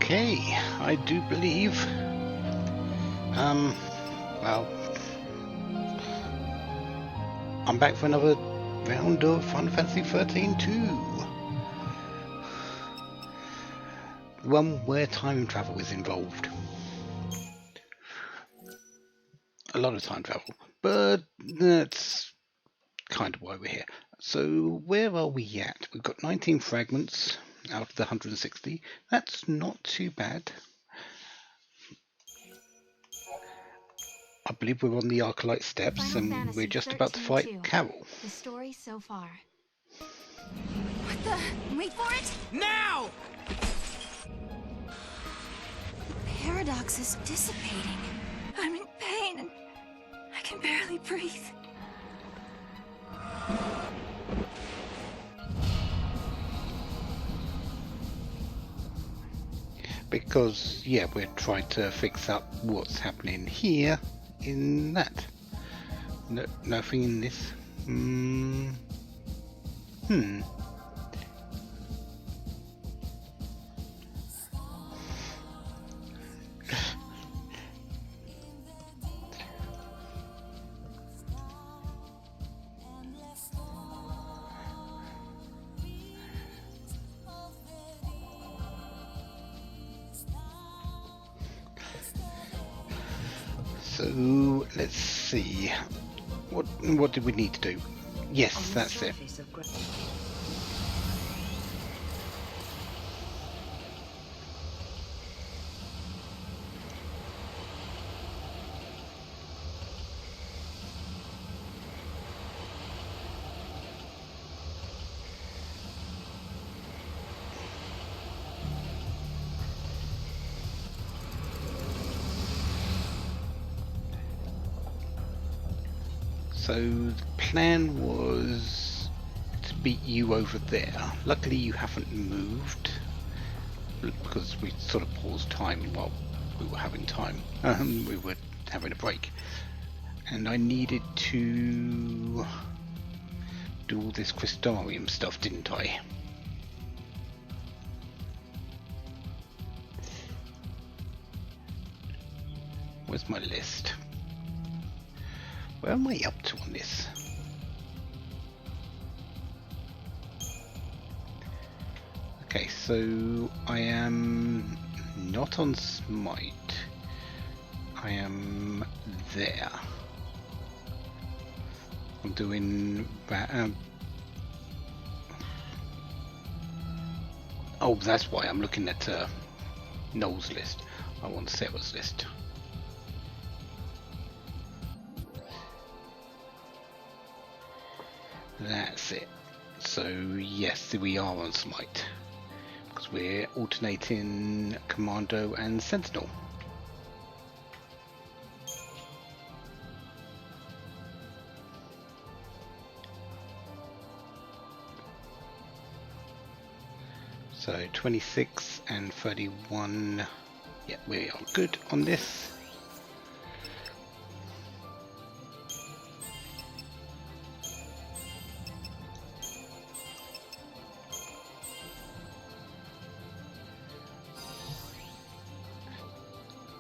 Okay, I do believe. Well, I'm back for another round of Final Fantasy XIII-2. The one where time travel is involved. A lot of time travel, but that's kind of why we're here. So where are we at? We've got 19 fragments out of the 160. That's not too bad. I believe we're on the Arclight steps and we're just about to fight Carol. The story so far. What the? Wait for it! Now! The paradox is dissipating. I'm in pain and I can barely breathe. Because, yeah, we're trying to fix up what's happening here in that. No, nothing in this. So let's see. What did we need to do? Yes, that's it. So the plan was to beat you over there. Luckily you haven't moved because we sort of paused time while we were having time. We were having a break. And I needed to do all this crystarium stuff, didn't I? Where's my list? Where am I up to on this? Okay, so I am not on Smite. I am there. I'm doing oh, that's why I'm looking at Noel's list. I want Serah's list. That's it. So yes, we are on Smite because we're alternating Commando and Sentinel. So 26 and 31. Yeah, we are good on this.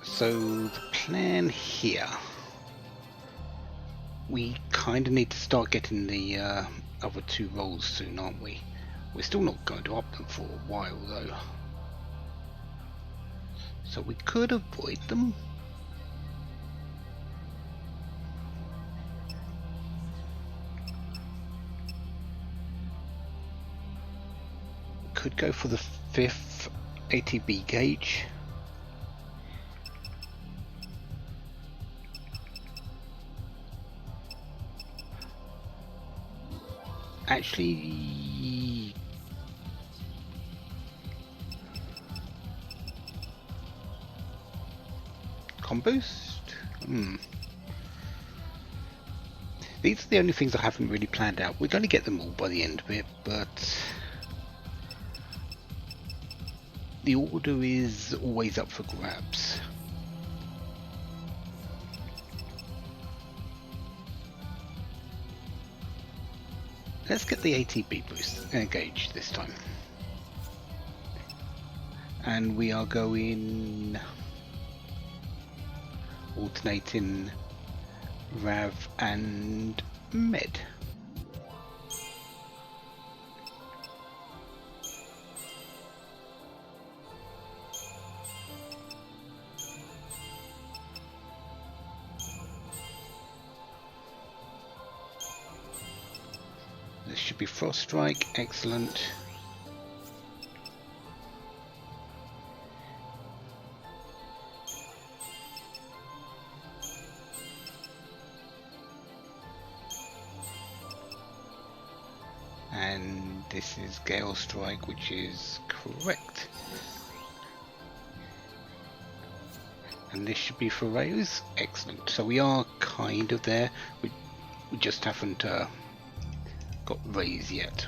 So the plan here, we kind of need to start getting the other two roles soon, aren't we? We're still not going to up them for a while though, so we could avoid them. Could go for the 5th ATB gauge. Actually, boost? These are the only things I haven't really planned out. We're going to get them all by the end of it, but the order is always up for grabs. Let's get the ATB boost gauge this time. and we are going alternating Rav and Med. This should be Frost Strike, excellent. And this is Gale Strike, which is correct. And this should be for Rails, excellent. So we are kind of there. We just haven't got Rays yet.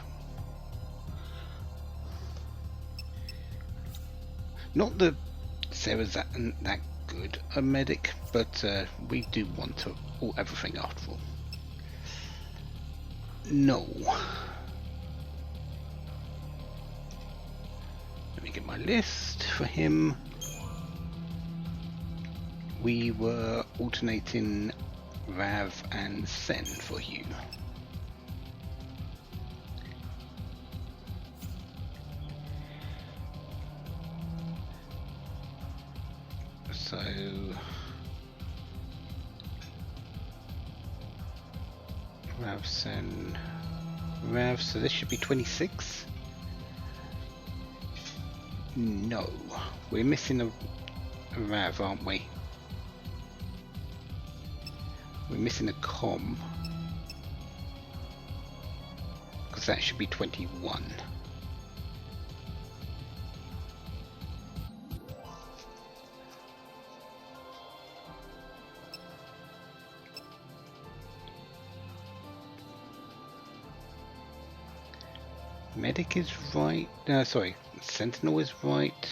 Not that Serah's that good a medic, but we do want to everything after all. No. Let me get my list for him. We were alternating Rav and Sen for you. So Rav, Sen, Rav, so this should be 26. No, we're missing a Rav, aren't we? We're missing a com, because that should be 21. Medic is right. No, sorry, Sentinel is right.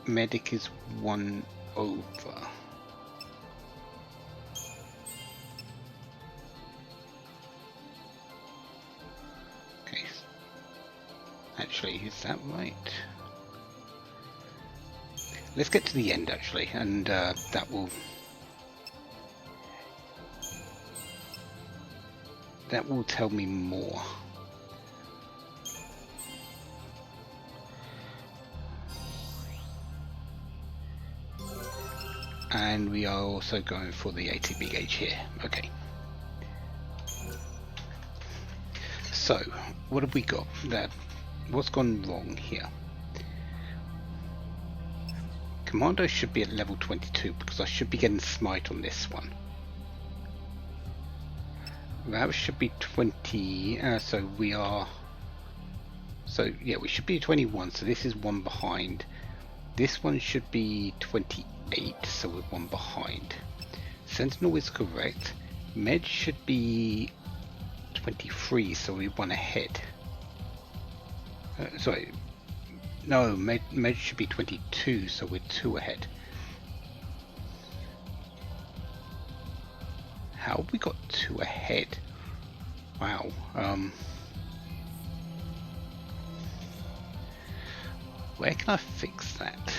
Medic is 1 over. Okay. Actually, is that right? Let's get to the end actually, and that will tell me more. And we are also going for the ATB gauge here. Okay. So, what have we got? What's gone wrong here? Commando should be at level 22 because I should be getting smite on this one. That should be 20. So we are. So yeah, we should be 21. So this is one behind. This one should be 28. So we're one behind. Sentinel is correct. Med should be 23. So we're one ahead. Sorry. No, Med should be 22. So we're 2 ahead. How have we got 2 ahead? Wow. Where can I fix that?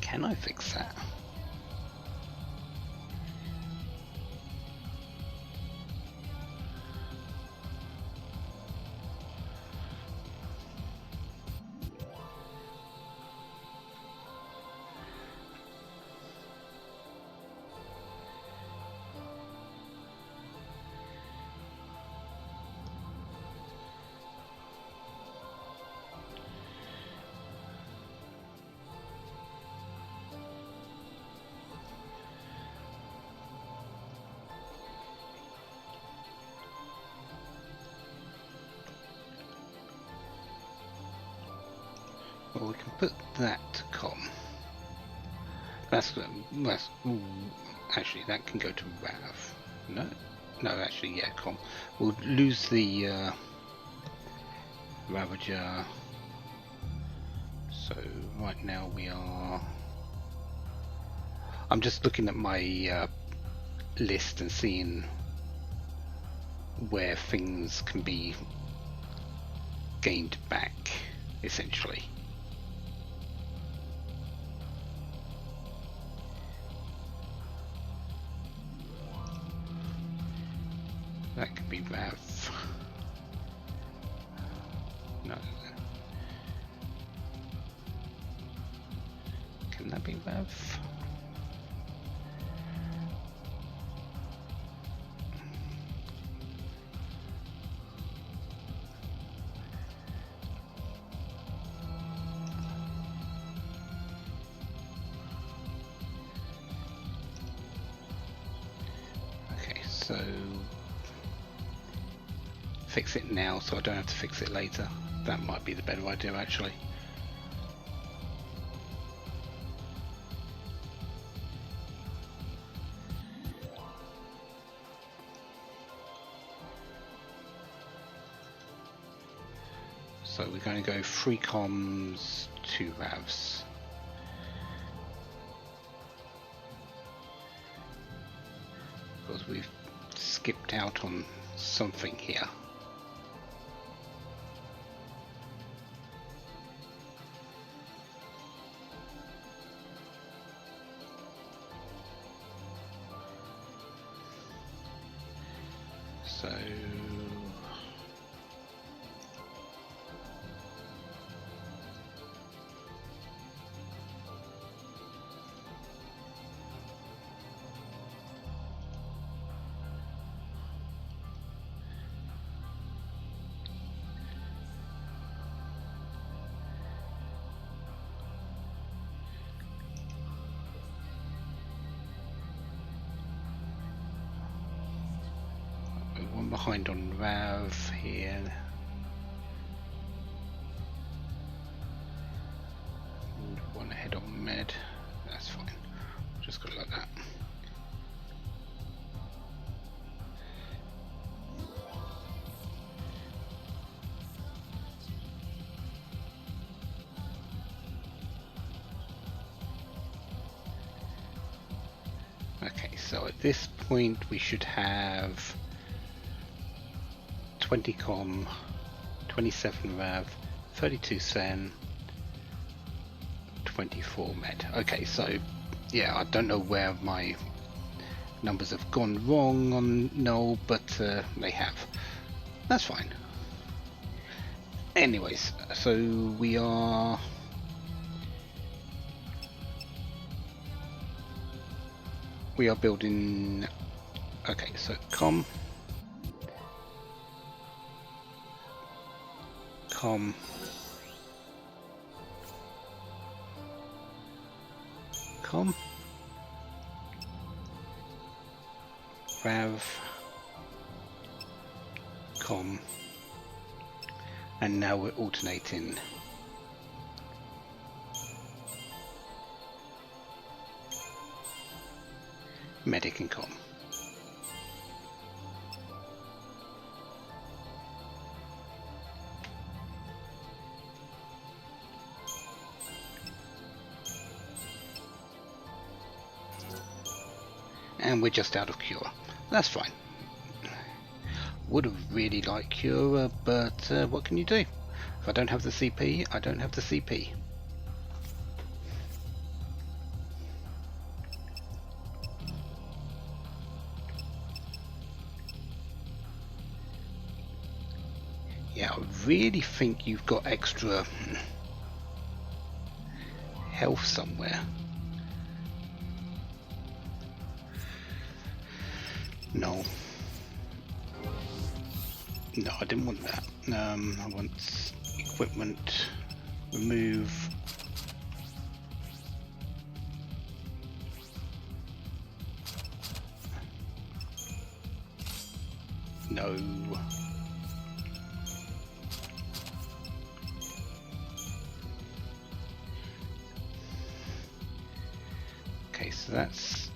Can I fix that? Well, we can put that to com. Ooh, actually, that can go to Rav. No, actually, yeah, com. We'll lose the Ravager. So right now we are. I'm just looking at my list and seeing where things can be gained back, essentially. That could be Rav. No. Can that be Rav? Okay, so fix it now so I don't have to fix it later. That might be the better idea, actually. So we're going to go 3 comms, 2 ravs. Because we've skipped out on something here. So one behind on Rav here. And one ahead on Med. That's fine. Just got it like that. Okay, so at this point we should have 20 com, 27 Rav, 32 Sen, 24 Med. Okay, so yeah, I don't know where my numbers have gone wrong on Noel, but they have. That's fine. Anyways, so we are building. Okay, so com, Rav, com, and now we're alternating medic and com. And we're just out of cure. That's fine. Would have really liked cure, but what can you do? If I don't have the CP, I don't have the CP. Yeah, I really think you've got extra health somewhere. No. No, I didn't want that. I want equipment, remove. No. Okay, so that's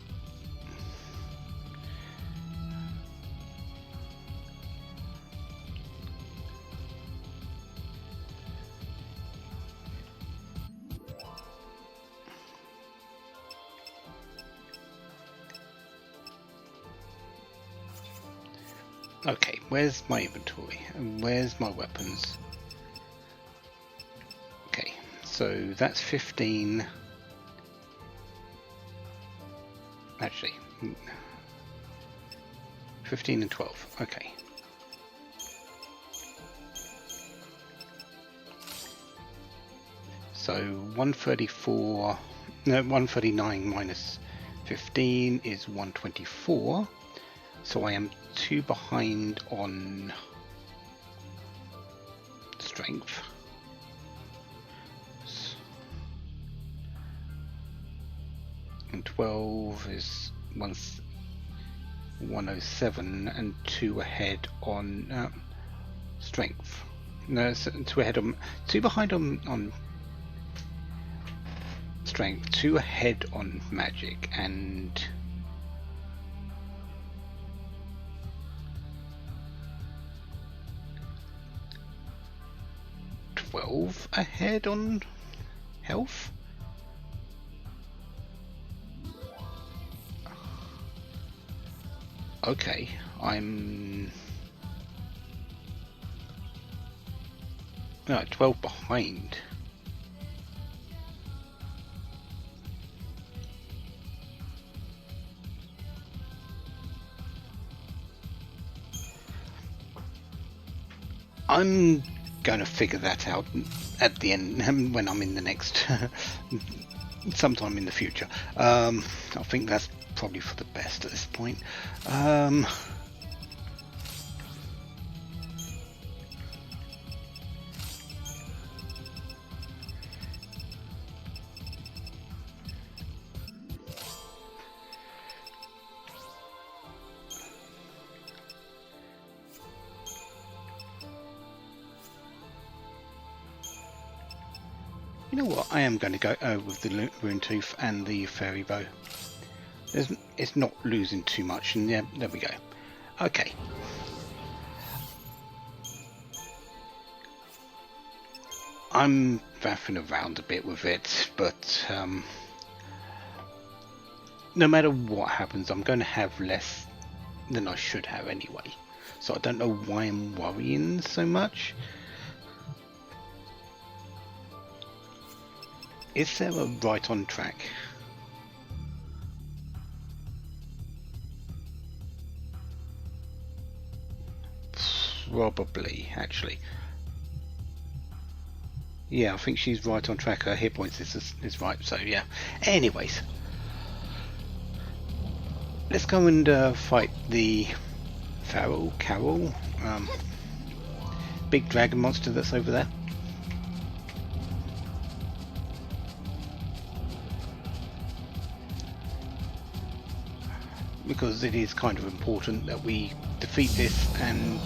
Okay, where's my inventory? And where's my weapons? Okay, so that's 15. Actually, 15 and 12. Okay. So 134, no, 139 minus 15 is 124. So I am 2 behind on strength. And 12 is 107 and 2 ahead on strength. No, 2 ahead on, 2 behind on strength, 2 ahead on magic, and 12 ahead on health. Okay, I'm 12 behind. I'm going to figure that out at the end when I'm in the next sometime in the future. I think that's probably for the best at this point. You know what? I am going to go with the Rune Tooth and the Fairy Bow. It's not losing too much, and yeah, there we go. Okay. I'm faffing around a bit with it, but no matter what happens, I'm going to have less than I should have anyway. So I don't know why I'm worrying so much. Is Serah right on track? Probably, actually. Yeah, I think she's right on track. Her hit points is right, so yeah. Anyways, let's go and fight the Carol, big dragon monster that's over there. Because it is kind of important that we defeat this and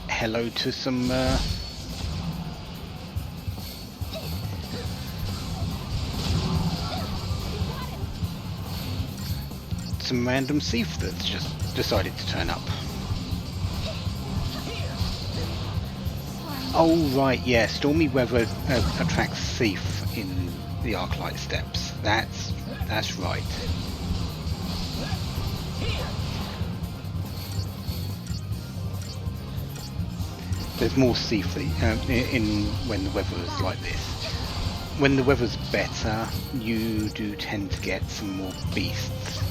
hello to some random thief that's just decided to turn up. Oh right, yeah, stormy weather attracts thief in the Arclight Steppes. That's right. There's more thief in when the weather is like this. When the weather's better, you do tend to get some more beasts.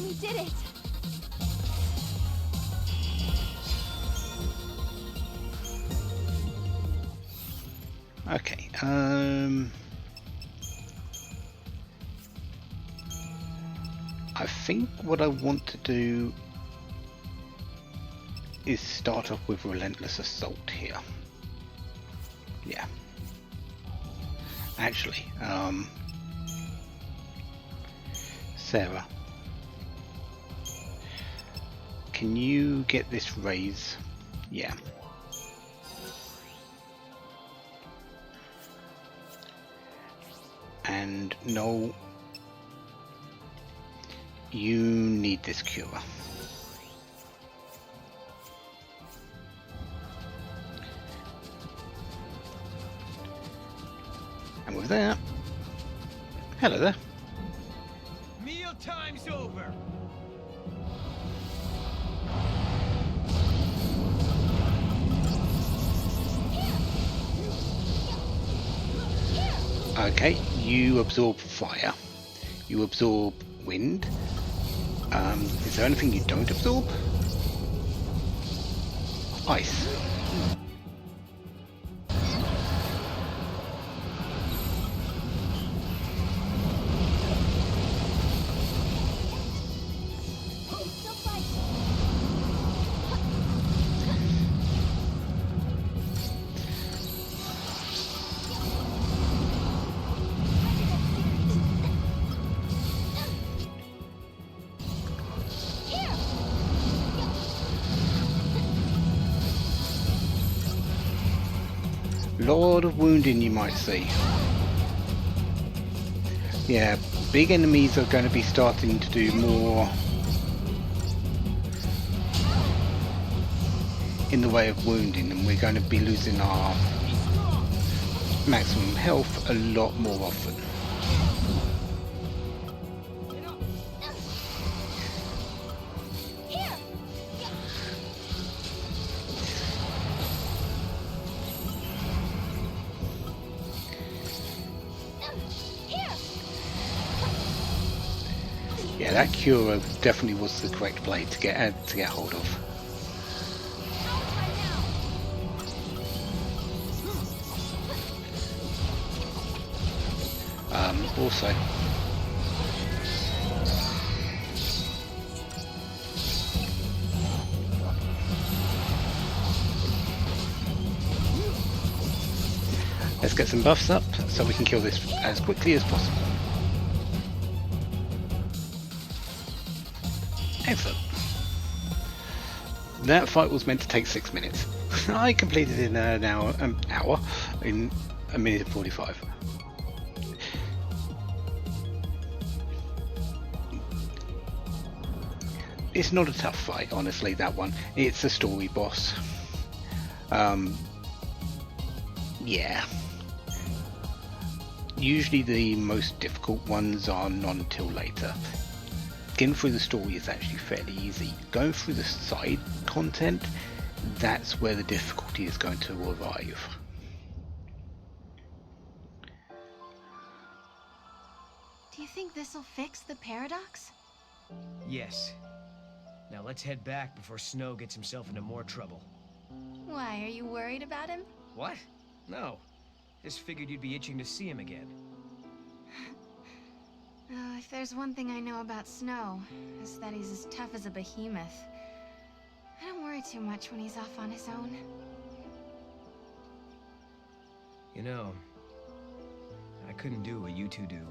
We did it! Okay, I think what I want to do is start off with Relentless Assault here. Yeah. Actually, Serah, can you get this raise? Yeah. And Noel, you need this cure. And with there. Hello there. Meal time's over. Okay, you absorb fire. You absorb wind. Is there anything you don't absorb? Ice. Lot of wounding you might see. Yeah, big enemies are going to be starting to do more in the way of wounding, and we're going to be losing our maximum health a lot more often. Yeah, that cure definitely was the correct blade to get hold of. Also, let's get some buffs up so we can kill this as quickly as possible. Excellent. That fight was meant to take 6 minutes. I completed it in an hour, in a minute and 45. It's not a tough fight, honestly, that one. It's a story boss. Yeah. Usually the most difficult ones are not until later. Getting through the story is actually fairly easy. Going through the side content, that's where the difficulty is going to arrive. Do you think this'll fix the paradox? Yes. Now let's head back before Snow gets himself into more trouble. Why, are you worried about him? What? No. Just figured you'd be itching to see him again. Oh, if there's one thing I know about Snow, it's that he's as tough as a behemoth. I don't worry too much when he's off on his own. You know, I couldn't do what you two do.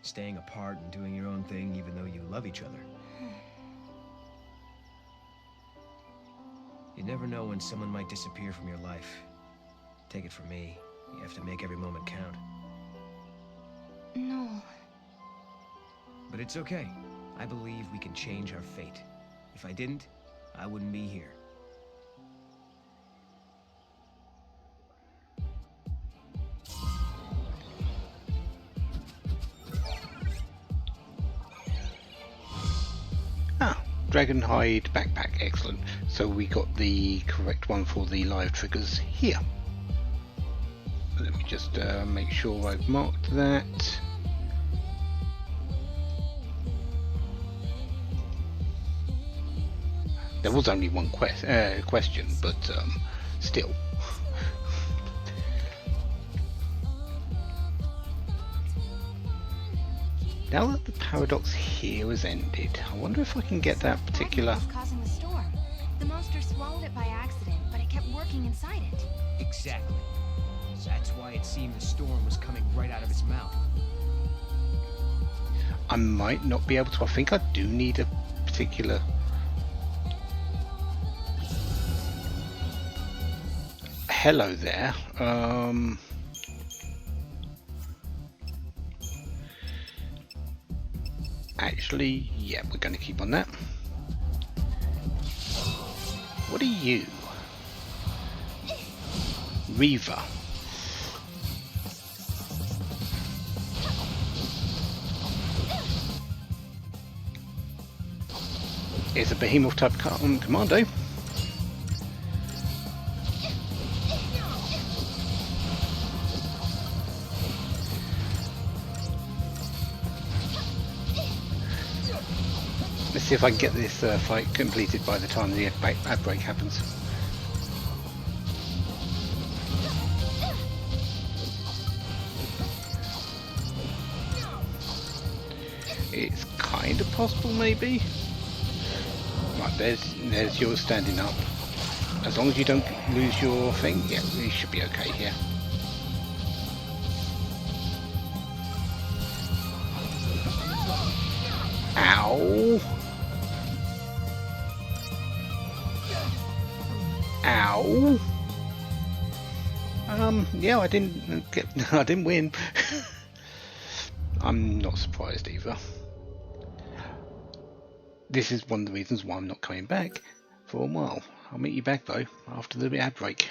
Staying apart and doing your own thing even though you love each other. You never know when someone might disappear from your life. Take it from me, you have to make every moment count. No. But it's okay. I believe we can change our fate. If I didn't, I wouldn't be here. Dragon hide backpack, excellent. So we got the correct one for the live triggers here. Let me just make sure I've marked that. There was only one question, but still. Now that the paradox here has ended, I wonder if I can get that particular... Was causing the storm. The monster swallowed it by accident, but it kept working inside it. Exactly. That's why it seemed the storm was coming right out of its mouth. I might not be able to. I think I do need a particular... Hello there. Actually, yeah, we're going to keep on that. What are you? Reaver. It's a behemoth type commando. Let's see if I can get this fight completed by the time the ad break happens. It's kind of possible, maybe. Right, there's yours standing up. As long as you don't lose your thing, yeah, you should be okay here. Ow! Ow! Yeah, I didn't win. I'm not surprised either. This is one of the reasons why I'm not coming back for a while. I'll meet you back though after the ad break.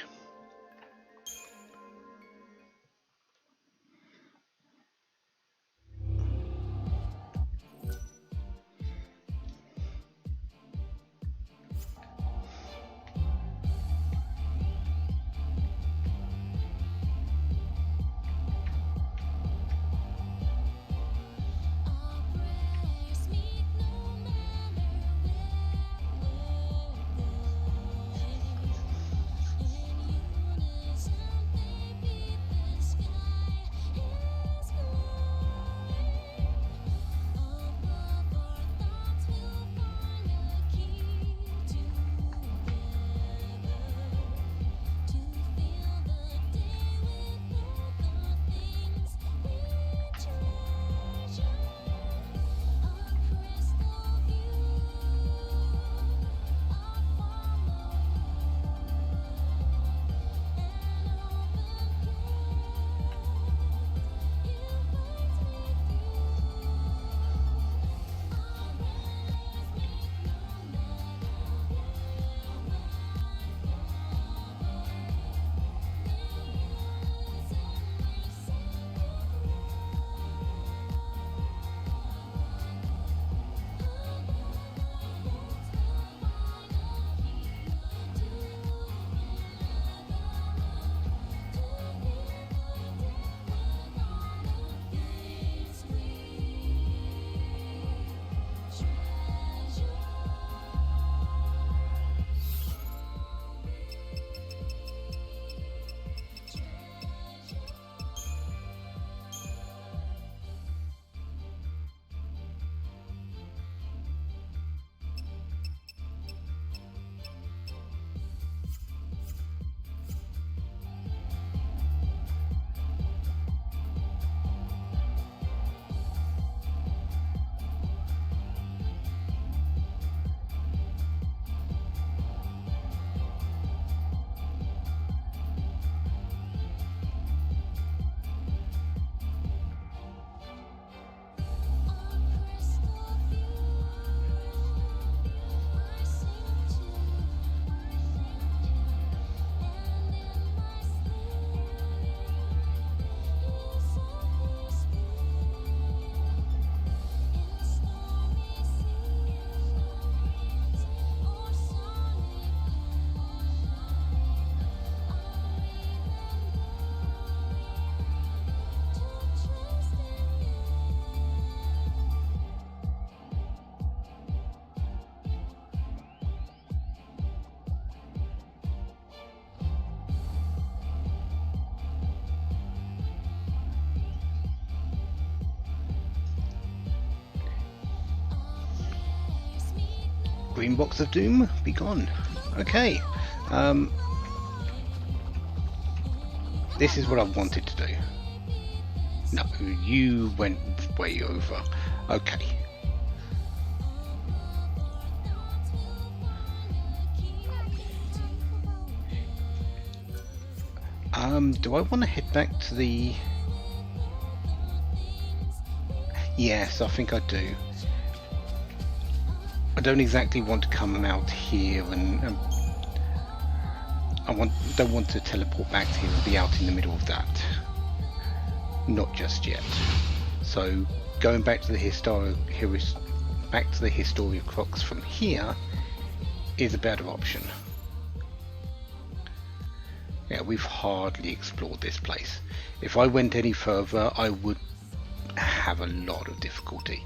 Green box of doom, be gone. Okay. This is what I wanted to do. No, you went way over. Okay. Do I want to head back to the... Yes, I think I do. I don't exactly want to come out here and don't want to teleport back to here and be out in the middle of that. Not just yet. So going back to the back to the History of Crocs from here is a better option. Yeah, we've hardly explored this place. If I went any further, I would have a lot of difficulty.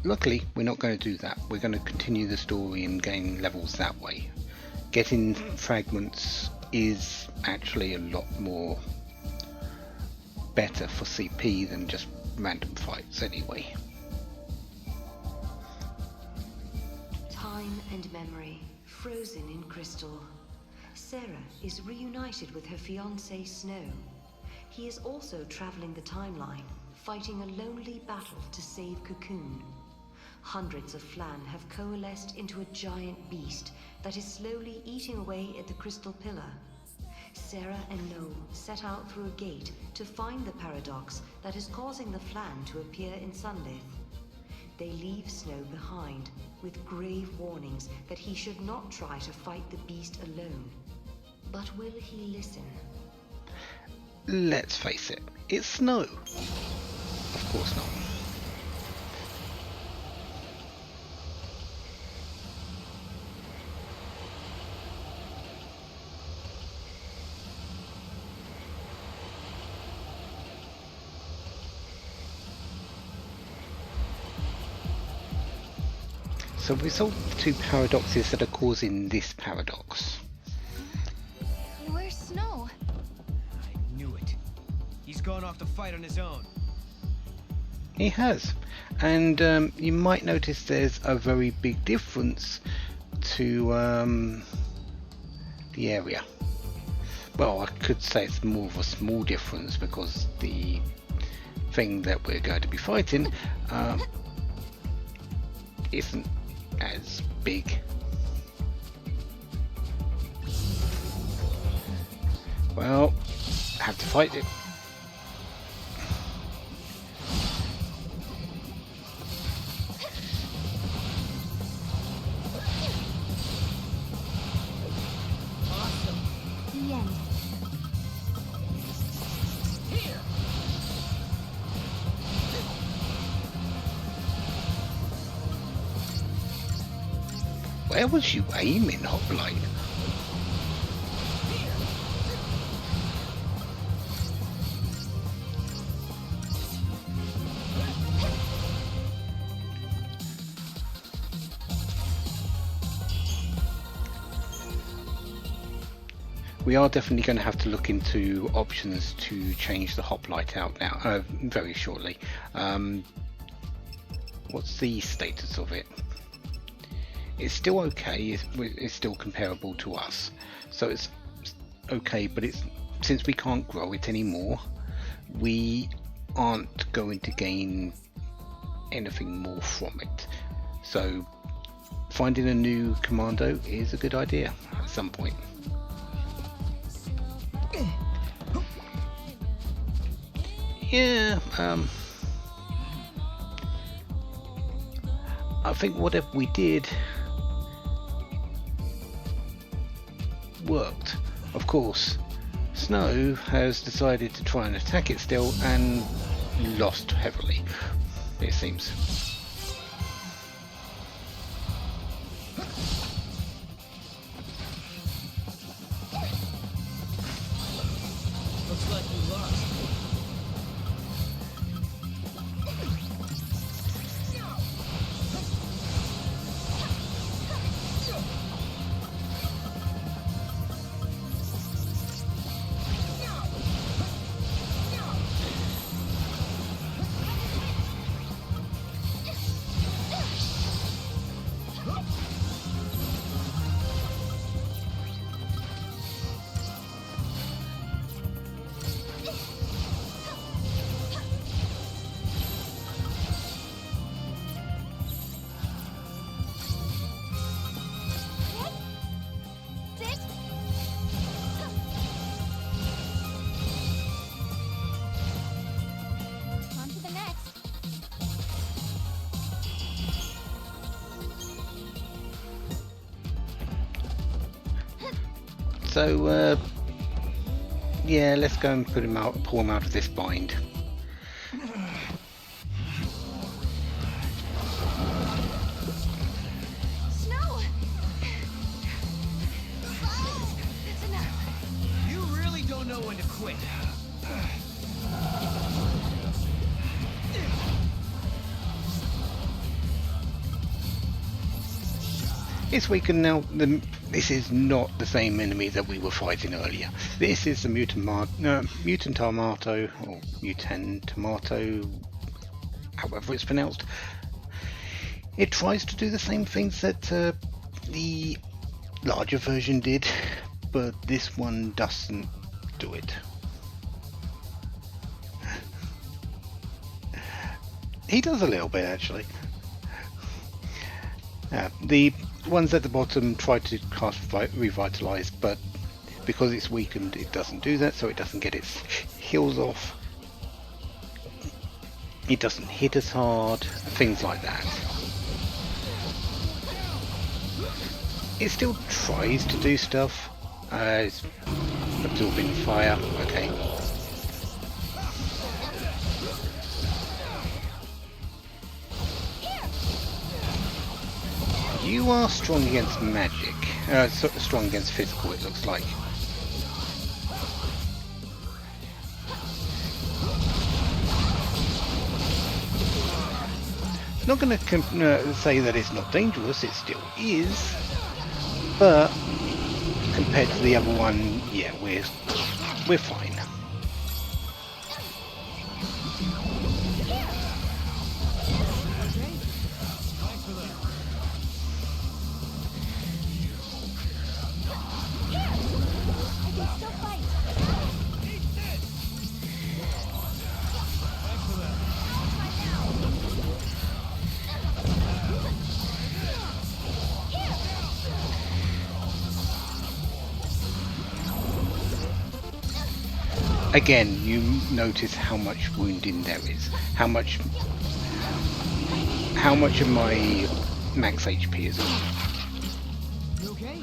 Luckily, we're not going to do that. We're going to continue the story and gain levels that way. Getting fragments is actually a lot more better for CP than just random fights anyway. Time and memory, frozen in crystal. Serah is reunited with her fiancé Snow. He is also traveling the timeline, fighting a lonely battle to save Cocoon. Hundreds of Flan have coalesced into a giant beast that is slowly eating away at the crystal pillar. Serah and Noel set out through a gate to find the paradox that is causing the Flan to appear in Sunlith. They leave Snow behind, with grave warnings that he should not try to fight the beast alone. But will he listen? Let's face it, it's Snow. Of course not. So we solved the two paradoxes that are causing this paradox. Where's Snow? I knew it. He's gone off to fight on his own. He has, and you might notice there's a very big difference to the area. Well, I could say it's more of a small difference because the thing that we're going to be fighting isn't as big. Well, have to fight it. Awesome. The end. Here! Where was you aiming, Hoplite? We are definitely going to have to look into options to change the hoplite out now, very shortly. What's the status of it? It's still okay, it's still comparable to us. So it's okay, but since we can't grow it anymore, we aren't going to gain anything more from it. So finding a new commando is a good idea at some point. Yeah, I think whatever we did worked. Of course, Snow has decided to try and attack it still and lost heavily, it seems. Looks like we lost. On to the next. So, yeah, let's go and pull him out of this bind. point. It's weakened now. This is not the same enemy that we were fighting earlier. This is the mutant tomato, or mutant tomato, however it's pronounced. It tries to do the same things that the larger version did, but this one doesn't do it. He does a little bit, actually. The ones at the bottom try to cast Revitalize, but because it's weakened, it doesn't do that, so it doesn't get its heals off. It doesn't hit as hard, things like that. It still tries to do stuff. It's absorbing fire, okay. You are strong against magic. Strong against physical, it looks like. Not going to say that it's not dangerous, it still is. But compared to the other one, yeah, we're fine. Again, you notice how much wounding there is. How much of my max HP is on. You okay?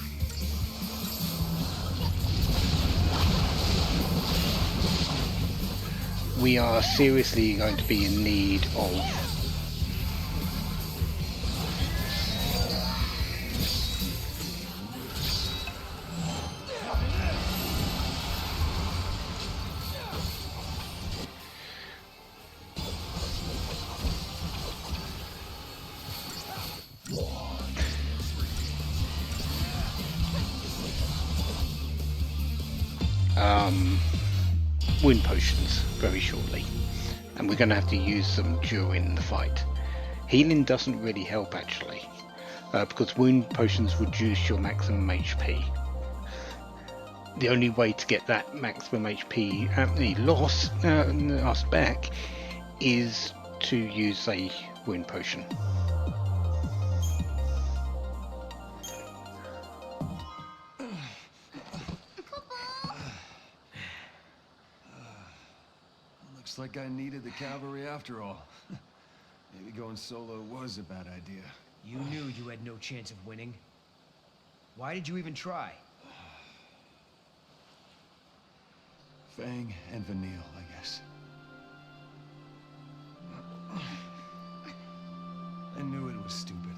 We are seriously going to be in need of wound potions very shortly, and we're going to have to use them during the fight. Healing doesn't really help, actually, because wound potions reduce your maximum HP. The only way to get that maximum HP loss back is to use a wound potion. Looks like I needed the cavalry after all. Maybe going solo was a bad idea. You knew you had no chance of winning. Why did you even try? Fang and Vanille, I guess. I knew it was stupid.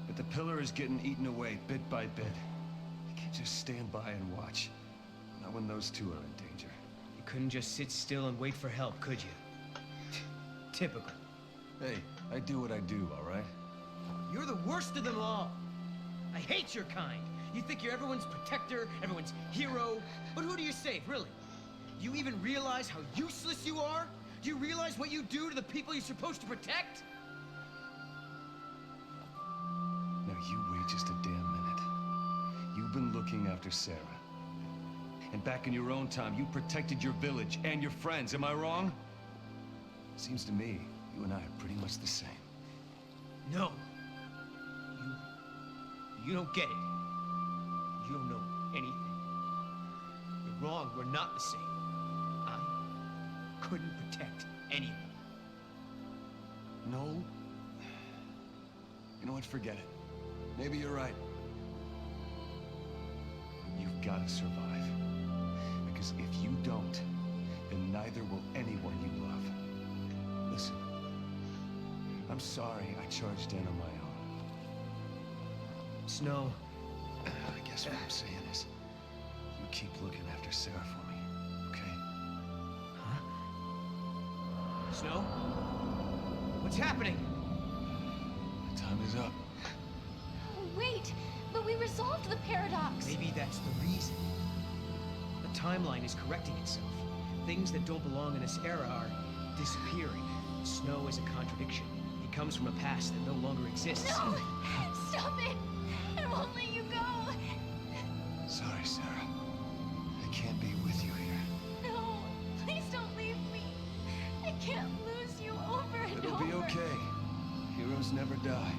But the pillar is getting eaten away bit by bit. I can't just stand by and watch. Not when those two are in danger. You couldn't just sit still and wait for help, could you? Typical. Hey, I do what I do, all right? You're the worst of them all. I hate your kind. You think you're everyone's protector, everyone's hero, but who do you save, really? You even realize how useless you are? Do you realize what you do to the people you're supposed to protect? Now you wait just a damn minute. You've been looking after Serah. And back in your own time, you protected your village and your friends, am I wrong? Seems to me, you and I are pretty much the same. No. You don't get it. You don't know anything. You're wrong, we're not the same. I couldn't protect anyone. No? You know what, forget it. Maybe you're right. You've got to survive. Because if you don't, then neither will anyone you love. Listen, I'm sorry I charged in on my own. Snow. I guess what I'm saying is, you keep looking after Serah for me. Snow? What's happening? My time is up. Wait, but we resolved the paradox. Maybe that's the reason. The timeline is correcting itself. Things that don't belong in this era are disappearing. Snow is a contradiction. He comes from a past that no longer exists. No! Stop it! I won't let you go! Sorry, Serah. I can't be with you here. No! Please don't leave me! I can't lose you over and It'll over! be okay. Heroes never die.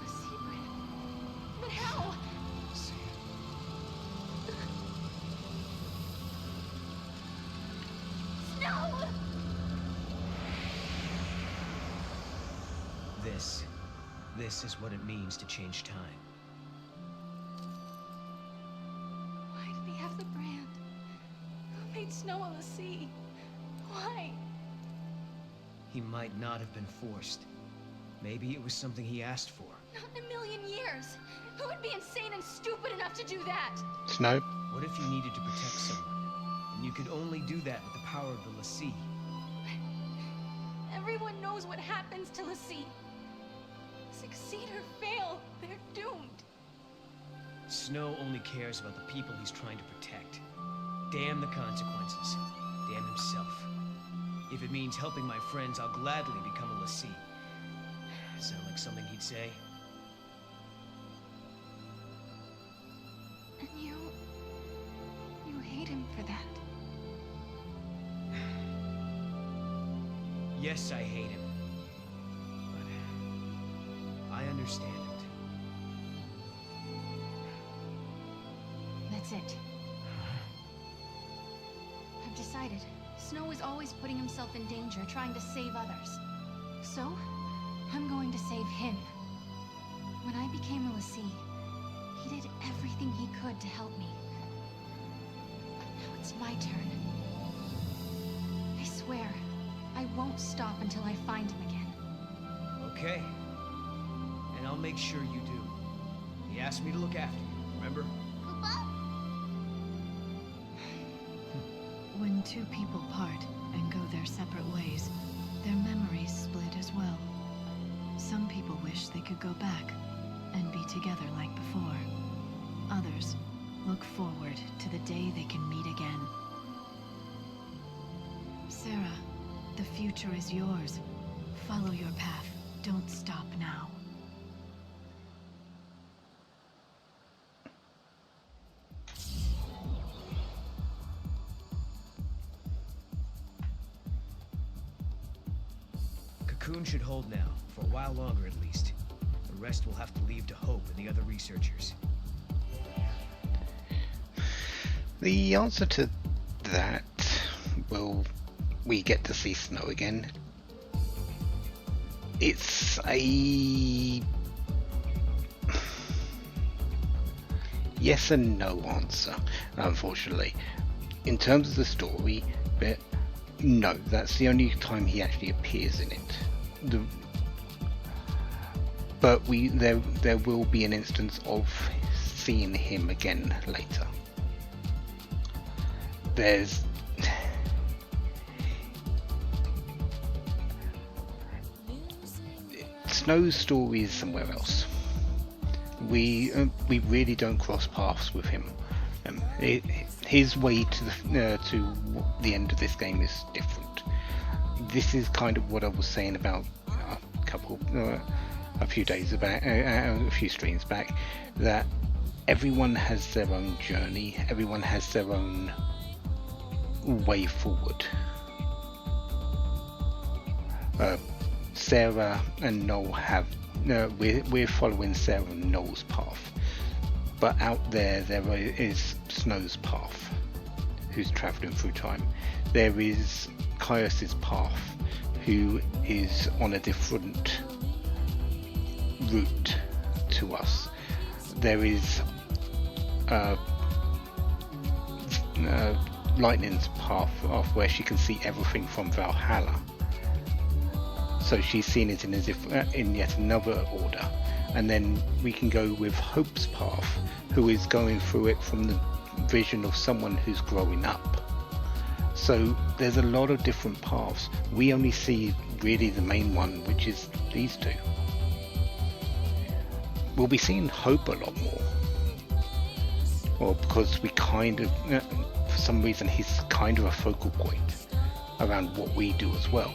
A secret? But how? See it. No! This is what it means to change time. Why did he have the brand? Who made Snow on the sea? Why? He might not have been forced. Maybe it was something he asked for. Not in a million years! Who would be insane and stupid enough to do that? Snow? What if you needed to protect someone, and you could only do that with the power of the Lassie? Everyone knows what happens to Lassie. Succeed or fail, they're doomed. Snow only cares about the people he's trying to protect. Damn the consequences. Damn himself. If it means helping my friends, I'll gladly become a Lassie. Sound like something he'd say? And you hate him for that. Yes, I hate him. But I understand it. That's it. I've decided. Snow is always putting himself in danger, trying to save others. So, I'm going to save him. When I became a Lassie, he did everything he could to help me. Now it's my turn. I swear, I won't stop until I find him again. Okay. And I'll make sure you do. He asked me to look after you, remember? Papa? When two people part and go their separate ways, their memories split as well. Some people wish they could go back and be together like before. Others look forward to the day they can meet again. Serah, the future is yours. Follow your path. Don't stop now. Cocoon should hold now, for a while longer at least. The rest will have to leave to Hope and the other researchers. The answer to that, will we get to see Snow again? It's a yes and no answer, unfortunately. In terms of the story bit, no, that's the only time he actually appears in it. But there will be an instance of seeing him again later. There's Snow's story is somewhere else. We really don't cross paths with him. His way to the end of this game is different. This is kind of what I was saying about a few days back, a few streams back, that everyone has their own journey, everyone has their own way forward. Serah and Noel have we're following Serah and Noel's path, but out there is Snow's path, who's travelling through time. There is Caius's path, who is on a different route to us. There is Lightning's path, of where she can see everything from Valhalla. So she's seen it in yet another order. And then we can go with Hope's path, who is going through it from the vision of someone who's growing up. So there's a lot of different paths. We only see really the main one, which is these two. We'll be seeing Hope a lot more. Well, because we kind of, for some reason, he's kind of a focal point around what we do as well.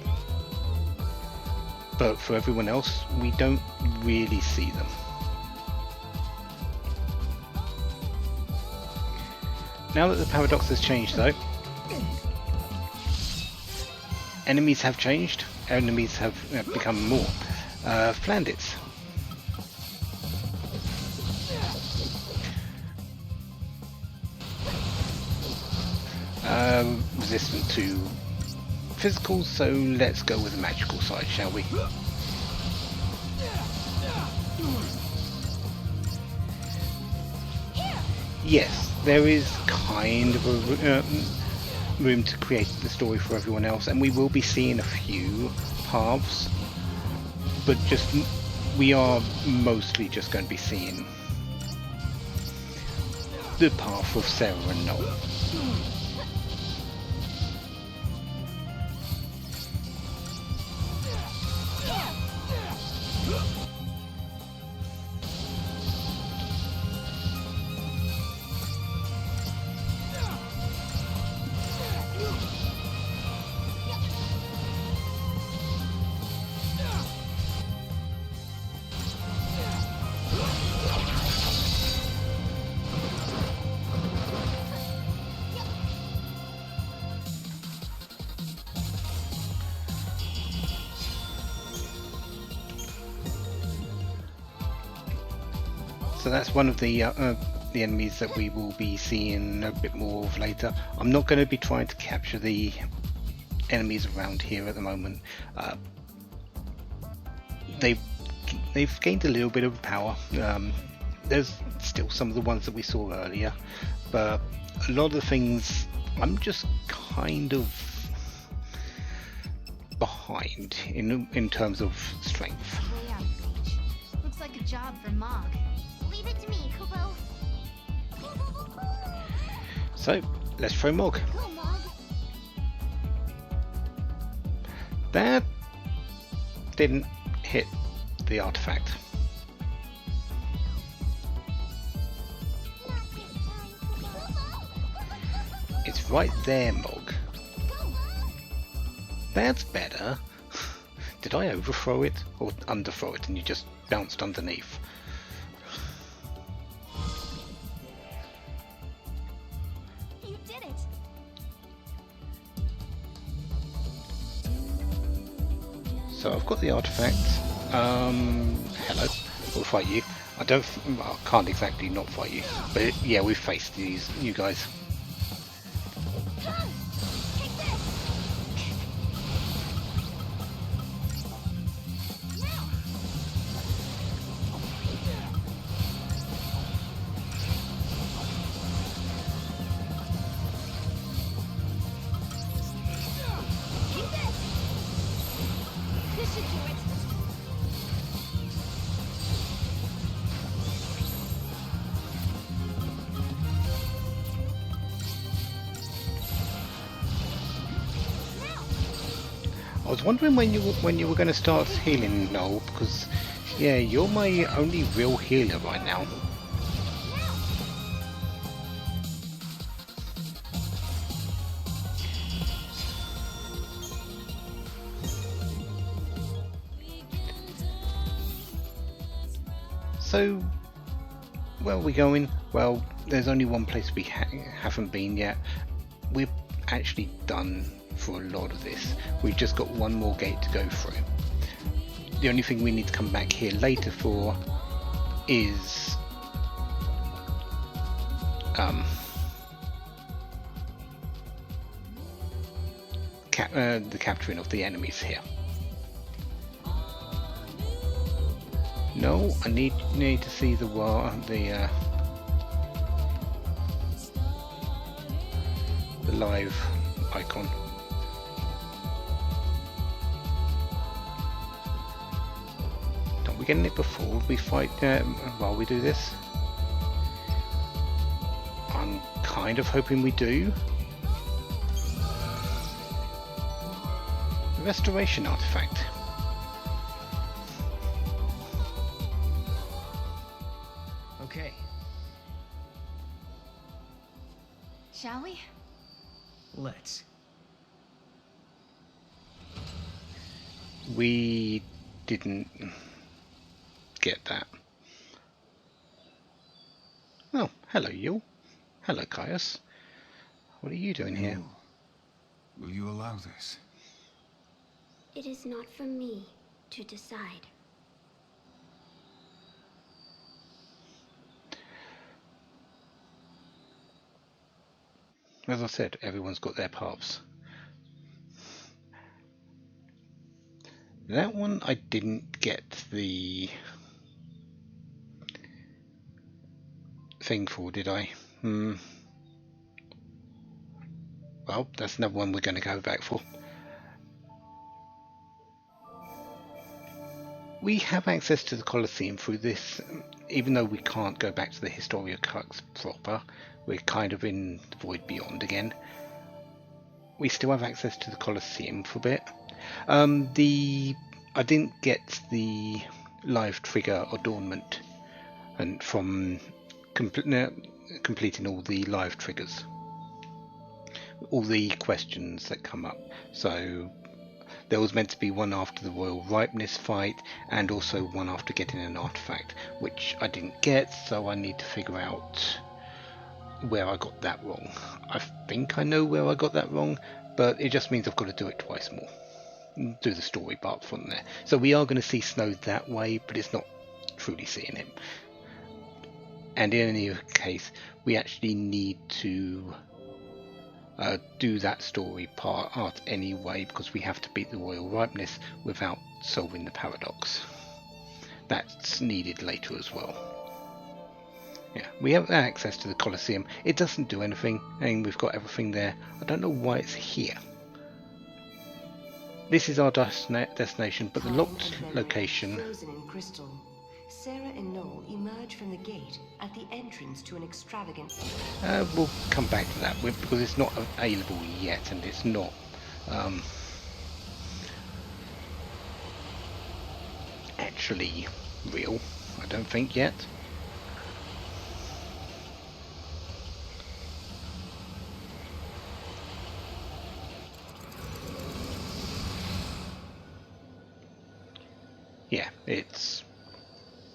But for everyone else, we don't really see them. Now that the paradox has changed though, enemies have changed, enemies have become more. Flanders. Resistant to physical, so let's go with the magical side, shall we? Yes, there is kind of a room to create the story for everyone else, and we will be seeing a few paths, but we are mostly just going to be seeing the path of Serah and Noel. So that's one of the enemies that we will be seeing a bit more of later. I'm not going to be trying to capture the enemies around here at the moment. They've gained a little bit of power. There's still some of the ones that we saw earlier, but a lot of the things I'm just kind of behind in terms of strength. Way out of reach. Looks like a job for Mog. Leave it to me, Kupo. So let's throw Mog. Go, Mog. That didn't hit the artifact. It's right there, Mog. That's better. Did I overthrow it or underthrow it and you just bounced underneath? You did it. So I've got the artifact. Hello. We'll fight you. I can't exactly not fight you, but yeah, we've faced you guys. I was wondering when you were going to start healing, Noel, because yeah, you're my only real healer right now. So, where are we going? Well, there's only one place we haven't been yet. We're actually done for a lot of this. We've just got one more gate to go through. The only thing we need to come back here later for is the capturing of the enemies here. No, I need to see the live icon. Don't we getting it before we fight while we do this? I'm kind of hoping we do. restoration artifact. Okay. Shall we? Let's. We didn't get that. Oh, hello, Yul. Hello, Caius. What are you doing here? Will you allow this? It is not for me to decide. As I said, everyone's got their paths. That one I didn't get the thing for, did I? Well, that's another one we're going to go back for. We have access to the Colosseum through this, even though we can't go back to the Historia Crux proper. We're kind of in the Void Beyond again. We still have access to the Colosseum for a bit. I didn't get the live trigger adornment and from completing all the live triggers, all the questions that come up. So there was meant to be one after the Royal Ripeness fight and also one after getting an artifact, which I didn't get, so I need to figure out where I got that wrong. I think I know where I got that wrong, but it just means I've got to do it twice more. Do the story part from there. So we are going to see Snow that way, but it's not truly seeing him. And in any case, we actually need to do that story part anyway, because we have to beat the Royal Ripeness without solving the paradox. That's needed later as well. Yeah, we have access to the Colosseum. It doesn't do anything, and we've got everything there. I don't know why it's here. This is our destination, but the locked location. Frozen in crystal. Serah and Noel emerge from the gate at the entrance to an extravagant. We'll come back to that because it's not available yet, and it's not. Actually real, I don't think yet. Yeah, it's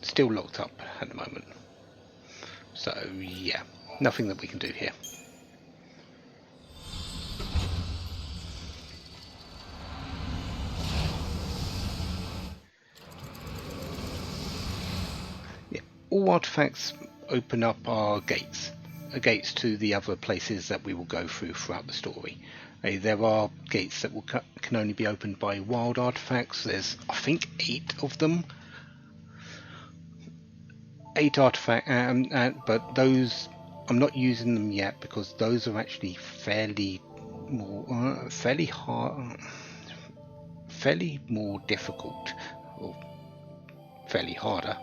still locked up at the moment. So yeah, nothing that we can do here. Yeah, all artifacts open up our gates to the other places that we will go through throughout the story. There are gates that can only be opened by wild artifacts. There's, I think, 8 of them. 8 artifacts, but those I'm not using them yet because those are actually fairly more difficult, or fairly harder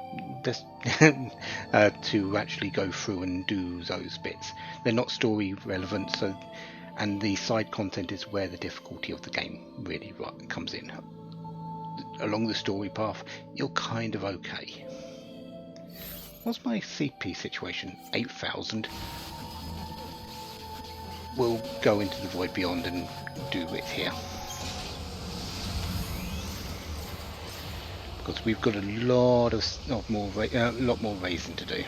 to actually go through and do those bits. They're not story relevant, so. And the side content is where the difficulty of the game really comes in. Along the story path, you're kind of okay. What's my CP situation? 8,000. We'll go into the Void Beyond and do it here. Because we've got a lot more raising to do.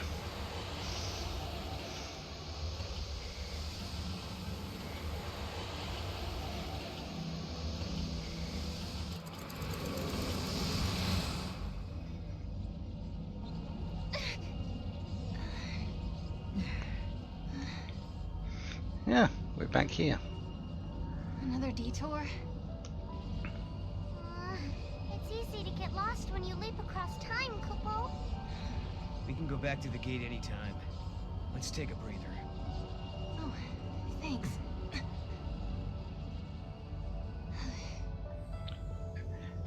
Yeah, we're back here. Another detour? It's easy to get lost when you leap across time, Kupo. We can go back to the gate anytime. Let's take a breather. Oh, thanks.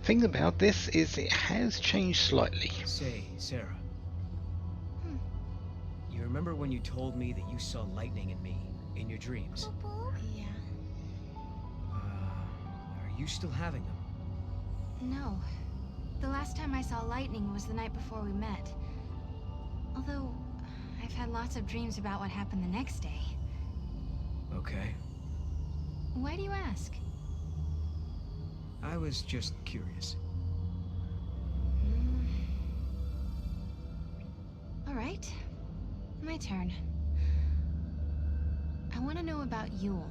Thing about this is it has changed slightly. Say, Serah. You remember when you told me that you saw lightning in me, in your dreams? Kupo? Yeah. Are you still having them? No. The last time I saw lightning was the night before we met. Although, I've had lots of dreams about what happened the next day. Okay. Why do you ask? I was just curious. All right. My turn. I want to know about Yule.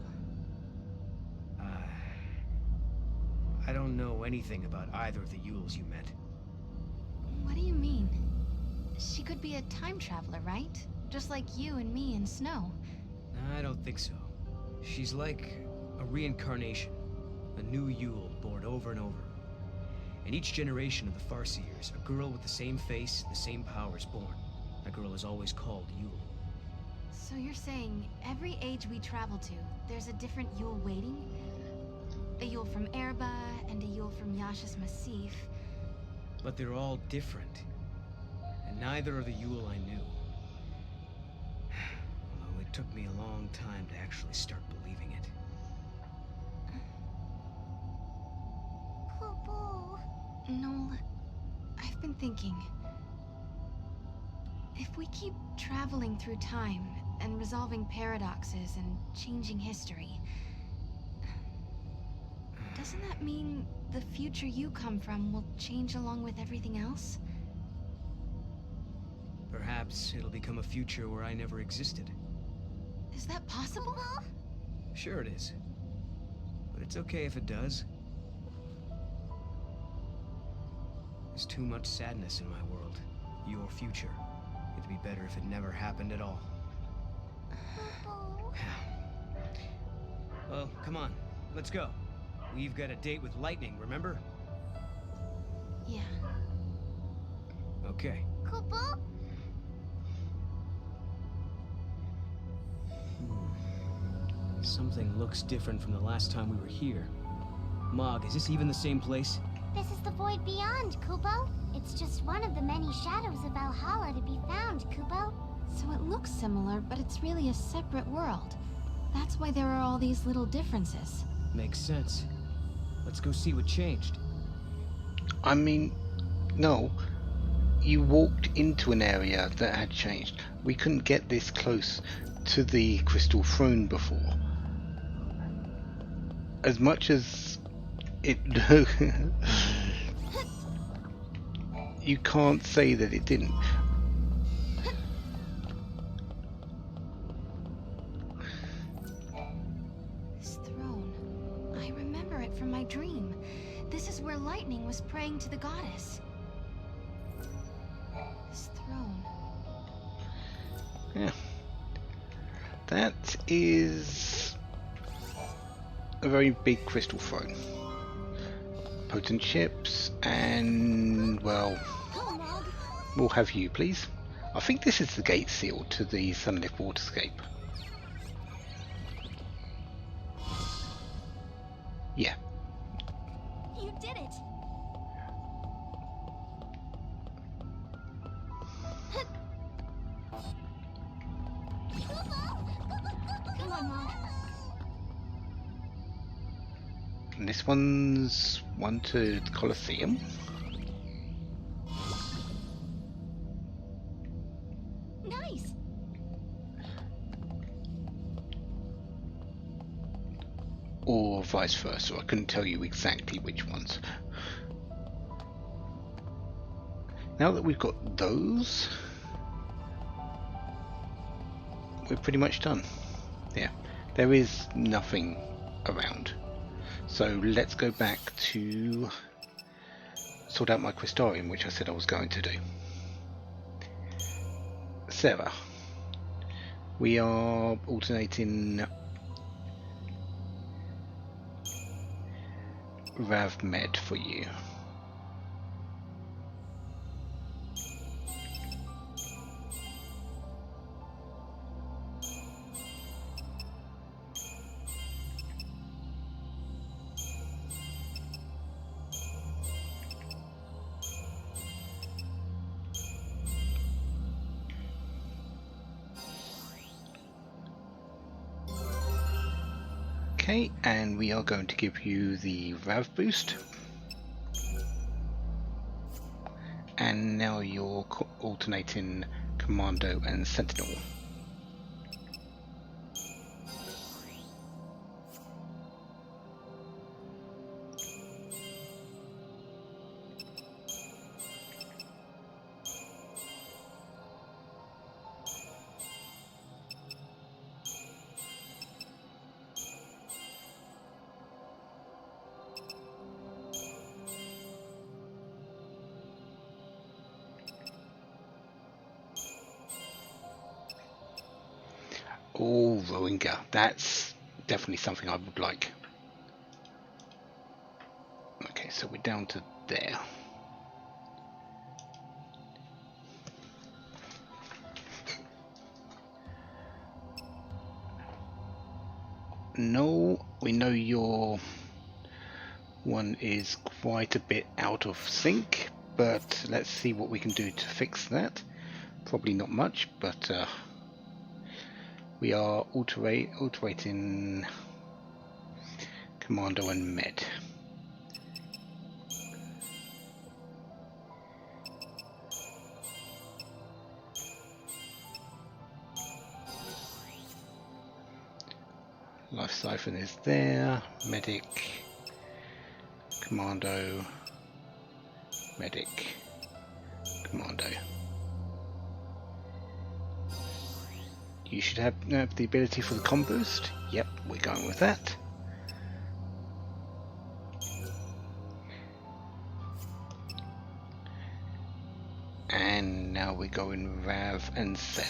I don't know anything about either of the Yules you met. What do you mean? She could be a time traveler, right? Just like you and me and Snow. I don't think so. She's like a reincarnation. A new Yule born over and over. In each generation of the Farseers, a girl with the same face, the same powers born. That girl is always called Yule. So you're saying every age we travel to, there's a different Yule waiting? A Yule from Erba and a Yule from Yasha's Massif. But they're all different. And neither are the Yule I knew. Although it took me a long time to actually start believing it. Noel, I've been thinking. If we keep traveling through time and resolving paradoxes and changing history, doesn't that mean the future you come from will change along with everything else? Perhaps it'll become a future where I never existed. Is that possible? Sure it is. But it's okay if it does. There's too much sadness in my world. Your future. It'd be better if it never happened at all. Well, come on. Let's go. We've got a date with Lightning, remember? Yeah. Okay. Something looks different from the last time we were here. Mog, is this even the same place? This is the void beyond, Kupo. It's just one of the many shadows of Valhalla to be found, Kupo. So it looks similar, but it's really a separate world. That's why there are all these little differences. Makes sense. Let's go see what changed. I mean, no. You walked into an area that had changed. We couldn't get this close to the Crystal Throne before. As much as it... you can't say that it didn't. This throne. I remember it from my dream. This is where Lightning was praying to the goddess. This throne. Yeah. That is a very big crystal throne. Potent chips and, well, we'll have you, please. I think this is the gate seal to the Sunlit Waterscape. Yeah. You did it! Come on, Mom. And this one's one to the Colosseum. Nice! Or vice versa. I couldn't tell you exactly which ones. Now that we've got those, we're pretty much done. Yeah, there is nothing around. So let's go back to sort out my Crystarium, which I said I was going to do. Serah, we are alternating Rav Med for you. Okay, and we are going to give you the Rav boost. And now you're alternating Commando and Sentinel. Oh, Rohingya, that's definitely something I would like. Okay, so we're down to there. No, we know your one is quite a bit out of sync, but let's see what we can do to fix that. Probably not much, but we are alterating Commando and Med. Life Siphon is there, Medic, Commando, Medic, Commando. You should have the ability for the com boost. Yep, we're going with that. And now we're going Rav and Sen.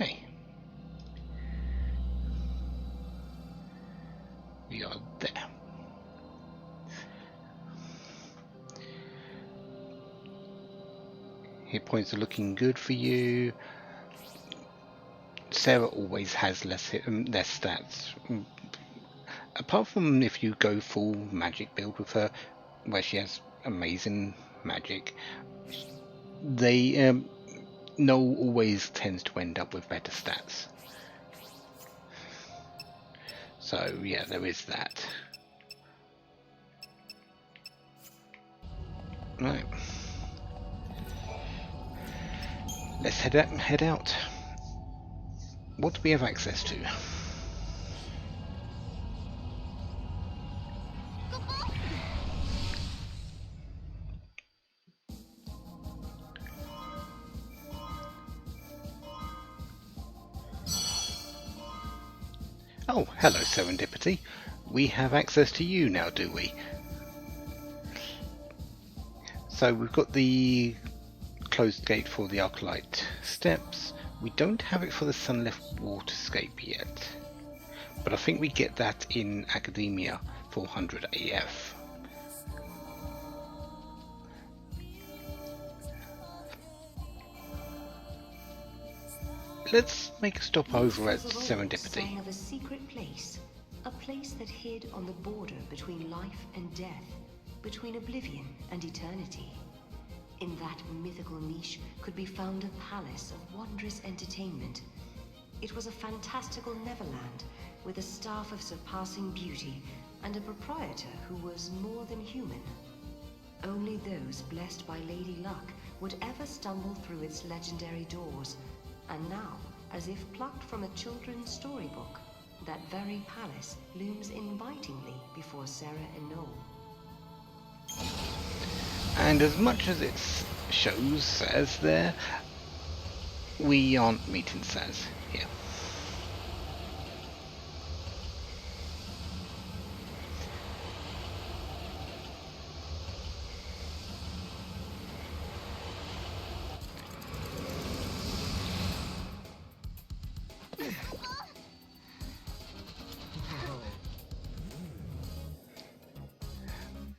Okay. We are there. Hit points are looking good for you. Serah always has less stats. Apart from if you go full magic build with her, where she has amazing magic, they Noel always tends to end up with better stats. So yeah, there is that. Right. Let's head out. What do we have access to? Oh, hello Serendipity. We have access to you now, do we? So we've got the closed gate for the Arclight steps. We don't have it for the Sunleft Waterscape yet, but I think we get that in Academia 400 AF. Let's make a stop over at Serendipity. Of a secret place, a place that hid on the border between life and death, between oblivion and eternity. In that mythical niche could be found a palace of wondrous entertainment. It was a fantastical Neverland with a staff of surpassing beauty and a proprietor who was more than human. Only those blessed by Lady Luck would ever stumble through its legendary doors. And now, as if plucked from a children's storybook, that very palace looms invitingly before Serah and Noel. And as much as it shows Saz there, we aren't meeting Saz here.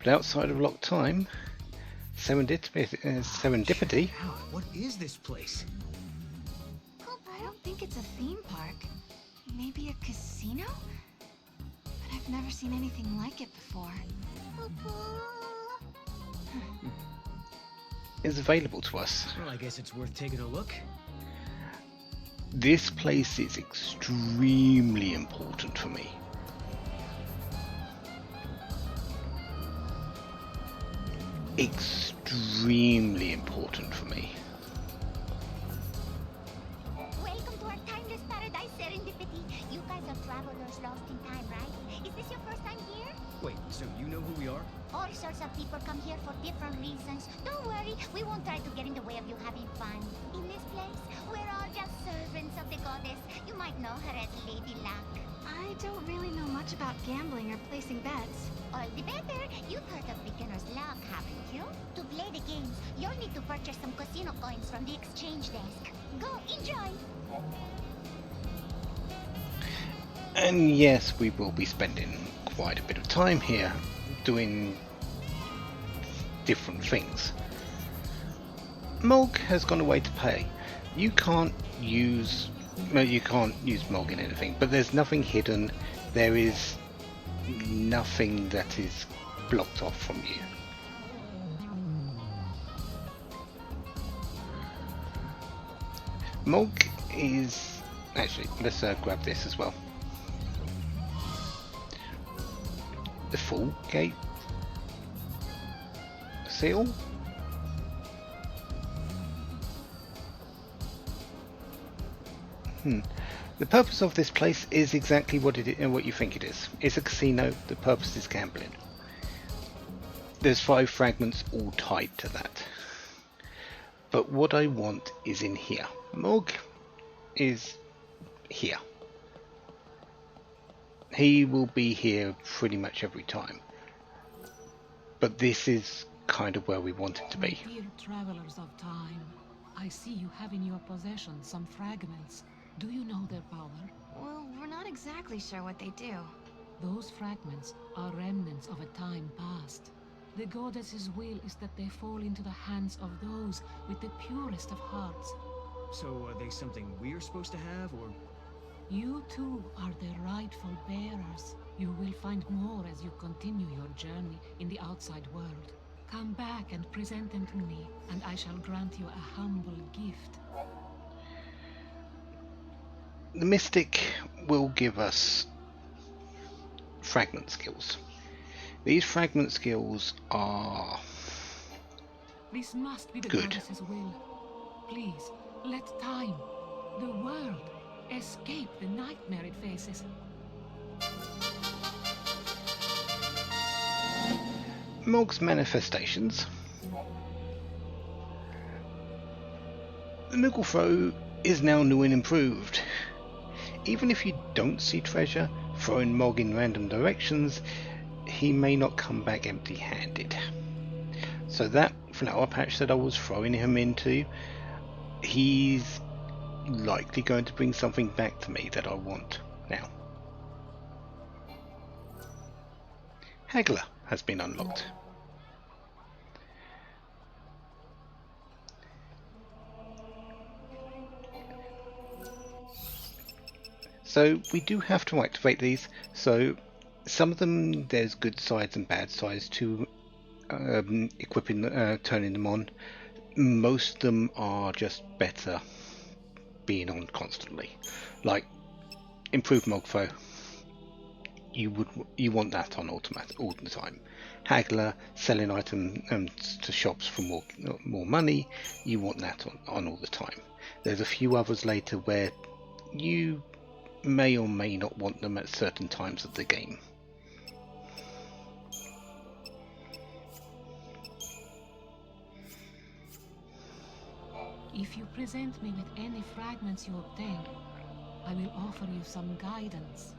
But outside of locked time, Serendipity. What is this place? think it's a theme park. Maybe a casino? But I've never seen anything like it before. Is available to us. Well, I guess it's worth taking a look. This place is extremely important for me. Extremely important for me. Welcome to our timeless paradise, Serendipity. You guys are travelers lost in time, right? Is this your first time here? Wait, so you know who we are? All sorts of people come here for different reasons. Don't worry, we won't try to get in the way of you having fun. In this place, we're all just servants of the goddess. You might know her as Lady Luck. I don't really know much about gambling or placing bets. All the better. You've heard of beginner's luck, haven't you? To play the games, you'll need to purchase some casino coins from the exchange desk. Go, enjoy! And yes, we will be spending quite a bit of time here doing different things. Mulg has gone away to pay. You can't use Mulg in anything, but there's nothing hidden. There is nothing that is blocked off from you. Mulg is actually, let's grab this as well. The full gate seal. The purpose of this place is exactly what you think it is. It's a casino. The purpose is gambling. There's 5 fragments all tied to that. But what I want is in here. Morg is here. He will be here pretty much every time. But this is kind of where we want it to be. Dear travelers of time, I see you have in your possession some fragments. Do you know their power? Well, we're not exactly sure what they do. Those fragments are remnants of a time past. The goddess's will is that they fall into the hands of those with the purest of hearts. So are they something we're supposed to have, or...? You too are their rightful bearers. You will find more as you continue your journey in the outside world. Come back and present them to me, and I shall grant you a humble gift. The Mystic will give us fragment skills. These fragment skills are This must be the good. goddess's will. Please, let time, the world, escape the nightmare it faces. Mog's manifestations. The Moogle Throw is now new and improved. Even if you don't see treasure, throwing Mog in random directions, he may not come back empty-handed. So that flower patch that I was throwing him into, he's likely going to bring something back to me that I want now. Haggler has been unlocked. So we do have to activate these. So some of them, there's good sides and bad sides to turning them on. Most of them are just better being on constantly. Like improved Mogfo, you want that on automatic all the time. Haggler, selling items to shops for more money, you want that on all the time. There's a few others later where you may or may not want them at certain times of the game. If you present me with any fragments you obtain, I will offer you some guidance.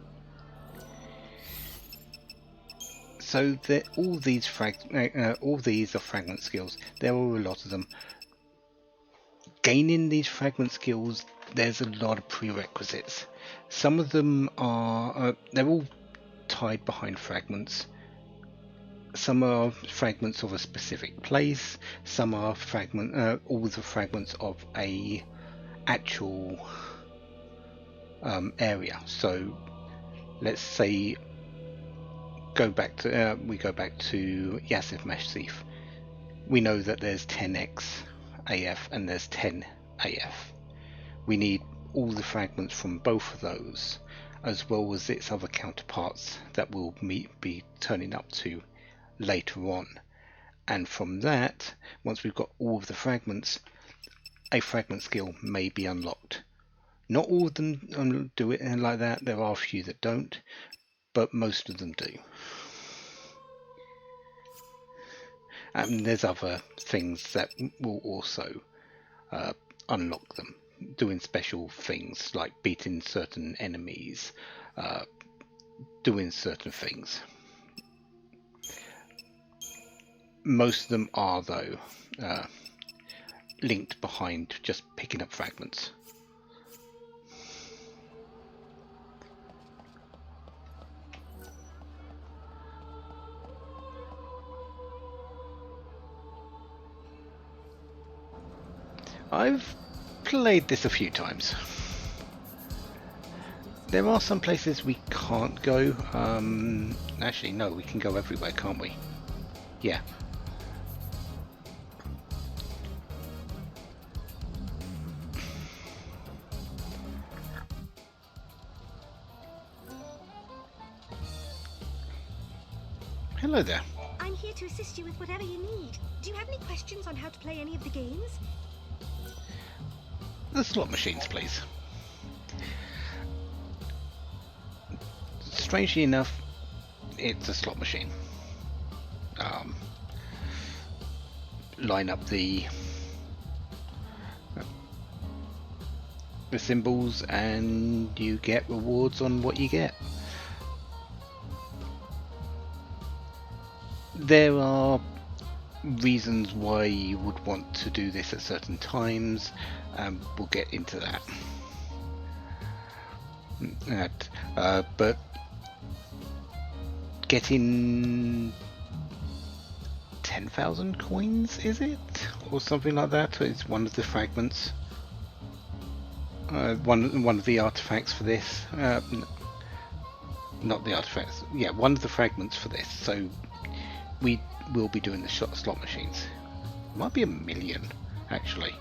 So all these are fragment skills. There are a lot of them. Gaining these fragment skills, there's a lot of prerequisites. Some of them are they're all tied behind fragments. Some are fragments of a specific place. Some are all the fragments of a actual area. So let's say we go back to Yasif Mashsif. We know that there's 10x AF and there's 10 AF. We need all the fragments from both of those, as well as its other counterparts that will be turning up to later on. And from that, once we've got all of the fragments, a fragment skill may be unlocked. Not all of them do it like that. There are a few that don't, but most of them do. And there's other things that will also unlock them, doing special things like beating certain enemies, doing certain things. Most of them are, though, linked behind just picking up fragments. I've played this a few times. There are some places we can't go. Actually, no, we can go everywhere, can't we? Yeah. Hello there. I'm here to assist you with whatever you need. Do you have any questions on how to play any of the games? The slot machines, please. Strangely enough, it's a slot machine. Line up the symbols and you get rewards on what you get. There are reasons why you would want to do this at certain times, and we'll get into that. But getting 10,000 coins, is it? Or something like that? It's one of the fragments. One of the artifacts for this. Not the artifacts. Yeah, one of the fragments for this. So we will be doing the slot machines. Might be 1 million, actually.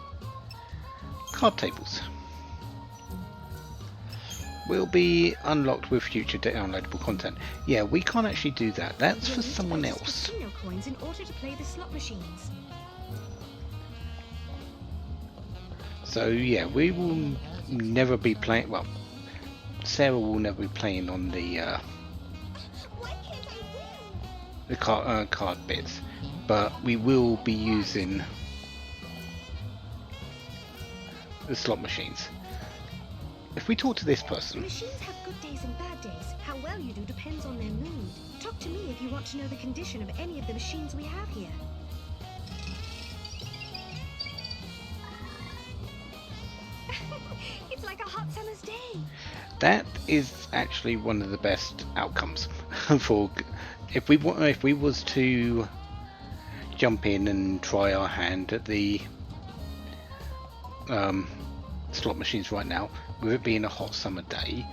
Card tables will be unlocked with future downloadable content. Yeah, we can't actually do that. That's for someone else. Casino coins in order to play the slot machines. So yeah, we will never be playing. Well, Serah will never be playing on the card bits, but we will be using the slot machines. If we talk to this person, Machines have good days and bad days. How well you do depends on their mood. Talk to me if you want to know the condition of any of the machines we have here. It's like a hot summer's day. that is actually one of the best outcomes for if we was to jump in and try our hand at the slot machines right now, with it being a hot summer day,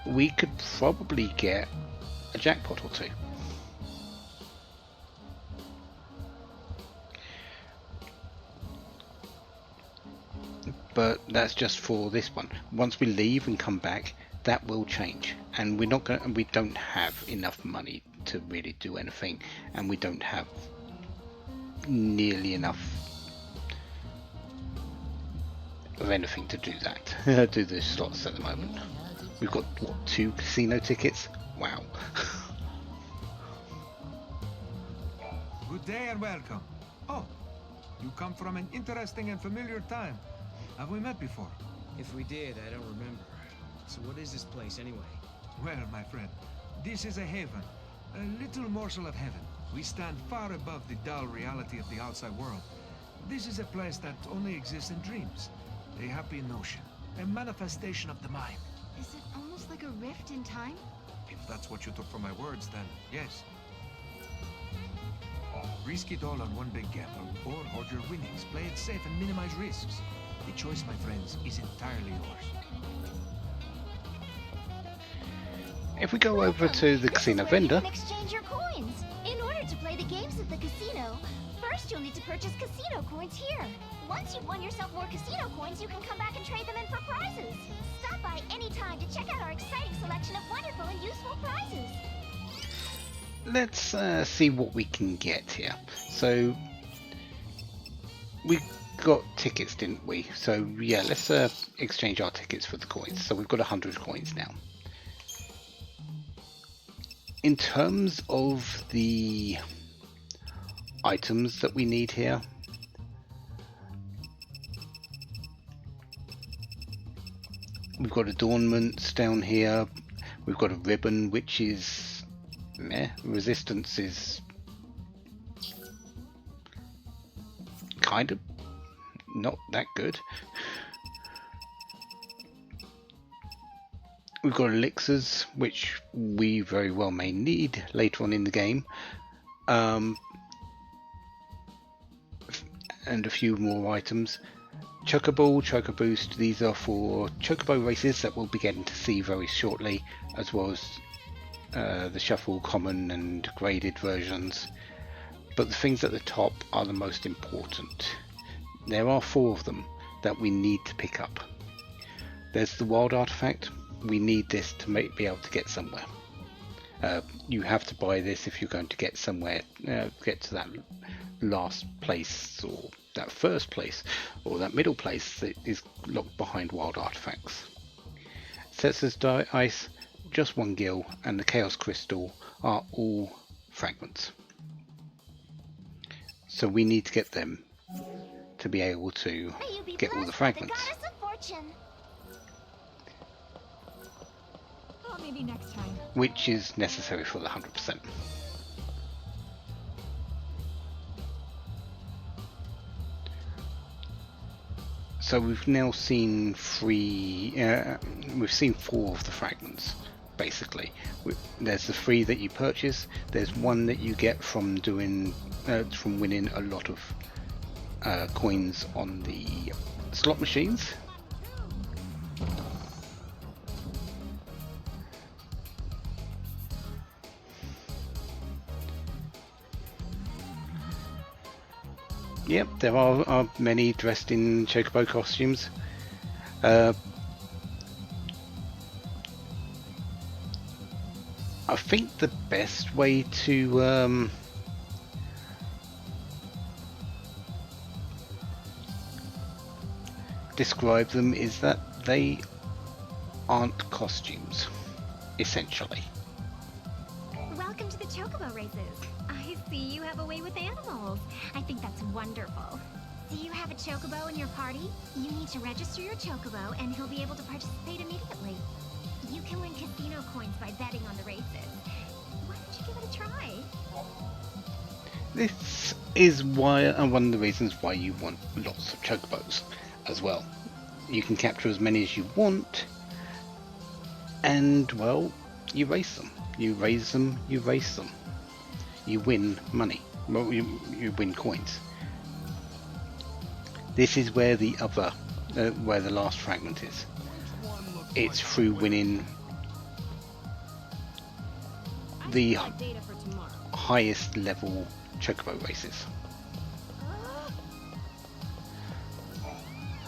we could probably get a jackpot or two. But that's just for this one. Once we leave and come back, that will change, and we don't have enough money to really do anything, and we don't have nearly enough of anything to do that. Do the slots at the moment. We've got what, 2 casino tickets? Wow. Good day and welcome. Oh, you come from an interesting and familiar time. Have we met before? If we did, I don't remember. So what is this place anyway? Well, my friend, this is a haven. A little morsel of heaven. We stand far above the dull reality of the outside world. This is a place that only exists in dreams. A happy notion. A manifestation of the mind. Is it almost like a rift in time? If that's what you took from my words, then yes. Risk it all on one big gamble, or hold your winnings, play it safe and minimize risks. The choice, my friends, is entirely yours. if we go over to the casino vendor, You can exchange your coins. In order to play the games at the casino, first you'll need to purchase casino coins here. Once you've won yourself more casino coins, you can come back and trade them in for prizes. Stop by any time to check out our exciting selection of wonderful and useful prizes. let's see what we can get here. So we got tickets, didn't we? So yeah, let's exchange our tickets for the coins. So we've got 100 coins now. In terms of the items that we need here, we've got adornments down here. We've got a ribbon, which is meh. Resistance is kind of not that good. We've got elixirs, which we very well may need later on in the game, and a few more items. Chocobo, Choco Boost, these are for Chocobo races that we'll be getting to see very shortly, as well as the Shuffle, Common and graded versions. But the things at the top are the most important. There are 4 of them that we need to pick up. There's the Wild Artifact. We need this to be able to get somewhere. You have to buy this if you're going to get somewhere, get to that last place, or that first place, or that middle place that is locked behind wild artifacts. Setsa's Ice, just 1 gil, and the Chaos Crystal are all fragments. So we need to get them to be able to get all the fragments. Maybe next time. Which is necessary for the 100%. So we've now seen 4 of the fragments, basically. There's the 3 that you purchase. There's 1 that you get from doing, from winning a lot of coins on the slot machines. Yep, there are many dressed in Chocobo costumes. I think the best way to describe them is that they aren't costumes, essentially. Welcome to the Chocobo races. I see you have a way with animals. I think that's wonderful. Do you have a chocobo in your party? You need to register your chocobo and he'll be able to participate immediately. You can win casino coins by betting on the races. Why don't you give it a try? This is why, and one of the reasons why you want lots of chocobos as well. You can capture as many as you want, and well, you race them. You raise them, you race them. You win money. Well, you win coins. This is where the other, where the last fragment is. It's through winning the highest level chocobo races.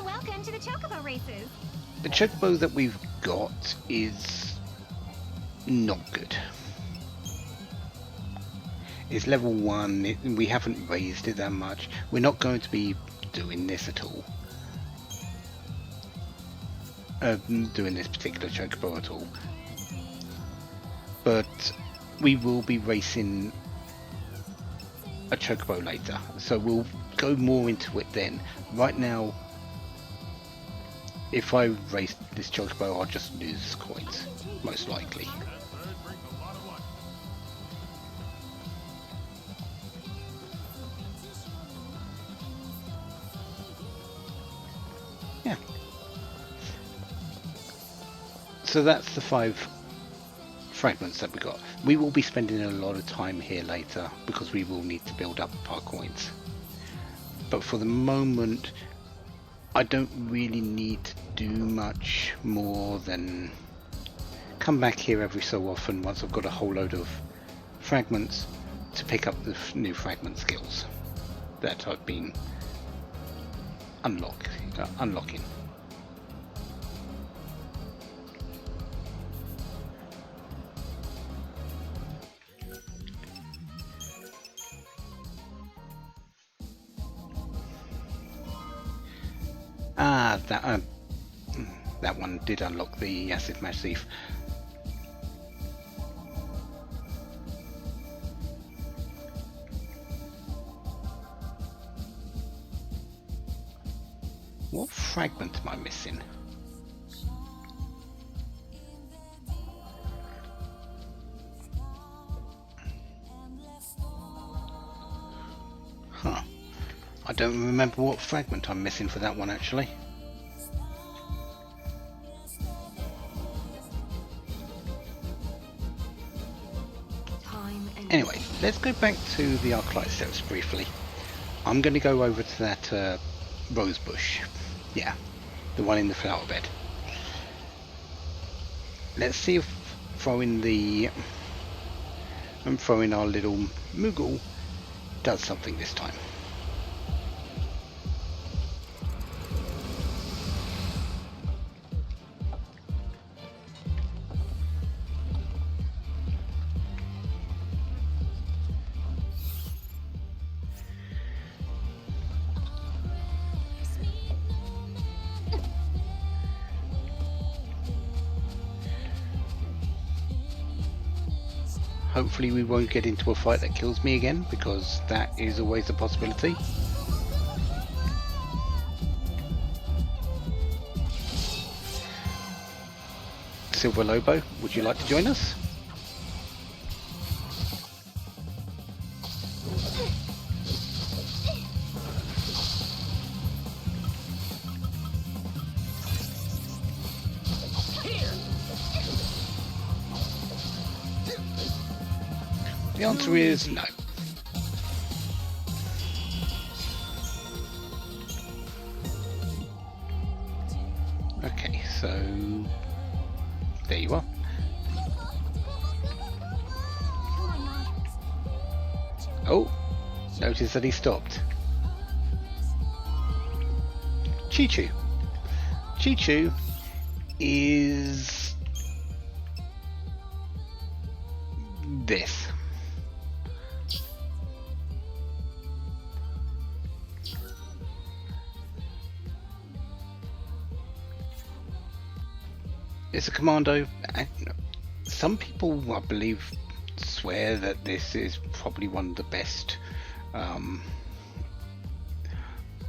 Welcome to the Chocobo races. The chocobo that we've got is not good. It's level 1, we haven't raised it that much. We're not going to be doing this at all. Doing this particular chocobo at all. But we will be racing a chocobo later, so we'll go more into it then. Right now, if I race this chocobo, I'll just lose coins, most likely. Yeah. So that's the 5 fragments that we got. We will be spending a lot of time here later because we will need to build up our coins. But for the moment, I don't really need to do much more than come back here every so often once I've got a whole load of fragments to pick up the new fragment skills that I've been unlocking. Ah, that one did unlock the acid massif. What fragment am I missing? Huh. I don't remember what fragment I'm missing for that one actually. Anyway, let's go back to the Arclight steps briefly. I'm going to go over to that rose bush. Yeah, the one in the flower bed. Let's see if throwing our little Moogle does something this time. Hopefully we won't get into a fight that kills me again, because that is always a possibility. Silver Lobo, would you like to join us? The answer is no. Okay, so there you are. Oh, notice that he stopped. XIII-2. XIII-2 is this. It's a commando. Some people, I believe, swear that this is probably one of the best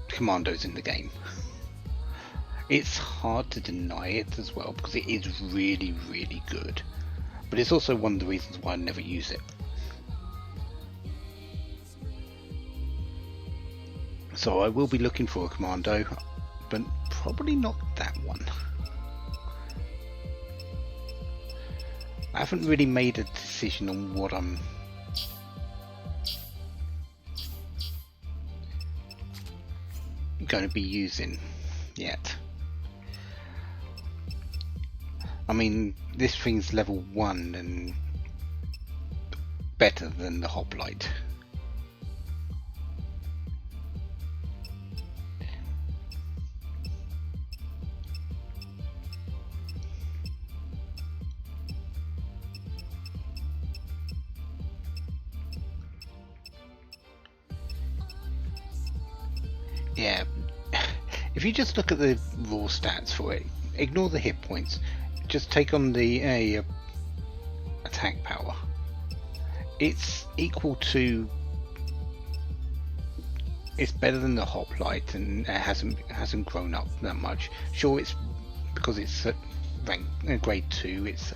commandos in the game. It's hard to deny it as well, because it is really, really good. But it's also one of the reasons why I never use it. So I will be looking for a commando, but probably not that one. I haven't really made a decision on what I'm going to be using yet. I mean, this thing's level 1 and better than the hoplite. Yeah, if you just look at the raw stats for it, ignore the hit points, just take on the attack power. It's equal to, it's better than the hoplite, and it hasn't grown up that much. Sure, it's because it's rank grade 2, it's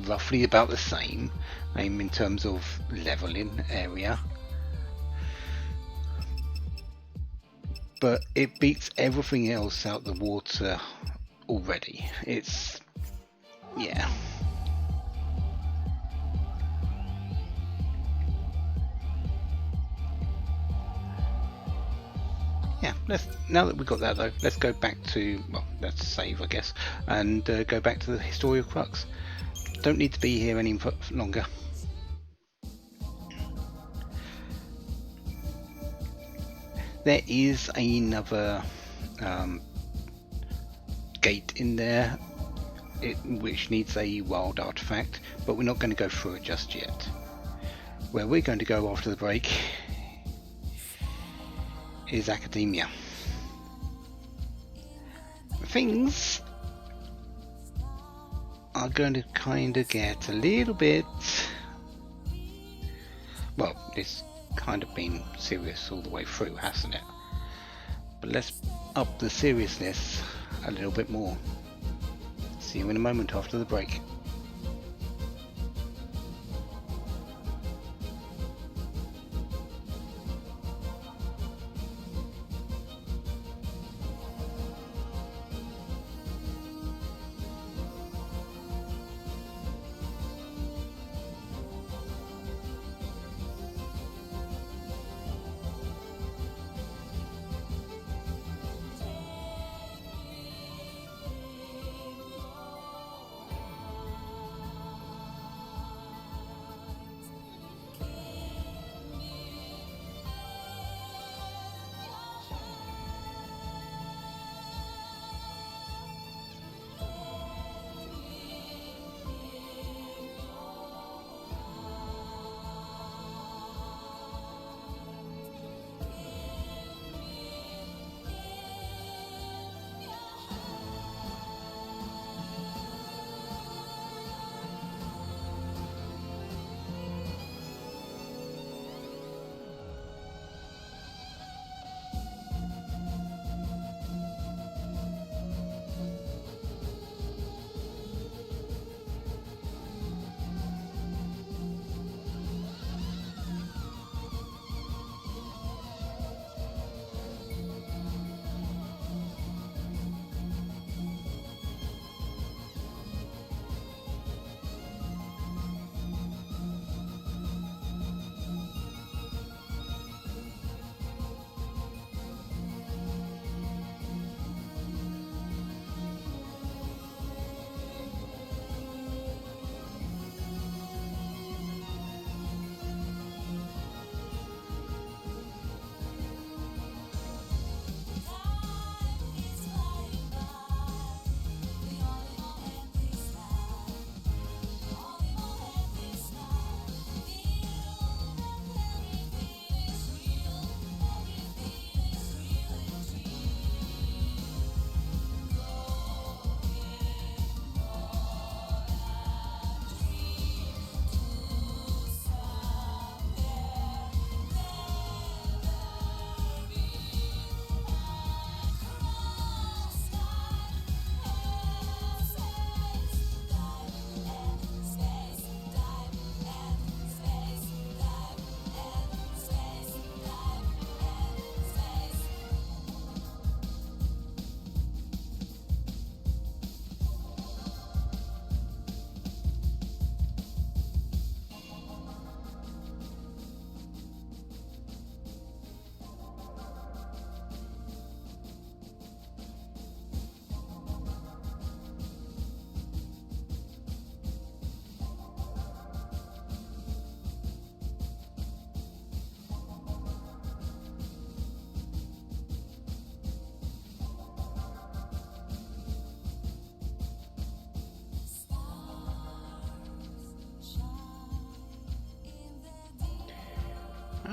roughly about the same in terms of leveling area. But it beats everything else out the water already. It's, yeah. Yeah, now that we've got that though, let's go back to, well, let's save I guess, and go back to the Historia Crux don't need to be here any longer. There is another gate in there, which needs a wild artifact, but we're not going to go through it just yet. Where we're going to go after the break is academia. Things are going to kind of get a little bit, well, it's kind of been serious all the way through, hasn't it? But let's up the seriousness a little bit more. See you in a moment after the break.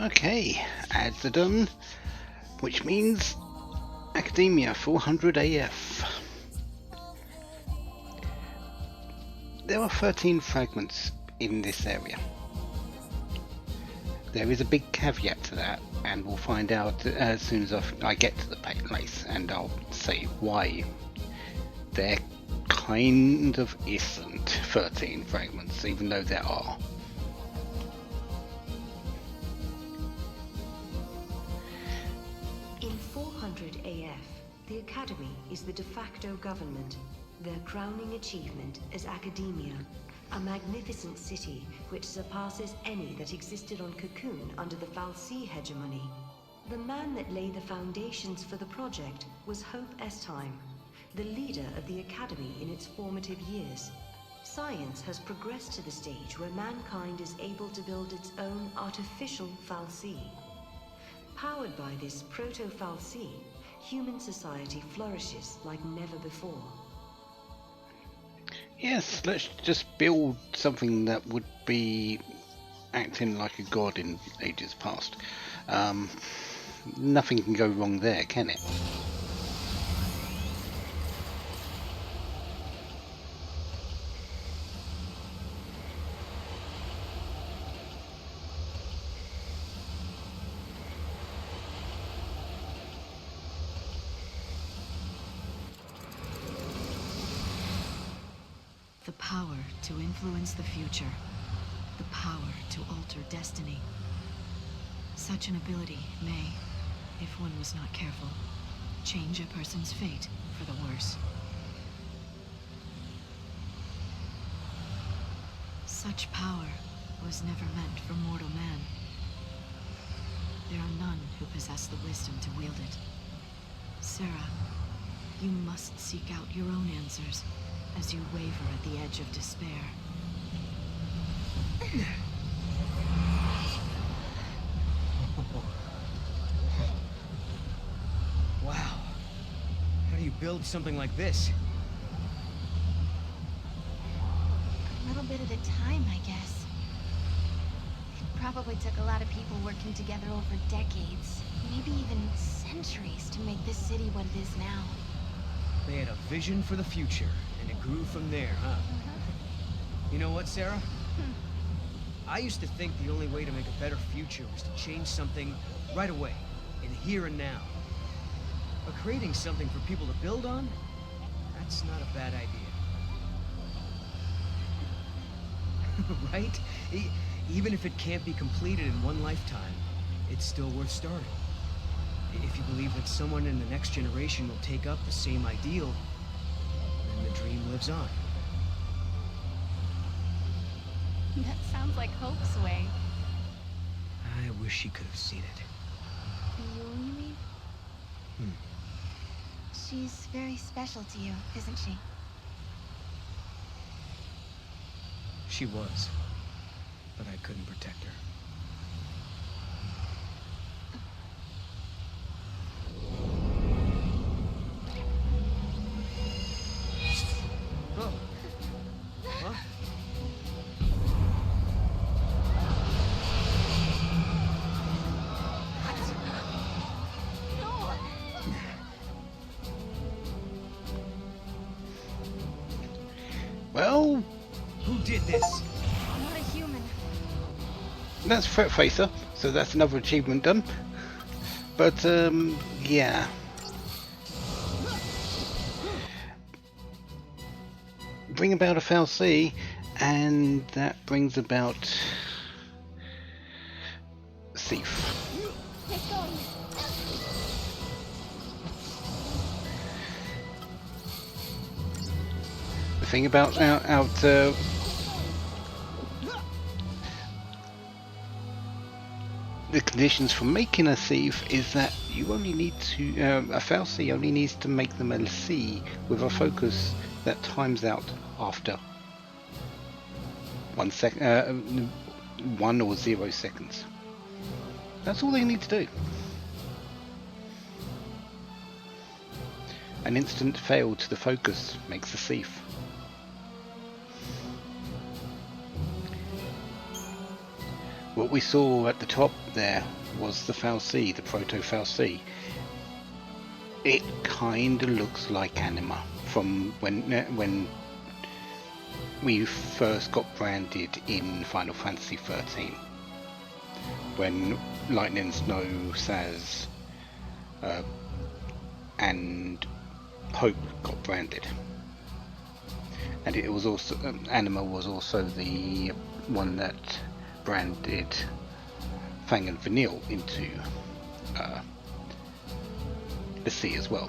Okay, ads are done, which means Academia 400 AF. There are 13 fragments in this area. There is a big caveat to that, and we'll find out as soon as I get to the place, and I'll say why there kind of isn't 13 fragments, even though there are. In 400 AF, the Academy is the de facto government. Their crowning achievement is Academia, a magnificent city which surpasses any that existed on Cocoon under the Fal'Cie hegemony. The man that laid the foundations for the project was Hope XIII, the leader of the Academy in its formative years. Science has progressed to the stage where mankind is able to build its own artificial fal'Cie. Powered by this proto-fal'Cie, human society flourishes like never before. Yes, let's just build something that would be acting like a god in ages past. Nothing can go wrong there, can it? The power to influence the future. The power to alter destiny. Such an ability may, if one was not careful, change a person's fate for the worse. Such power was never meant for mortal man. There are none who possess the wisdom to wield it. Serah, you must seek out your own answers as you waver at the edge of despair. Wow. How do you build something like this? A little bit at a time, I guess. It probably took a lot of people working together over decades, maybe even centuries, to make this city what it is now. They had a vision for the future, and it grew from there, huh? You know what, Serah? I used to think the only way to make a better future was to change something right away, in the here and now. But creating something for people to build on? That's not a bad idea. Right? Even if it can't be completed in one lifetime, it's still worth starting. If you believe that someone in the next generation will take up the same ideal, then the dream lives on. That sounds like Hope's way. I wish she could have seen it. You mean? She's very special to you, isn't she? She was, but I couldn't protect her. Oh. Huh? Well, Who did this? Not a human. that's Threat Facer, so that's another achievement done. But, yeah. Bring about a fal'Cie, and that brings about Thief. Get going. The thing about the conditions for making a thief is that you only need to a fal'Cie only needs to make them a C with a focus that times out after 1 second, 1 or 0 seconds. That's all they need to do. An instant fail to the focus makes a thief. What we saw at the top there was the fal'Cie, the proto-fal'Cie. It kinda looks like anima from when we first got branded in Final Fantasy XIII. When Lightning, Snow, Saz, and Hope got branded. And it was also anima was also the one that branded Fang and Vanille into the sea as well.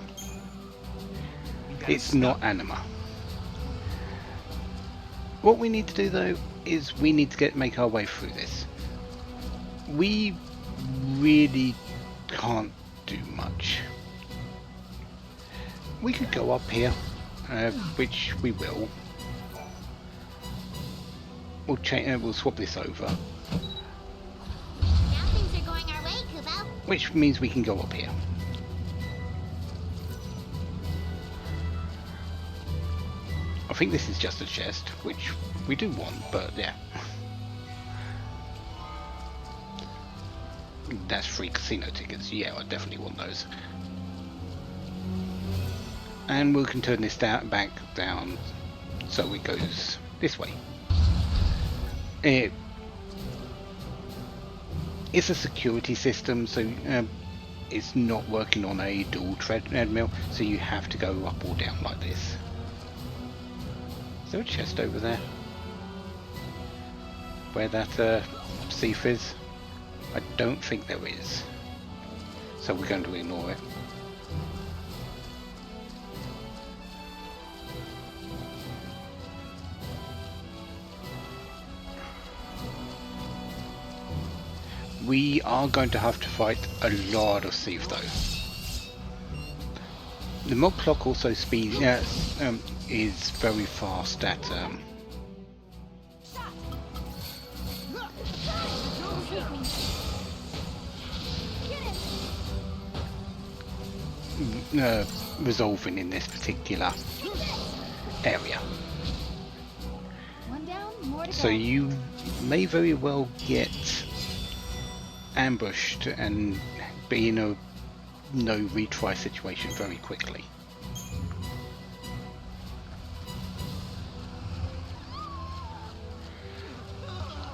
It's not anima. What we need to do though is we need to make our way through this. We really can't do much. We could go up here, which we will. we'll swap this over, Now things are going our way, Kubo. which means we can go up here. I think this is just a chest, which we do want, but yeah. That's free casino tickets. Yeah, I definitely want those. And we can turn this back down so it goes this way. It's a security system, so it's not working on a dual treadmill, so you have to go up or down like this. Is there a chest over there? Where that thief is? I don't think there is. So we're going to ignore it. We are going to have to fight a lot of thief though. The mob clock also is very fast at resolving in this particular area. One down, more to So go. you may very well get ambushed and be in a no retry situation very quickly.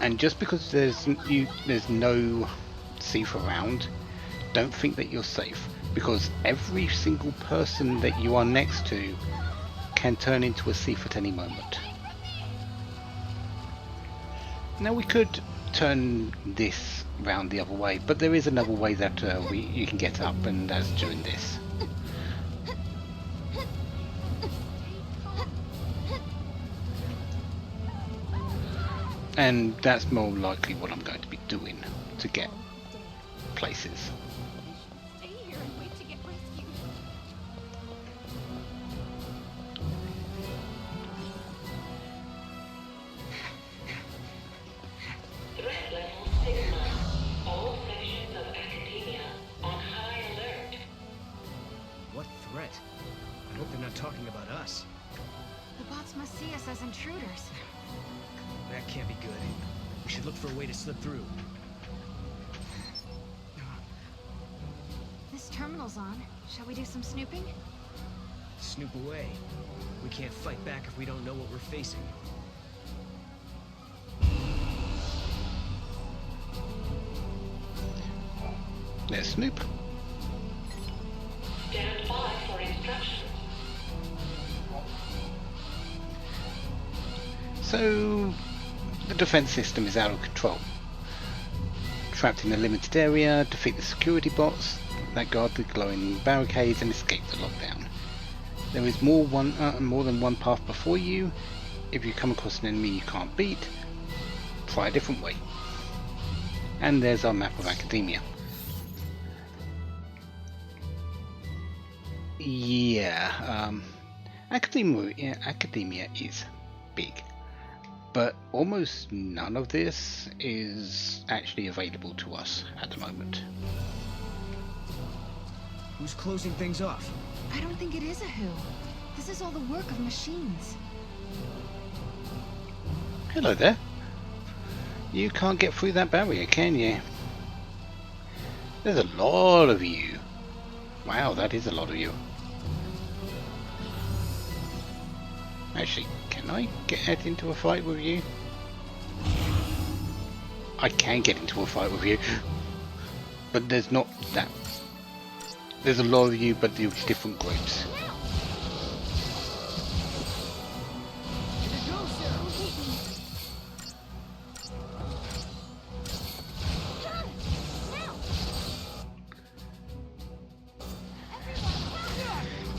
And just because there's no thief around, don't think that you're safe, because every single person that you are next to can turn into a thief at any moment. Now we could turn this round the other way, but there is another way that you can get up, and that's doing this. And that's more likely what I'm going to be doing to get places. Stay here and wait to get rescued. Threat level 6. All sections of academia on high alert. What threat? I hope they're not talking about us. The bots must see us as intruders. That can't be good. We should look for a way to slip through. This terminal's on. Shall we do some snooping? Snoop away. We can't fight back if we don't know what we're facing. Let's snoop. Stand by for instructions. So the defense system is out of control. Trapped in a limited area, defeat the security bots that guard the glowing barricades and escape the lockdown. There is more than one path before you. If you come across an enemy you can't beat, try a different way. And there's our map of academia. Yeah, academia is big, but almost none of this is actually available to us at the moment. Who's closing things off? I don't think it is a who. This is all the work of machines. Hello there. You can't get through that barrier, can you? There's a lot of you. Wow, that is a lot of you. Actually, can I get into a fight with you? I can get into a fight with you, but there's not that. There's a lot of you, but they're different groups.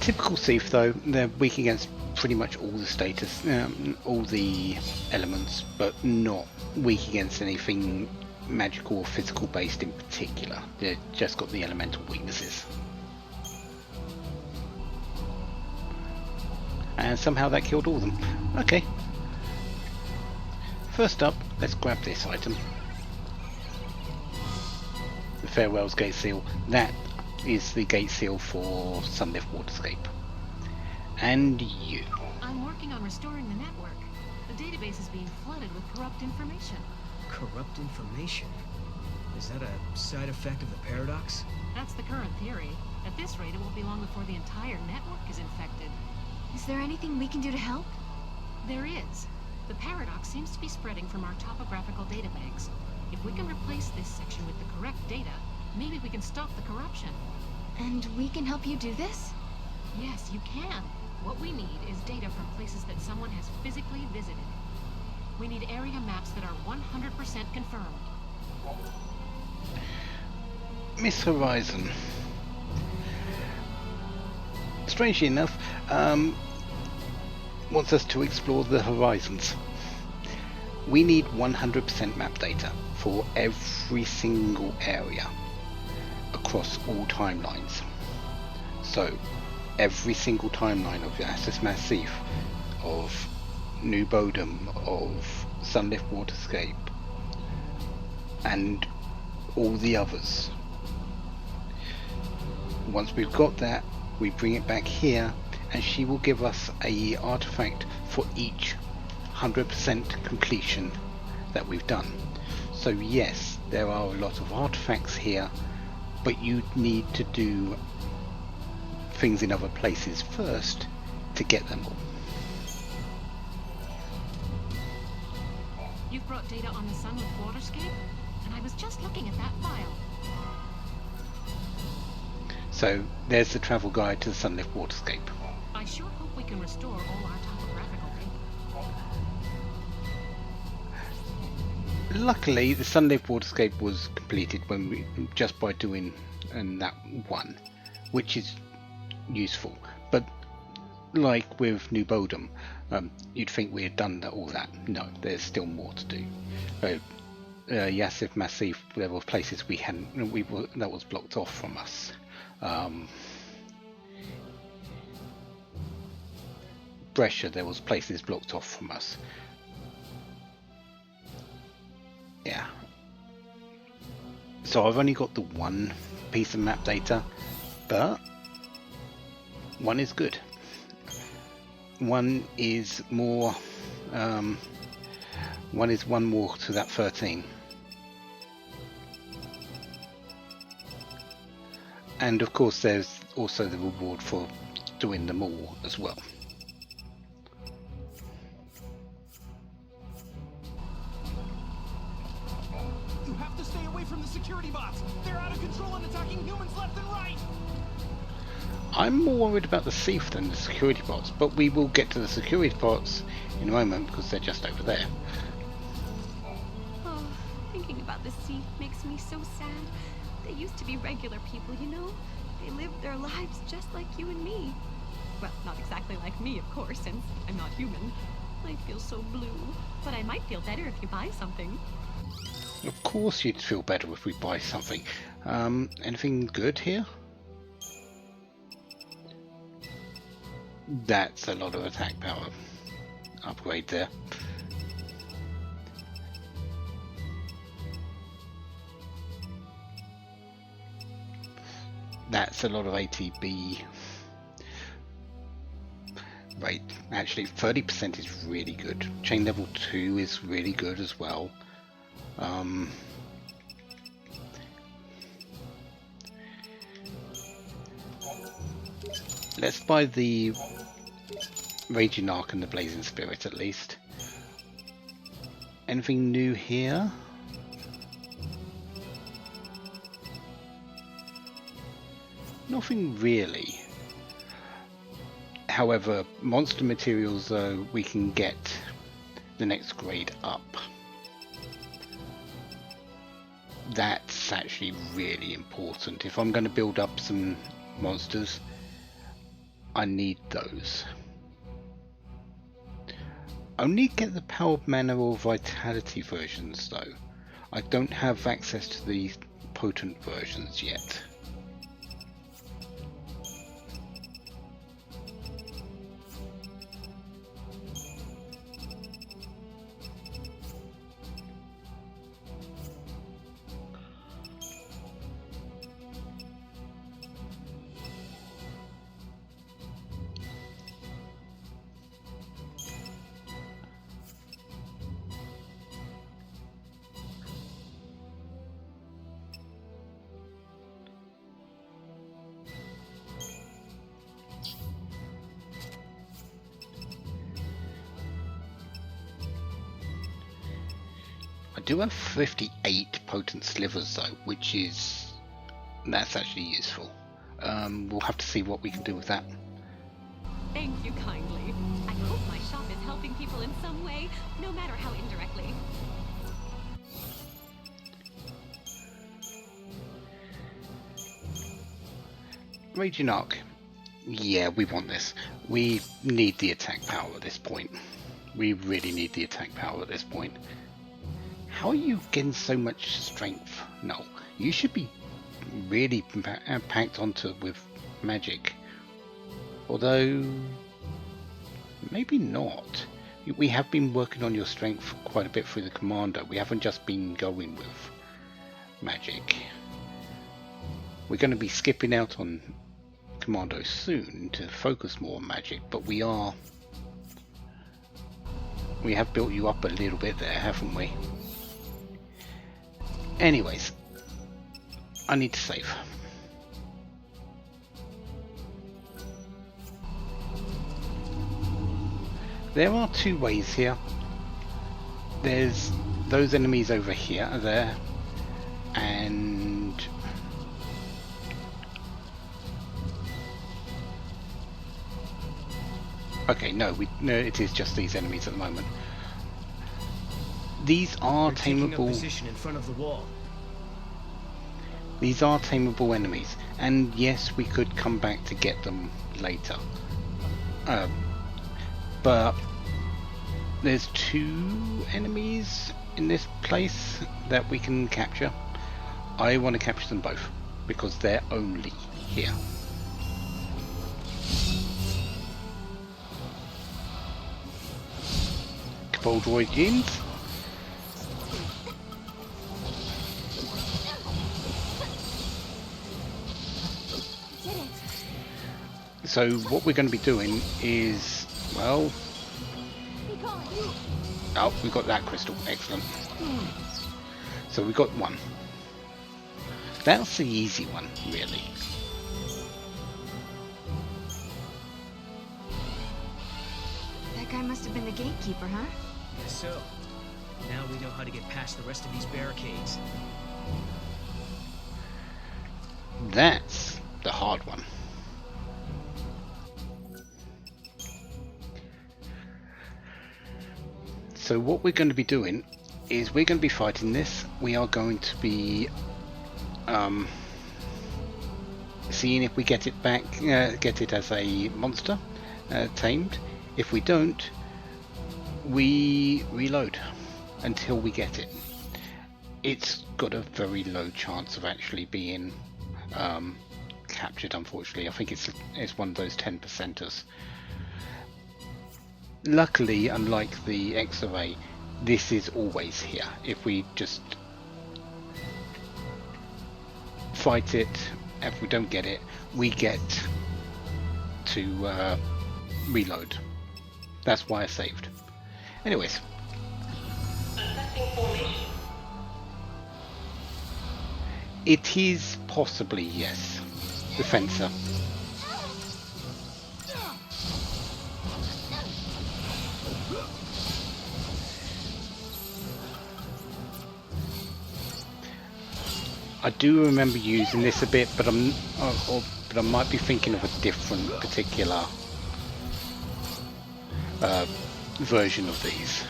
Typical thief though, they're weak against pretty much all the status, all the elements, but not weak against anything magical or physical based in particular. They've just got the elemental weaknesses. And somehow that killed all of them. Okay. first up, let's grab this item. The Farewell's Gate Seal. That is the gate seal for Sunlift Waterscape. And you. I'm working on restoring the network. The database is being flooded with corrupt information. Corrupt information? Is that a side effect of the paradox? That's the current theory. At this rate, it won't be long before the entire network is infected. Is there anything we can do to help? There is. The paradox seems to be spreading from our topographical databanks. If we can replace this section with the correct data, maybe we can stop the corruption. And we can help you do this? Yes, you can. What we need is data from places that someone has physically visited. We need area maps that are 100% confirmed. Miss Horizon. Strangely enough, wants us to explore the horizons. We need 100% map data for every single area across all timelines. So, every single timeline of the Access Massif, of New Bodom, of Sunlift Waterscape, and all the others. Once we've got that, we bring it back here, and she will give us a artifact for each 100% completion that we've done. So yes, there are a lot of artifacts here, but you need to do things in other places first to get them all. You've brought data on the Sunlift Waterscape, and I was just looking at that file. So there's the travel guide to the Sunlift Waterscape. I sure hope we can restore all our topographical data. Luckily, the Sunlift Waterscape was completed when we just by doing that one, which is useful. But like with New Bodom, you'd think we had done all that. No, there's still more to do. Yassif Massif, there were places we hadn't, that was blocked off from us. Brescia, there was places blocked off from us. Yeah. So I've only got the one piece of map data, but one is good. One is more. One is one more to that 13. And of course there's also the reward for doing them all as well. You have to stay away from the security bots! They're out of control and attacking humans left and right! I'm more worried about the thief than the security bots, but we will get to the security bots in a moment because they're just over there. Oh, thinking about the sea makes me so sad. They used to be regular people, you know? They lived their lives just like you and me. Well, not exactly like me, of course, since I'm not human. I feel so blue, but I might feel better if you buy something. Of course you'd feel better if we buy something. Anything good here? That's a lot of attack power upgrade there. That's a lot of ATB rate. Actually, 30% is really good. Chain level 2 is really good as well. Let's buy the Raging Arc and the Blazing Spirit at least. Anything new here? Nothing really. However, monster materials we can get the next grade up. That's actually really important. If I'm going to build up some monsters, I need those. Only get the Powered Mana or Vitality versions though. I don't have access to the potent versions yet. I do have 58 potent slivers though, that's actually useful. We'll have to see what we can do with that. Thank you kindly. I hope my shop is helping people in some way, no matter how indirectly. Raging Arc. Yeah, we want this. We need the attack power at this point. We really need the attack power at this point. How are you getting so much strength? No, you should be really packed onto with magic. Although, maybe not. We have been working on your strength quite a bit through the commander. We haven't just been going with magic. We're going to be skipping out on commando soon to focus more on magic, but we have built you up a little bit there, haven't we? Anyways, I need to save. There are two ways here. There's those enemies over here, there, and okay, no, it is just these enemies at the moment. These are tameable. Position in front of the wall. These are tameable enemies, and yes, we could come back to get them later. But there's two enemies in this place that we can capture. I want to capture them both because they're only here. Cabal droid genes. So what we're going to be doing is, well, oh, we got that crystal, excellent. So we got one. That's the easy one, really. That guy must have been the gatekeeper, huh? Guess so. Now we know how to get past the rest of these barricades. That's the hard one. So what we're going to be doing is we're going to be fighting this. We are going to be seeing if we get it back, get it as a monster, tamed. If we don't, we reload until we get it. It's got a very low chance of actually being captured, unfortunately. I think it's one of those 10%ers. Luckily, unlike the XIII, this is always here. If we just fight it, if we don't get it, we get to reload. That's why I saved. Anyways. It is possibly, yes, the fencer. I do remember using this a bit, but but I might be thinking of a different particular version of these.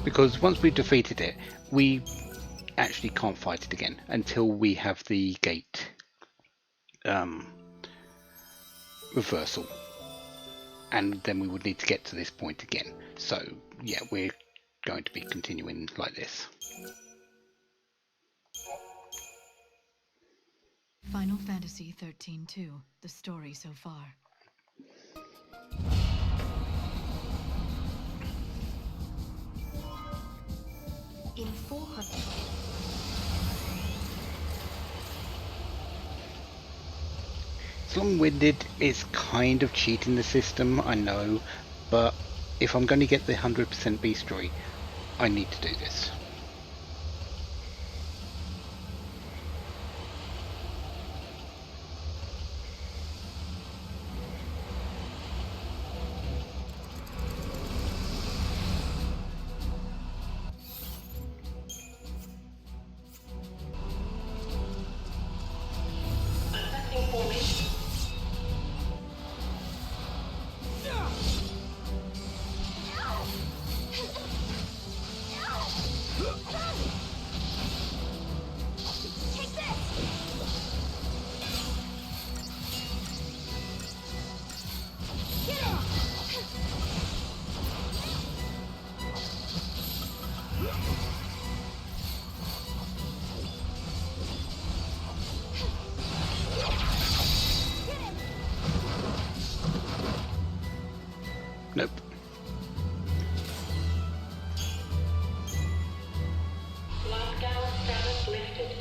Because once we've defeated it, we actually can't fight it again until we have the gate reversal, and then we would need to get to this point again. So yeah, we're going to be continuing like this. Final Fantasy XIII-2, the story so far. In 400... It's long-winded, it's kind of cheating the system, I know, but if I'm going to get the 100% bestiary, I need to do this. Assessing formation. Take this! Get him! Nope. Lockdown status lifted.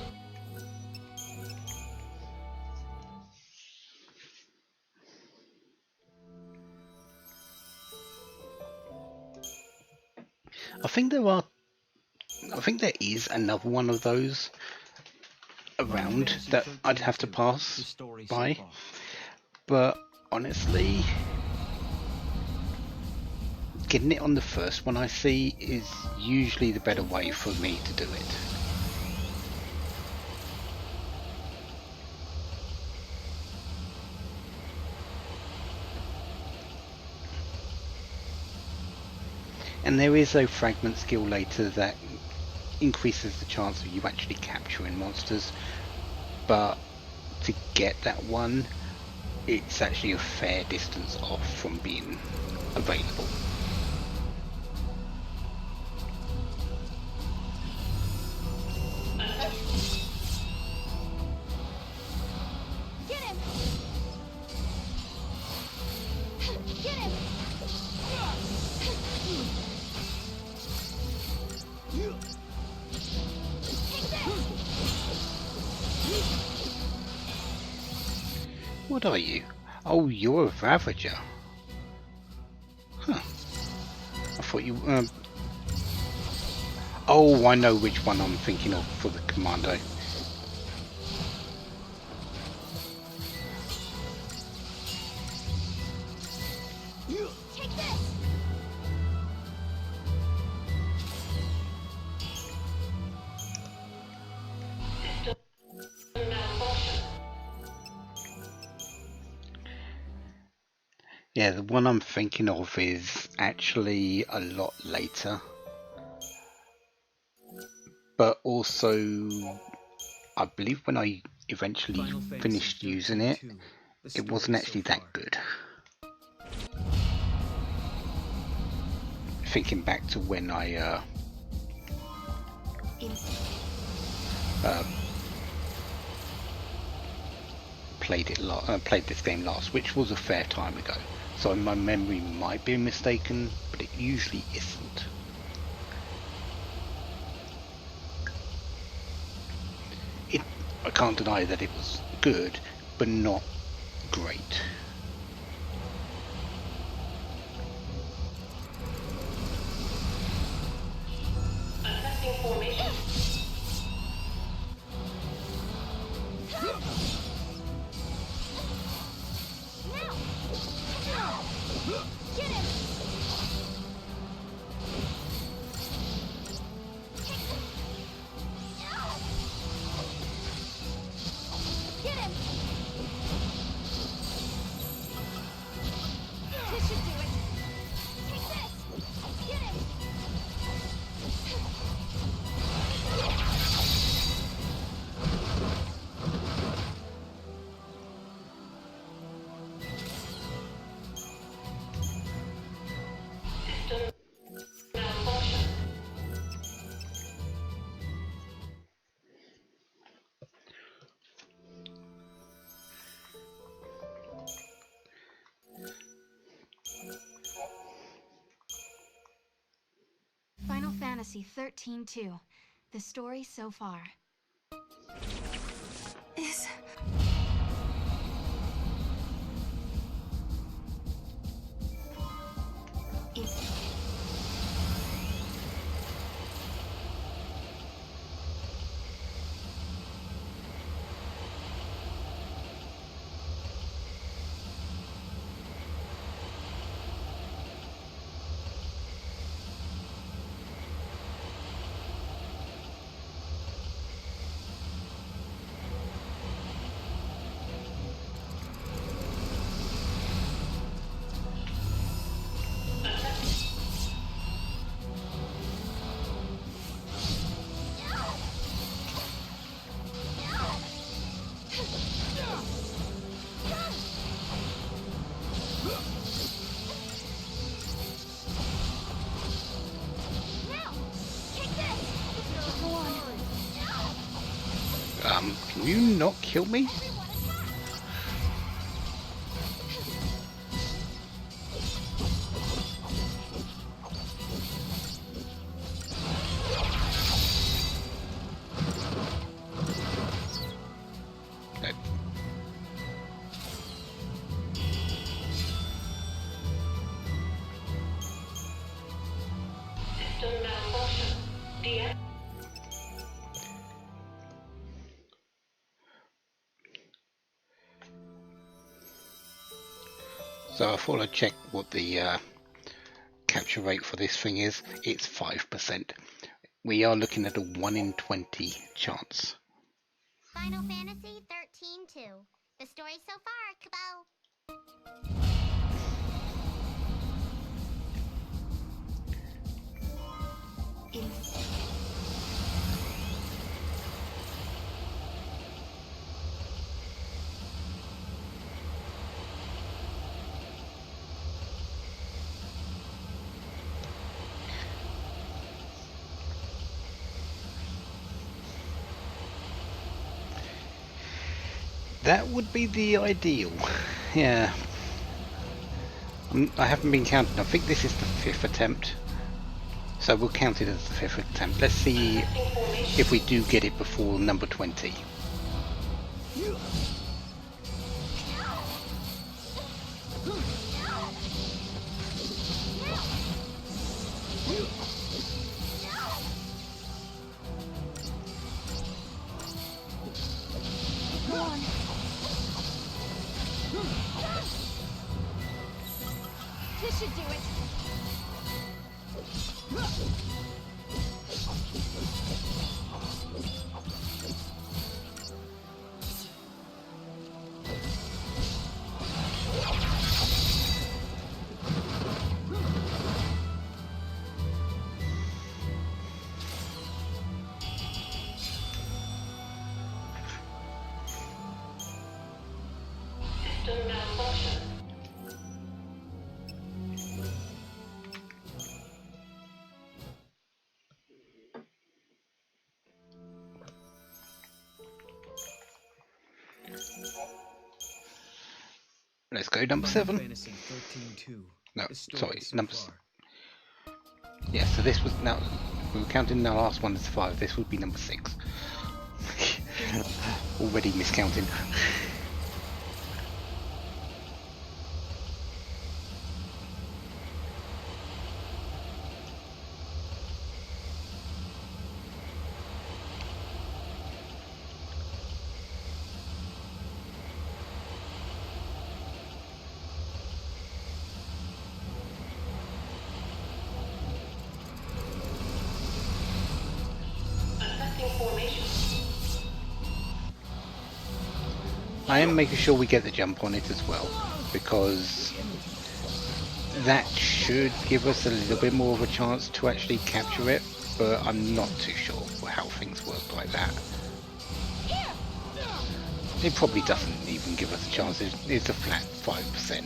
I think there is another one of those around that I'd have to pass by, but honestly, getting it on the first one I see is usually the better way for me to do it. And there is a fragment skill later that increases the chance of you actually capturing monsters, but to get that one, it's actually a fair distance off from being available. Get him! Get him! Take this! What are you? Oh, you're a Ravager. Huh. I thought you... Oh, I know which one I'm thinking of for the Commando. Take this! Malfunction. Yeah, the one I'm thinking of is actually a lot later. But also, I believe when I eventually finished using it, it wasn't actually that good. Thinking back to when I played this game last, which was a fair time ago. So my memory might be mistaken, but it usually isn't. I can't deny that it was good, but not great. Assessing formation. Get him! Get him! This should do it! Take this! Get him! System malfunction. Final Fantasy XIII-2. The story so far. Can you not kill me? So I thought I'd check what the capture rate for this thing is. It's 5%. We are looking at a 1 in 20 chance. Final Fantasy XIII-2. The story so far, Cabal. That would be the ideal. Yeah. I haven't been counting. I think this is the 5th attempt. So we'll count it as the 5th attempt. Let's see if we do get it before number 20. This should do it. Let's go number 7. Fantasy XIII-2. No, The story sorry, so number. far. Yeah, so this was now. We were counting the last one as 5. This would be number 6. Already miscounting. I am making sure we get the jump on it as well, because that should give us a little bit more of a chance to actually capture it, but I'm not too sure how things work like that. It probably doesn't even give us a chance. It's a flat 5%.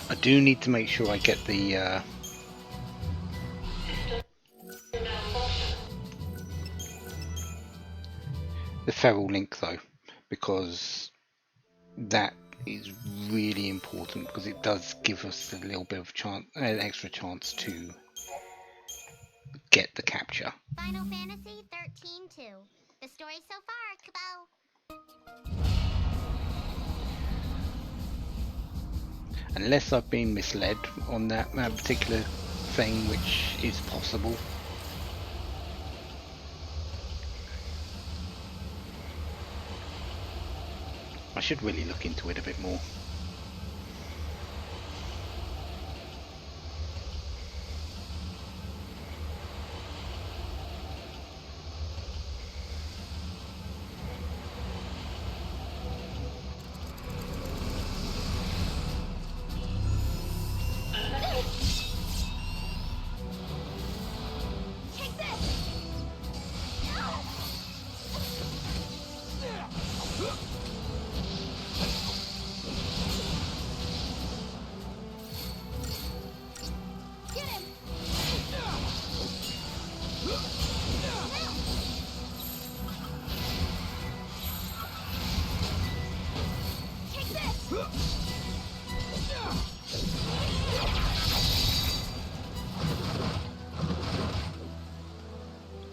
I do need to make sure I get the feral link though, because that is really important, because it does give us a little bit of chance, an extra chance to get the capture. Final Fantasy XIII-2. The story so far, Cabal. Unless I've been misled on that particular thing, which is possible. I should really look into it a bit more.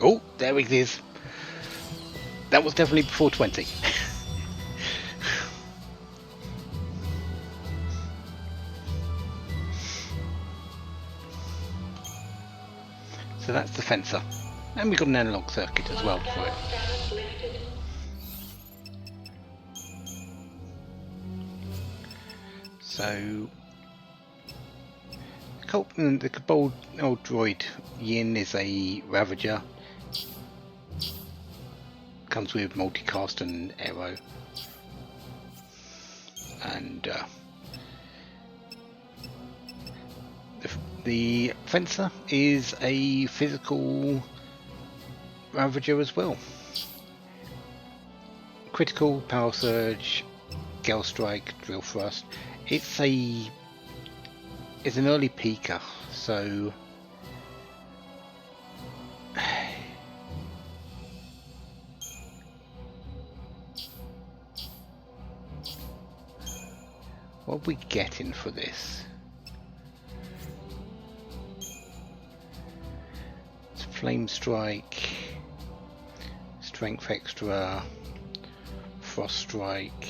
Oh, there it is. That was definitely before 20. So that's the fencer. And we've got an analog circuit as well for it. So the kobold old droid Yin is a Ravager. Comes with multicast and arrow. And the fencer is a physical Ravager as well. Critical, power surge, gale strike, drill thrust. It's an early peaker, so what are we getting for this? It's flame strike, strength extra, frost strike.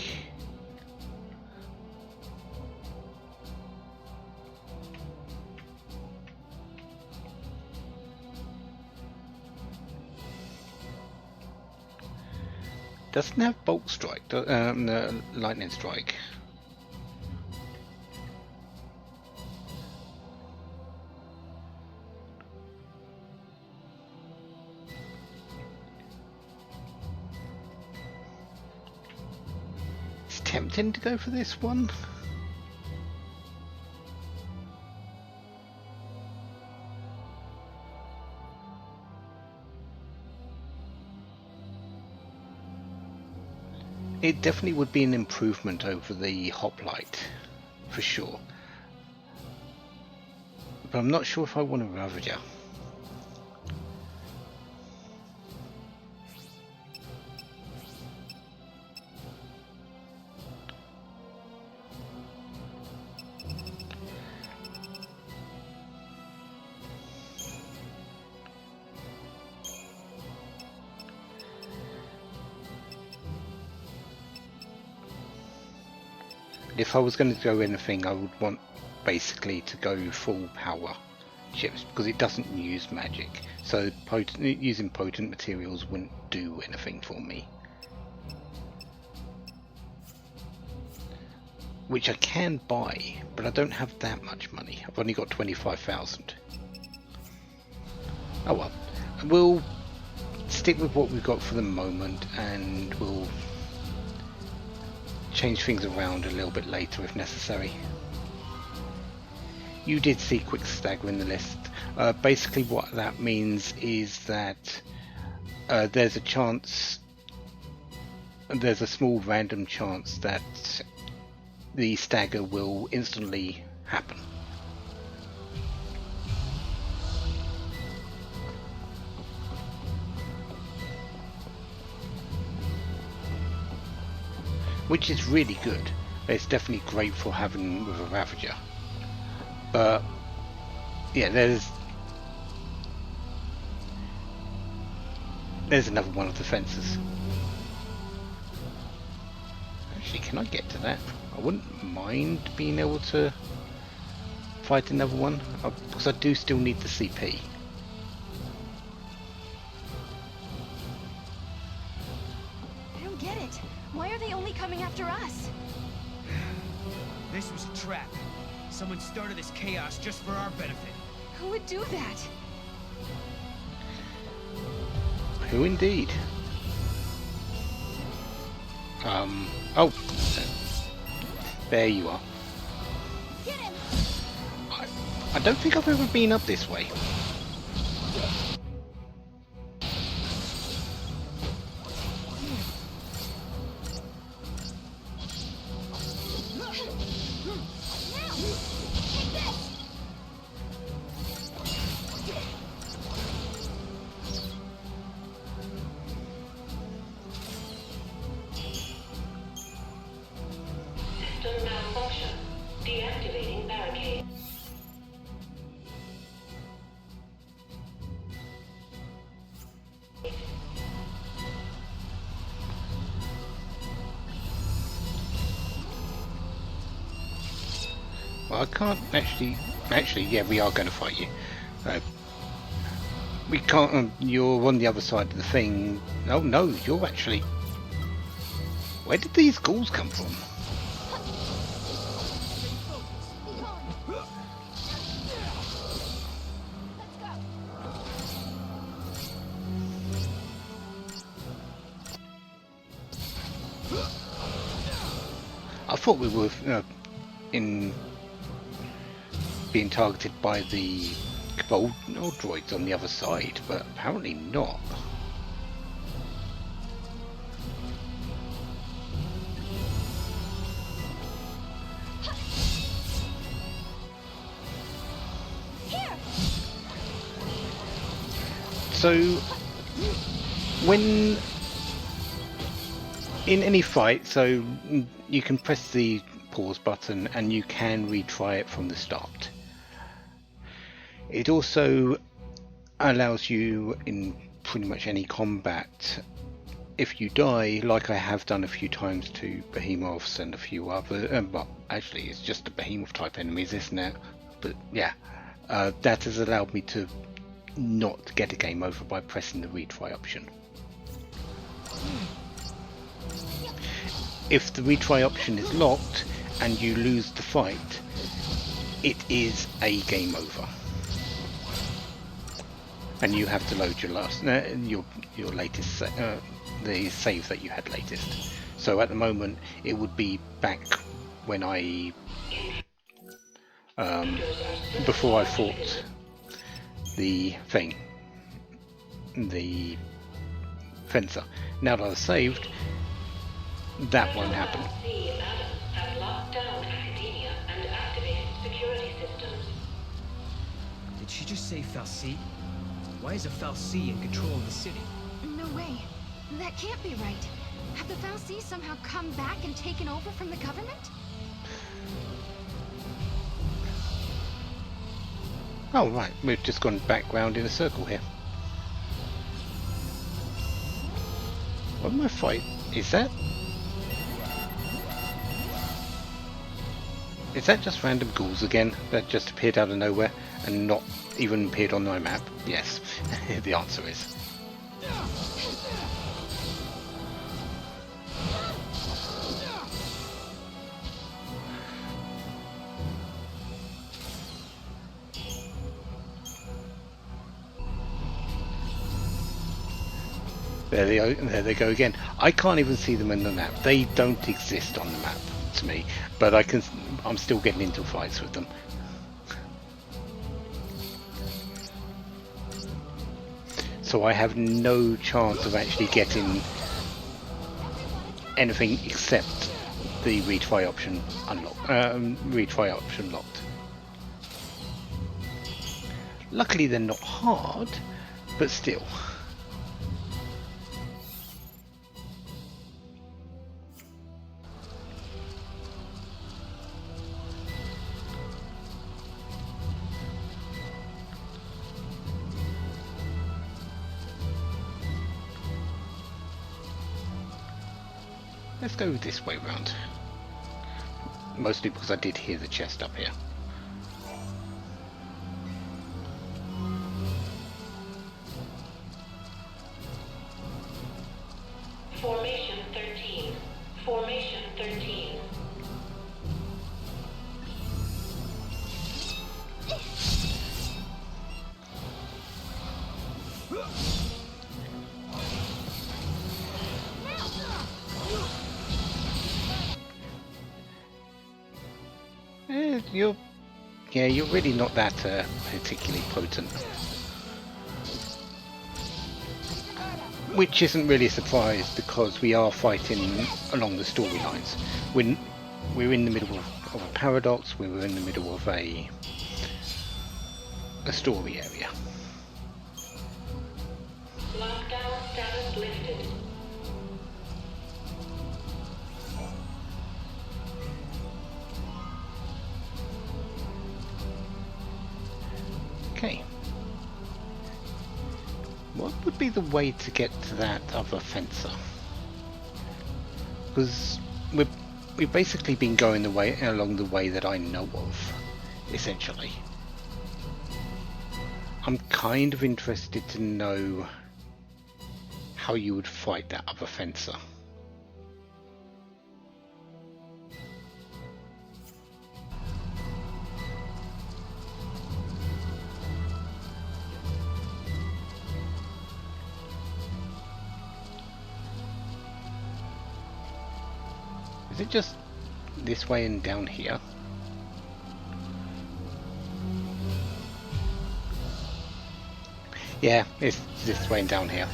Doesn't have bolt strike, lightning strike. It's tempting to go for this one. It definitely would be an improvement over the hoplite, for sure. But I'm not sure if I want a Ravager. If I was going to go anything, I would want basically to go full power chips because it doesn't use magic. So using potent materials wouldn't do anything for me. Which I can buy, but I don't have that much money. I've only got 25,000. Oh well. We'll stick with what we've got for the moment and we'll change things around a little bit later if necessary. You did see quick stagger in the list. Basically what that means is that there's a chance, there's a small random chance that the stagger will instantly happen. Which is really good. It's definitely great for having with a Ravager. But yeah, there's another one of the fences. Actually, can I get to that? I wouldn't mind being able to fight another one because I do still need the CP. I don't get it. Why are they only coming after us? This was a trap. Someone started this chaos just for our benefit. Who would do that? Who indeed? Oh, there you are. Get him! I don't think I've ever been up this way. System malfunction. Deactivating barricade. Well, I can't actually... Actually, yeah, we are going to fight you. We can't... you're on the other side of the thing. Oh, no, you're actually... Where did these ghouls come from? I thought we were being targeted by the Cabal droids on the other side, but apparently not. So, when in any fight, so you can press the pause button and you can retry it from the start. It also allows you in pretty much any combat, if you die, like I have done a few times to behemoths and a few other, well, actually it's just the behemoth type enemies, isn't it? But yeah, that has allowed me to not get a game over by pressing the retry option. If the retry option is locked and you lose the fight, it is a game over, and you have to load your last your latest the save that you had latest. So at the moment it would be back when I before I fought the thing, the fencer. Now that I've saved, that won't happen. Have locked down academia and activated security systems. Did she just say Fal'Cie? Why is a Fal'Cie in control of the city? No way. That can't be right. Have the Fal'Cie somehow come back and taken over from the government? Oh right, we've just gone back round in a circle here. What am I fighting? Is that just random ghouls again that just appeared out of nowhere and not even appeared on my map? Yes, the answer is. There they go again. I can't even see them in the map. They don't exist on the map to me, but I'm still getting into fights with them. So I have no chance of actually getting anything except the retry option locked. Luckily they're not hard, but still. Let's go this way round. Mostly because I did hear the chest up here. Formation 13. Formation 13. You're really not that particularly potent. Which isn't really a surprise because we are fighting along the storylines. We're in the middle of a paradox, we were in the middle of a story area. Lockdown status lifted. Okay. What would be the way to get to that other fencer? Because we've basically been going along the way that I know of. essentially. I'm kind of interested to know how you would fight that other fencer. Is it just this way and down here? Yeah, it's this way and down here.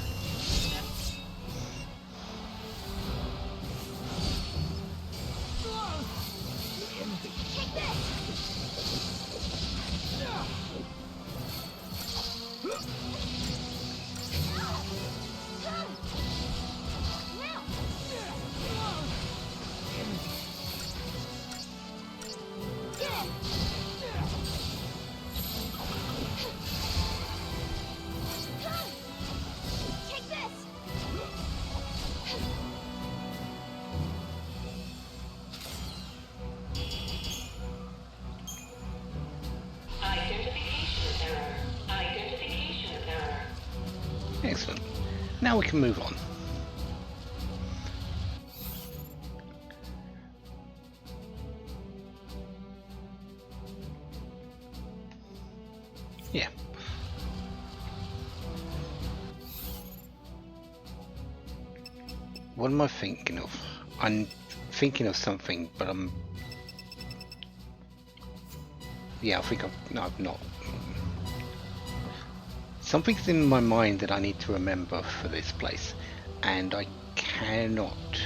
Excellent. Now we can move on. Yeah. What am I thinking of? I'm thinking of something, but I'm... Yeah, I think I've not. Something's in my mind that I need to remember for this place, and I cannot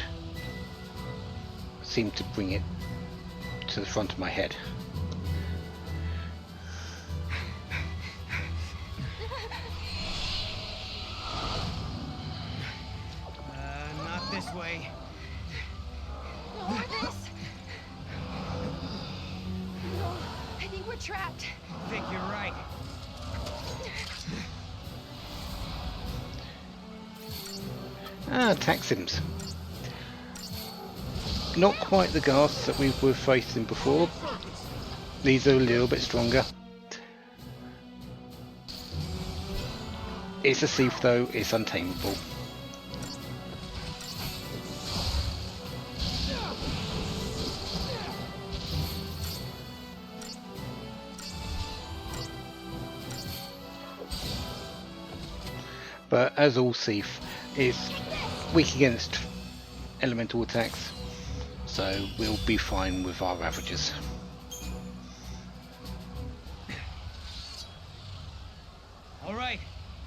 seem to bring it to the front of my head. Not this way. Over this? No, I think we're trapped. I think you're right. Ah, Taxims. Not quite the ghasts that we were facing before. These are a little bit stronger. It's a thief though, it's untamable. But as all thief is weak against elemental attacks, so we'll be fine with our ravages.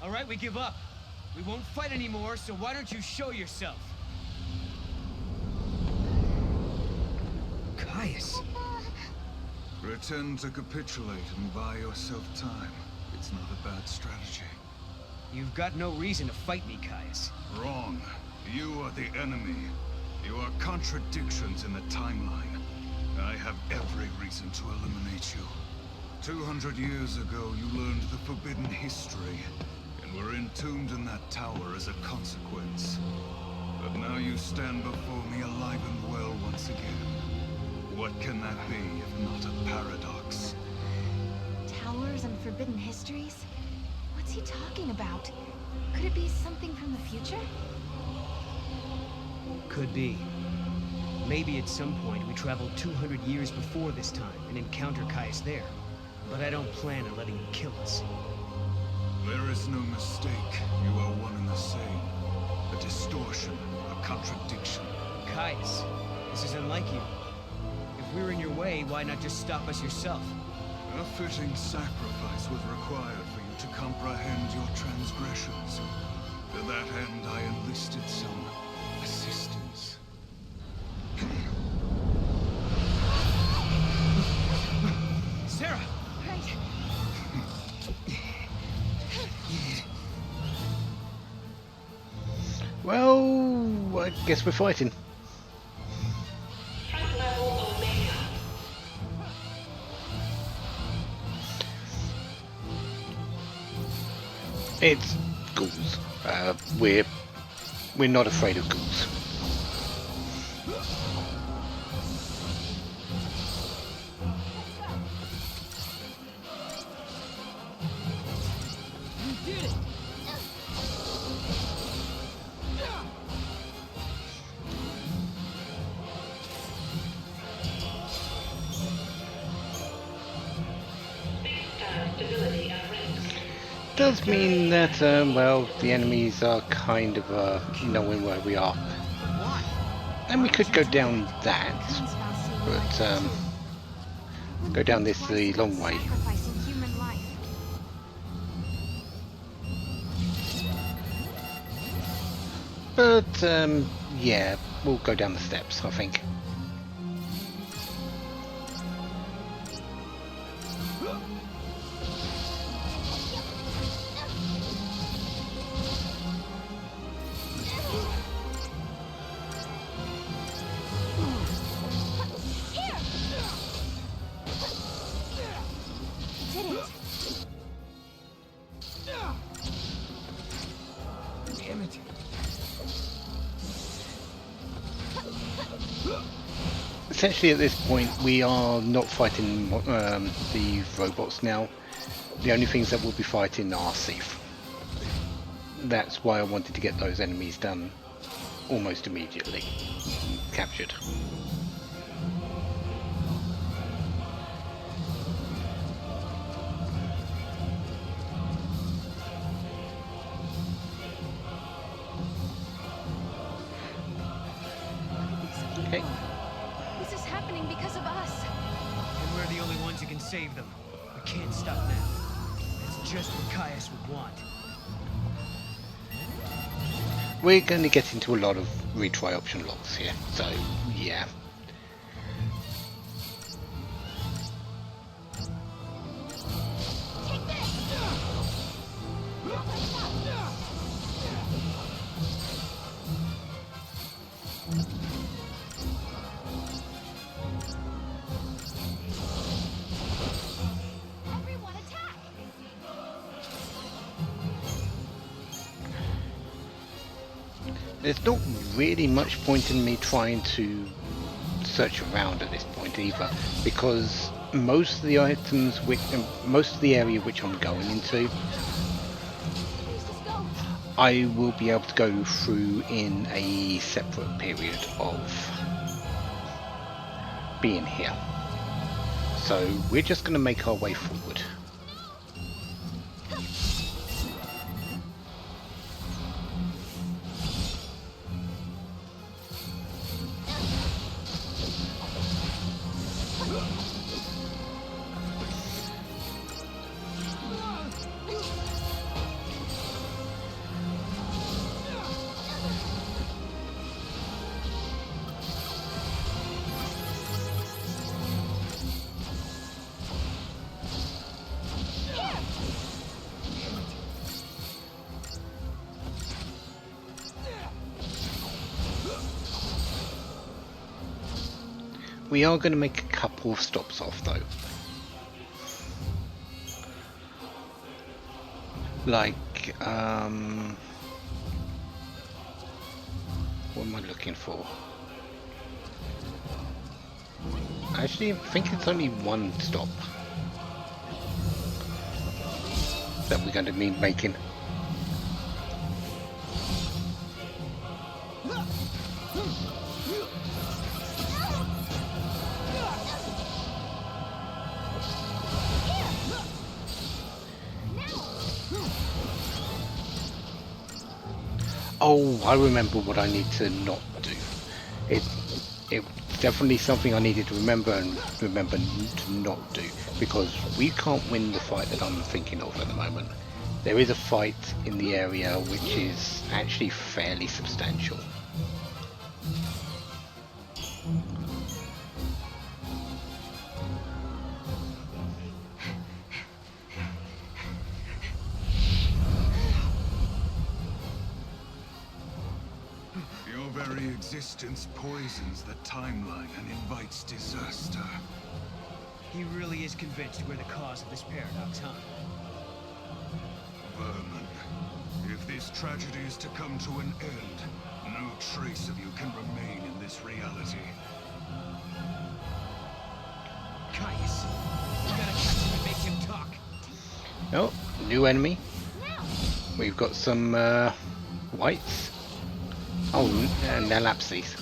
All right, we give up. We won't fight anymore, so why don't you show yourself? Caius. Pretend to capitulate and buy yourself time. It's not a bad strategy. You've got no reason to fight me, Caius. Wrong. You are the enemy. You are contradictions in the timeline. I have every reason to eliminate you. 200 years ago, you learned the forbidden history, and were entombed in that tower as a consequence. But now you stand before me alive and well once again. What can that be if not a paradox? Towers and forbidden histories? What's he talking about? Could it be something from the future? Could be. Maybe at some point we traveled 200 years before this time and encounter Caius there. But I don't plan on letting him kill us. There is no mistake. You are one and the same. A distortion, a contradiction. Caius, this is unlike you. If we're in your way, why not just stop us yourself? A fitting sacrifice was required for you to comprehend your transgressions. To that end, I enlisted some assistance. Serah! Right. Well, I guess we're fighting. Front level Omega. It's ghouls. We're not afraid of ghouls. Stability at risk. Does mean that, well, the enemies are kind of knowing where we are. And we could go down that, but go down this the long way. Sacrificing human life. But yeah, we'll go down the steps, I think. Damn it. Essentially at this point we are not fighting the robots now. The only things that we'll be fighting are Sith. That's why I wanted to get those enemies done almost immediately. Captured. Okay. This is happening because of us. And we're the only ones who can save them. We can't stop now. It's just what Caius would want. We're going to get into a lot of retry option logs here, so yeah. Everyone attack! There's not really much point in me trying to search around at this point either, because most of the items, most of the area which I'm going into, I will be able to go through in a separate period of being here. So we're just going to make our way forward. We are going to make a couple of stops off though. Like, what am I looking for? Actually, I think it's only one stop that we're going to be making. Oh, I remember what I need to not do. It's definitely something I needed to remember and remember to not do, because we can't win the fight that I'm thinking of at the moment. There is a fight in the area which is actually fairly substantial. Your very existence poisons the timeline and invites disaster. He really is convinced we're the cause of this paradox, huh? Vermin, if this tragedy is to come to an end, no trace of you can remain in this reality. Caius, we gotta catch him and make him talk. Oh, new enemy. Now! we've got some whites. Oh, Nelapses.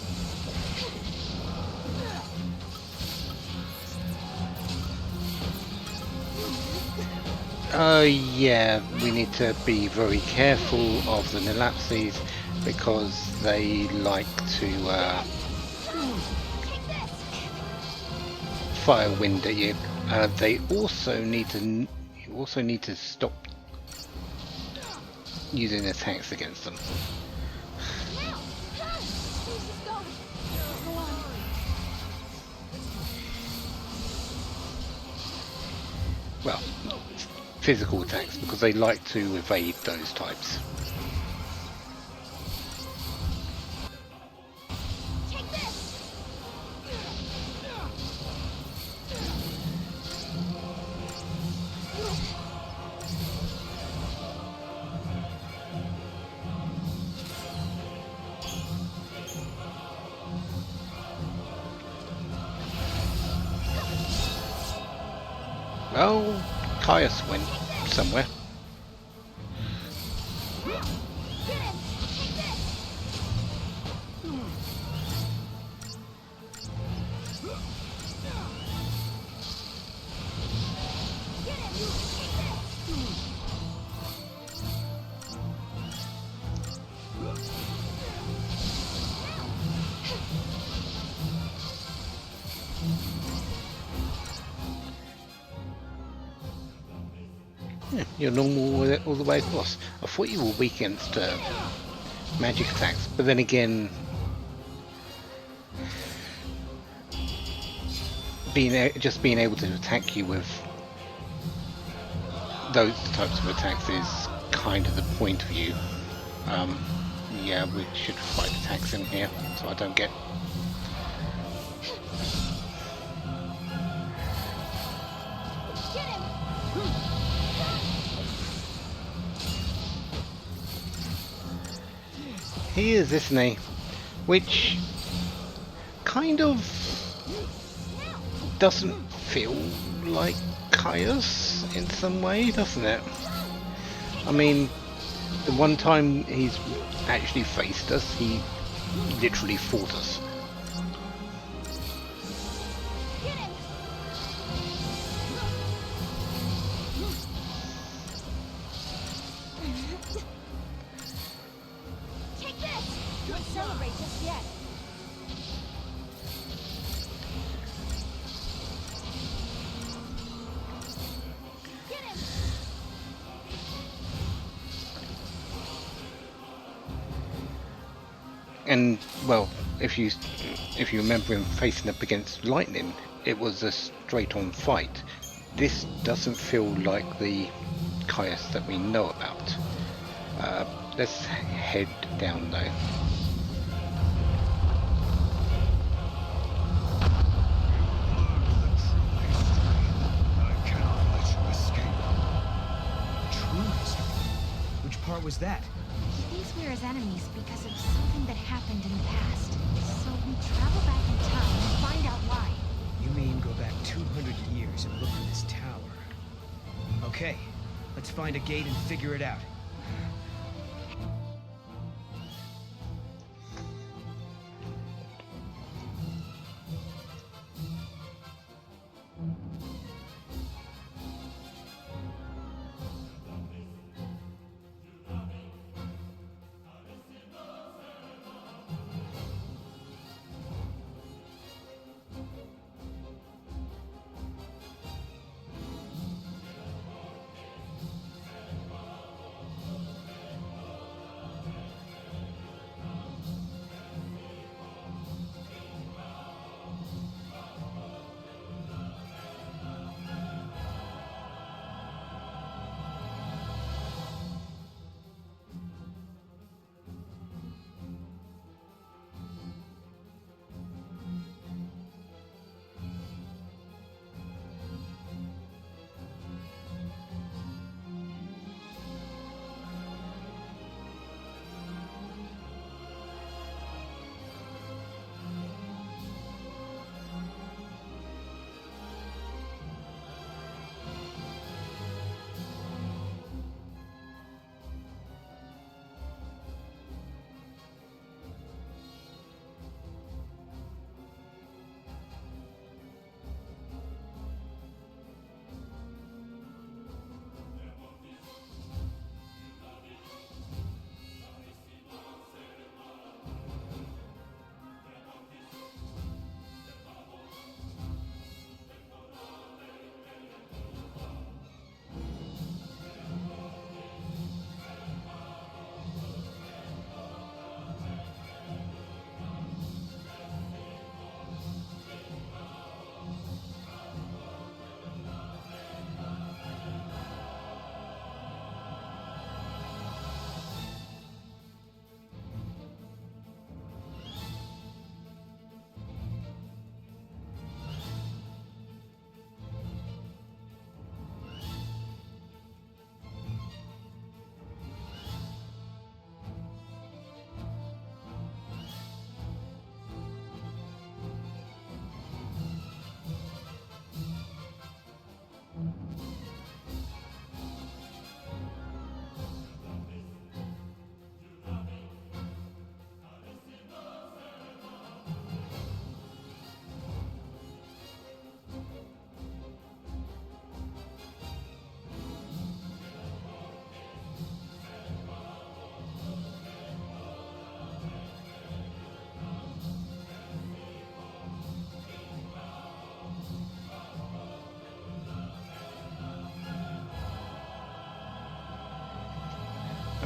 Yeah, we need to be very careful of the Nelapses because they like to fire wind at you. They also need to. You also need to stop using attacks against them. Well, physical attacks, because they like to evade those types. Well, Caius went somewhere. Yeah, you're normal all the way across. I thought you were weak against magic attacks, but then again, just being able to attack you with those types of attacks is kind of the point of view. Yeah, we should fight attacks in here, so I don't get. He is, isn't he? Which kind of doesn't feel like Caius in some way, doesn't it? I mean, the one time he's actually faced us, he literally fought us. And well, if you remember him facing up against lightning, it was a straight-on fight. This doesn't feel like the Caius that we know about. Let's head down though. Which part was that? He thinks we're his enemies because of something that happened in the past. So we travel back in time and find out why. You mean go back 200 years and look for this tower? Okay, let's find a gate and figure it out.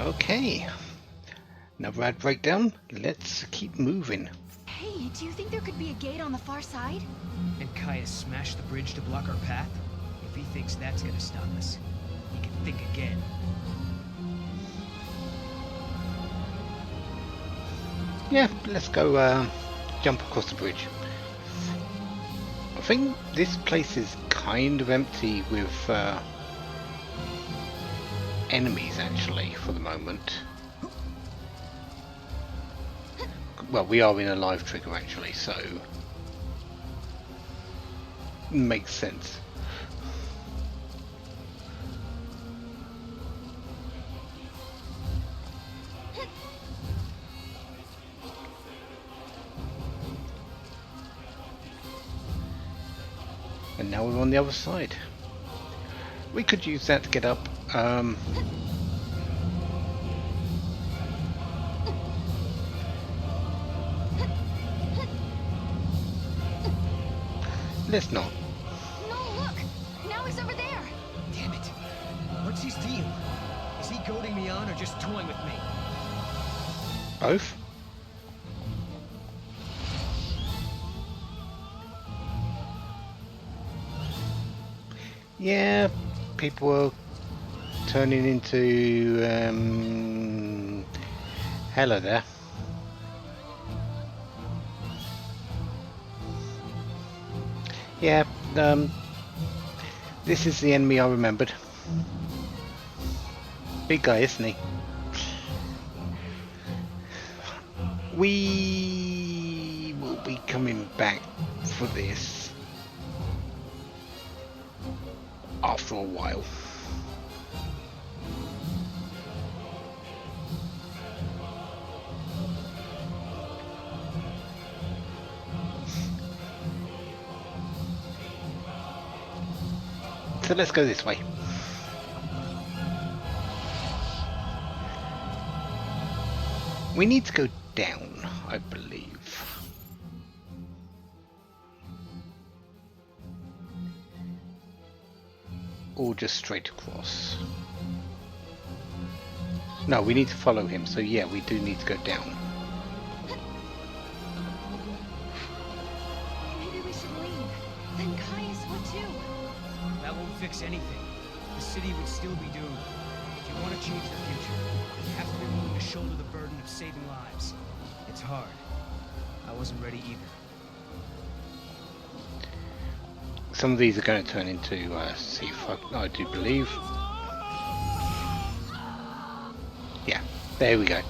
Okay. Another ad breakdown. Let's keep moving. Hey, do you think there could be a gate on the far side? And Caius smashed the bridge to block our path? If he thinks that's gonna stop us, he can think again. Yeah, let's go jump across the bridge. I think this place is kind of empty with enemies actually for the moment. Well, we are in a live trigger actually, so makes sense. And now we're on the other side. We could use that to get up. Let's not. No, look! Now he's over there! Damn it! What's his deal? Is he goading me on or just toying with me? Both? Yeah, people are turning into hello there. Yeah, this is the enemy I remembered. Big guy, isn't he? We will be coming back for this after a while. So let's go this way. We need to go down, I believe. Or just straight across. No, we need to follow him, so yeah, we do need to go down. Maybe we should leave. Then Caius would too. That won't fix anything. The city would still be doomed. If you want to change the future, you have to be willing to shoulder the burden of saving lives. It's hard. I wasn't ready either. Some of these are going to turn into sea folk, I do believe. Yeah, there we go.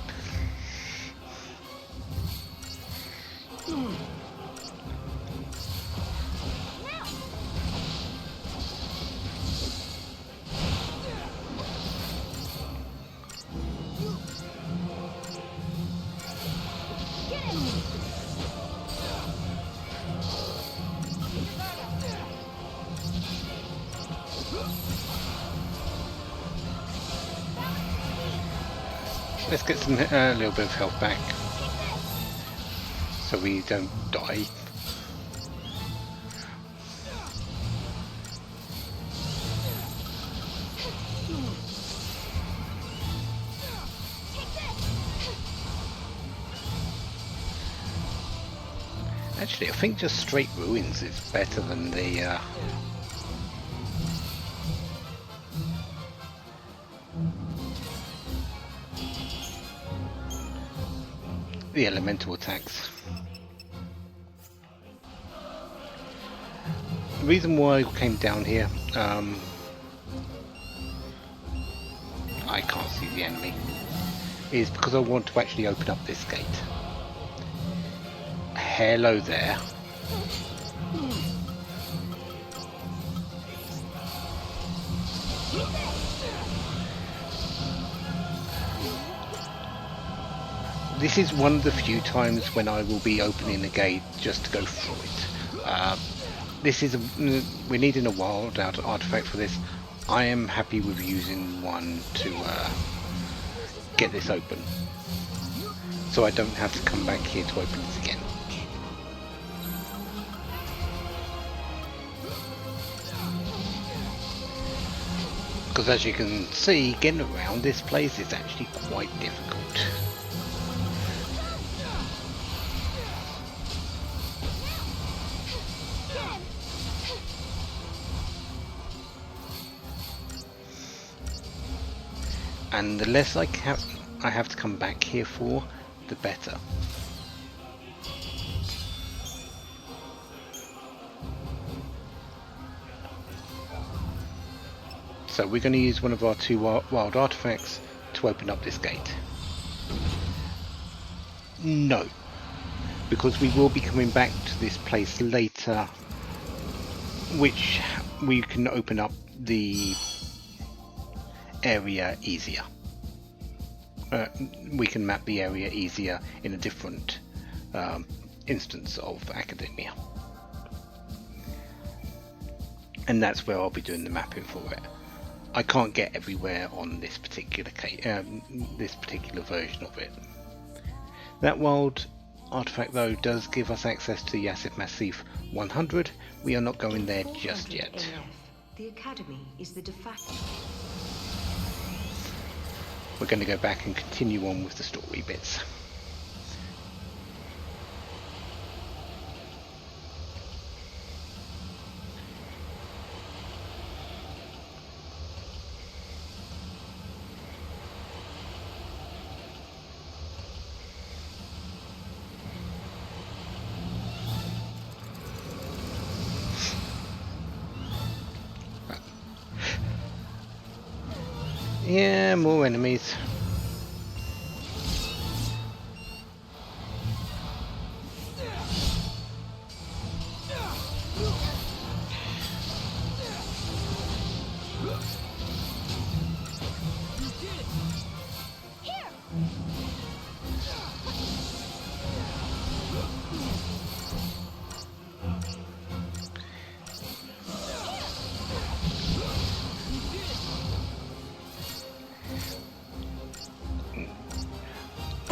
Let's get some a little bit of health back, so we don't die. Actually, I think just straight ruins is better than the elemental attacks. The reason why I came down here, I can't see the enemy, is because I want to actually open up this gate. Hello there. This is one of the few times when I will be opening the gate just to go through it. This is we're needing a wild artifact for this. I am happy with using one to get this open, so I don't have to come back here to open this again. because as you can see, getting around this place is actually quite difficult. And the less I have to come back here for, the better. So we're going to use one of our 2 wild artifacts to open up this gate. No, because we will be coming back to this place later, which we can open up the area easier. We can map the area easier in a different instance of Academia, and that's where I'll be doing the mapping for it. I can't get everywhere on this particular version of it. That wild artifact though does give us access to the Yassif Massif 100. We are not going there just yet. AF. The Academy is the de facto. We're going to go back and continue on with the story bits. Yeah, more enemies.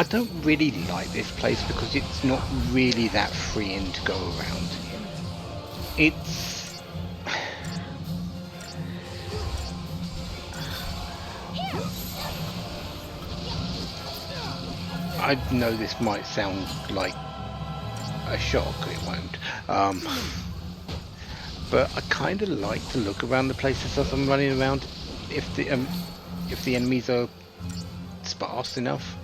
I don't really like this place because it's not really that freeing to go around. It's... I know this might sound like a shock, it won't. But I kind of like to look around the places as I'm running around if the enemies are sparse enough.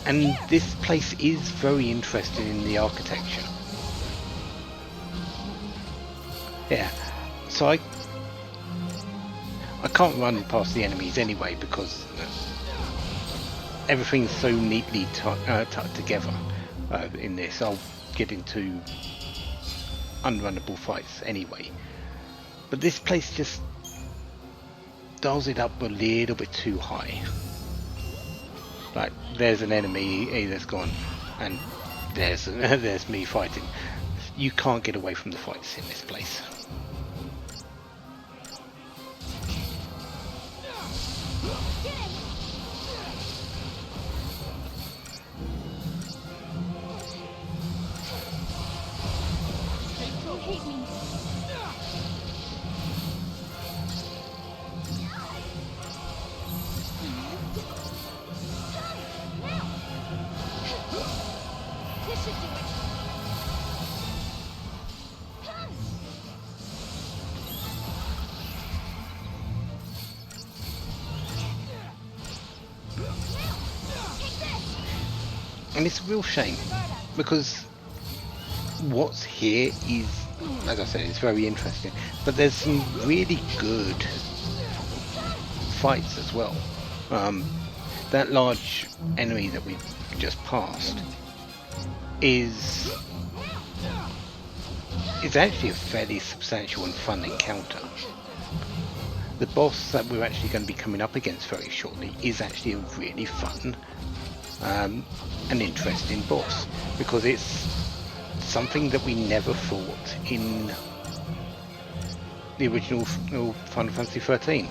And this place is very interesting in the architecture. Yeah, so I can't run past the enemies anyway because everything's so neatly tucked together in this. I'll get into unrunnable fights anyway. But this place just dials it up a little bit too high. Like, there's an enemy that's gone, and there's me fighting. You can't get away from the fights in this place. And it's a real shame because what's here is, as I said, it's very interesting, but there's some really good fights as well. That large enemy that we just passed is actually a fairly substantial and fun encounter. The boss that we're actually going to be coming up against very shortly is actually a really fun an interesting boss, because it's something that we never fought in the original Final Fantasy XIII.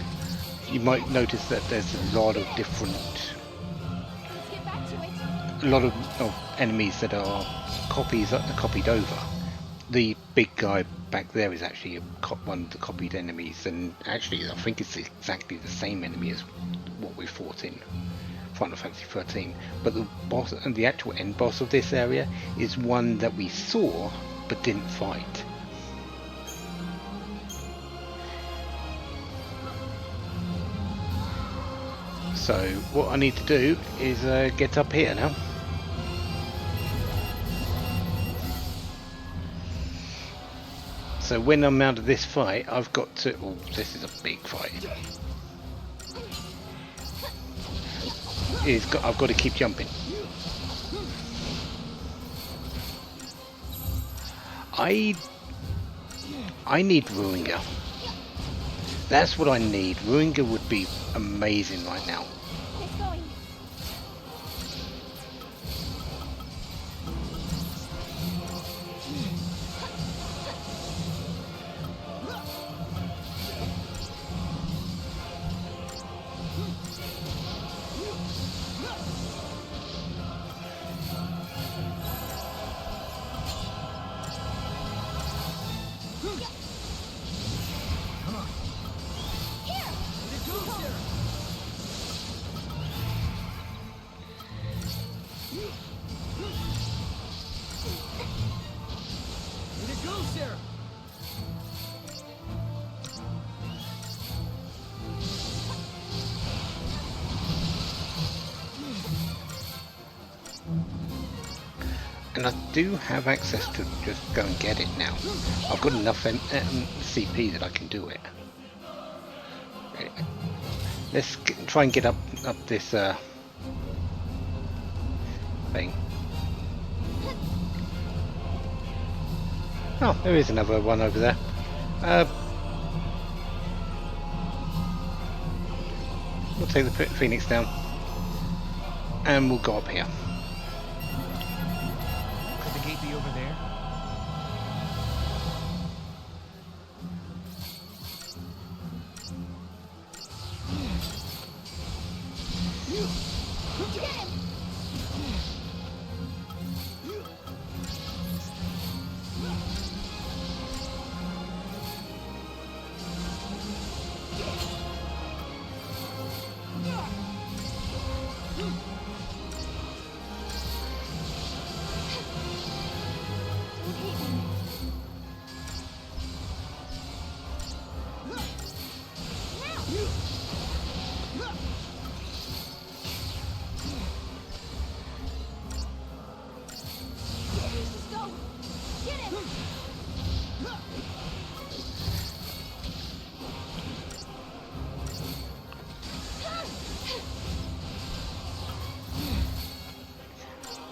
You might notice that there's a lot of different, of enemies that are copied over, the big guy back there is actually one of the copied enemies, and actually I think it's exactly the same enemy as what we fought in Final Fantasy 13. But the boss and the actual end boss of this area is one that we saw but didn't fight. So what I need to do is get up here now. So when I'm out of this fight, I've got to... Oh, this is a big fight. I've got to keep jumping. I need Ruinga. That's what I need. Ruinga would be amazing right now. And I do have access to just go and get it now. I've got enough CP that I can do it. Let's try and get up this thing. Oh, there is another one over there. We'll take the Phoenix down, and we'll go up here. Could the gate be over there?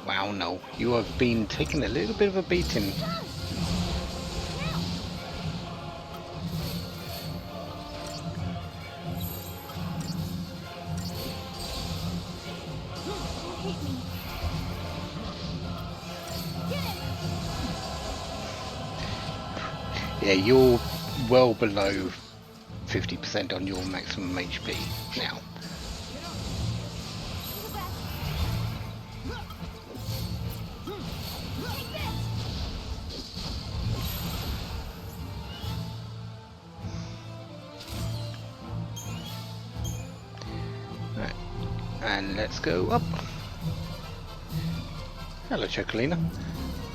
Wow, no, you have been taking a little bit of a beating. Yeah, you're well below 50% on your maximum HP now. Right. And let's go up. Hello, Chocolina.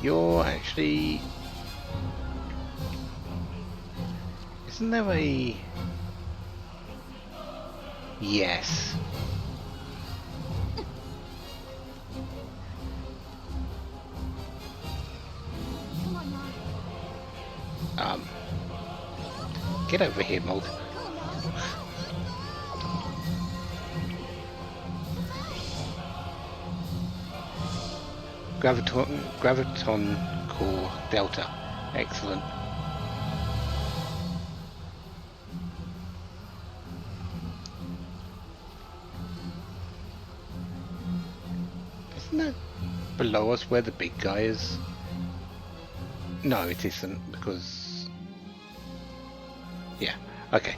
You're actually... Isn't there a... Yes. Get over here, Mold. Graviton core delta. Excellent. Isn't that below us where the big guy is? No, it isn't, because... Yeah, okay.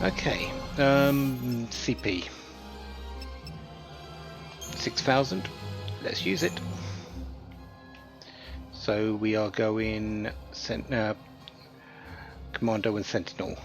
Okay, CP. 6,000. let's use it. So we are going Commando and Sentinel.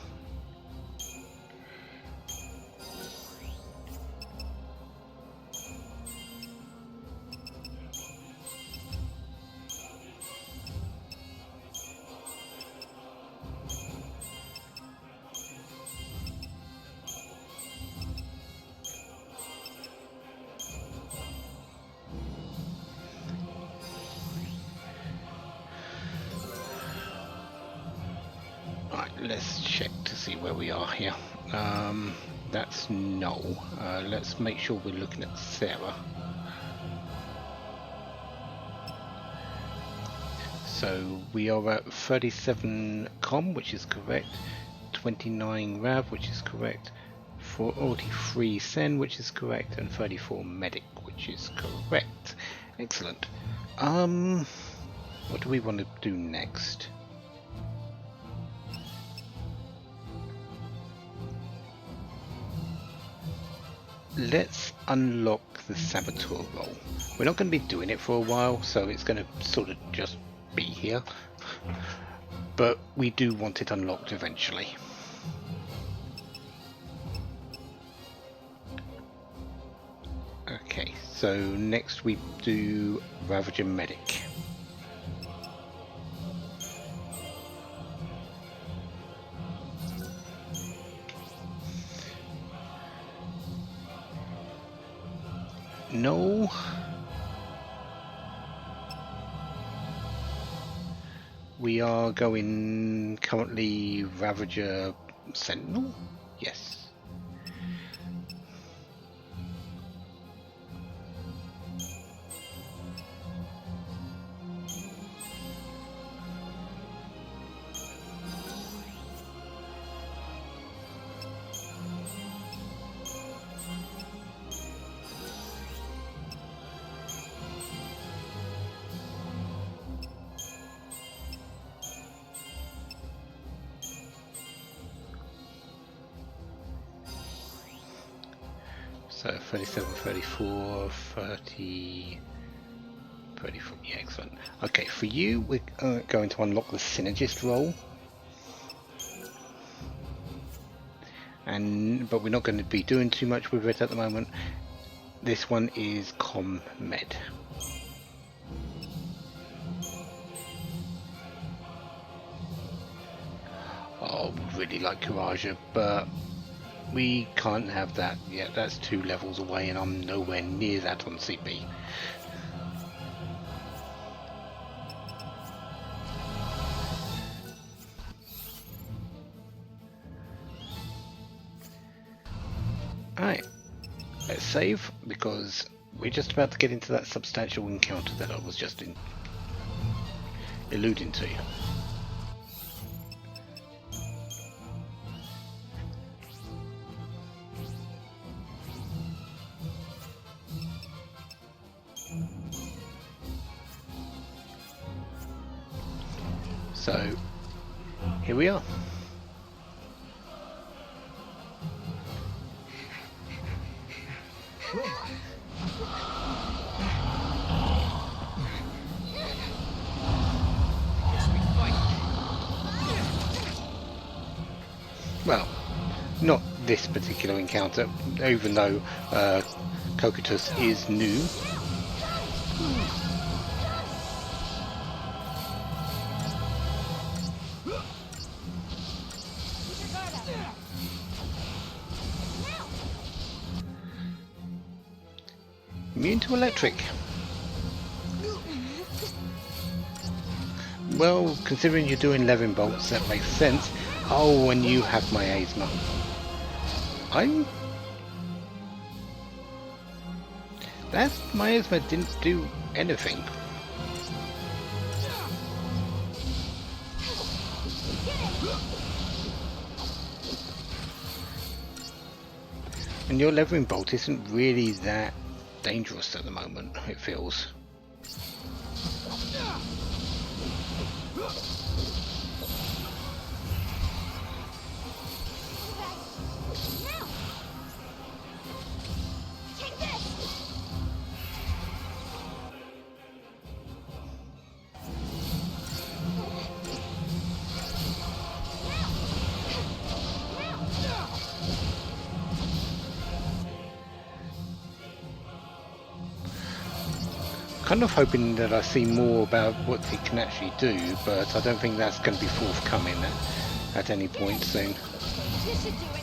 Let's check to see where we are here. That's Noel. Let's make sure we're looking at Serah. So we are at 37 com, which is correct, 29 Rav, which is correct, 43 Sen, which is correct, and 34 Medic, which is correct. Excellent. What do we want to do next? Let's unlock the Saboteur role. We're not going to be doing it for a while, so it's going to sort of just be here. But we do want it unlocked eventually. Okay, so next we do Ravager Medic. No. We are going currently Ravager Sentinel? Yes. So 37, 34, 30, 34, yeah, excellent. Okay, for you, we're going to unlock the Synergist role. But we're not going to be doing too much with it at the moment. This one is Com Med. Oh, really like Courageous, but we can't have that yet. That's 2 levels away and I'm nowhere near that on CP. Alright, let's save because we're just about to get into that substantial encounter that I was just alluding to. So, here we are. Well, not this particular encounter, even though Cocytus is new. Immune to electric. Well, considering you're doing 11 bolts, that makes sense. Oh, and you have my asthma. My asthma didn't do anything. And your levering bolt isn't really that dangerous at the moment, it feels. kind of hoping that I see more about what it can actually do, but I don't think that's going to be forthcoming at any point soon. This should do it.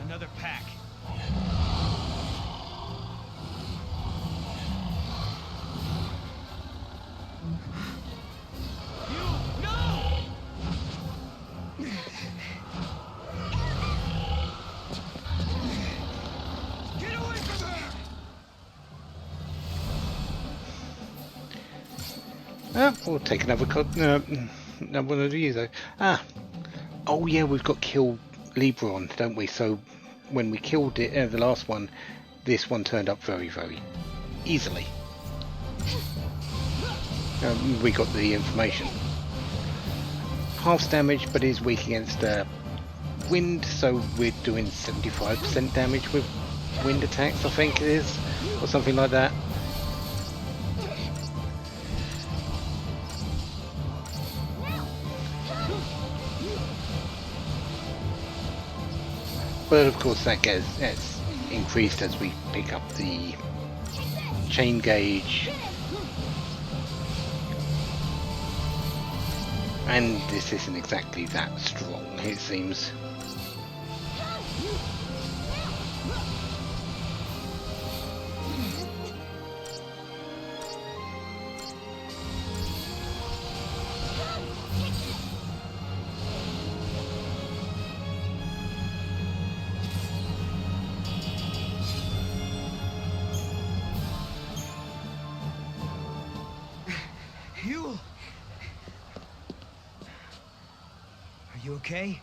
Another pack. We'll take another one of these though. Oh yeah, we've got kill Libron, don't we? So when we killed it, the last one, this one turned up very, very easily. We got the information. Half damage, but is weak against wind, so we're doing 75% damage with wind attacks, I think it is, or something like that. But of course that gets increased as we pick up the chain gauge, and this isn't exactly that strong, it seems. Are you okay?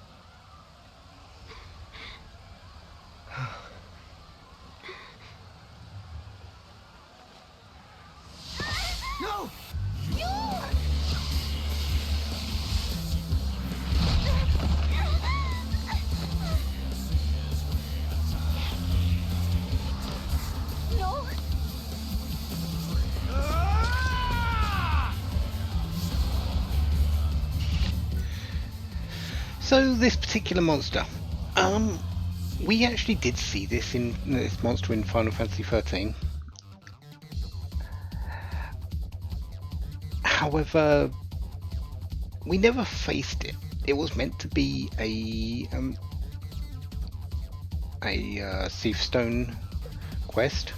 No! No! So this particular monster, we actually did see this monster in Final Fantasy XIII. However, we never faced it. It was meant to be a Thief Stone quest.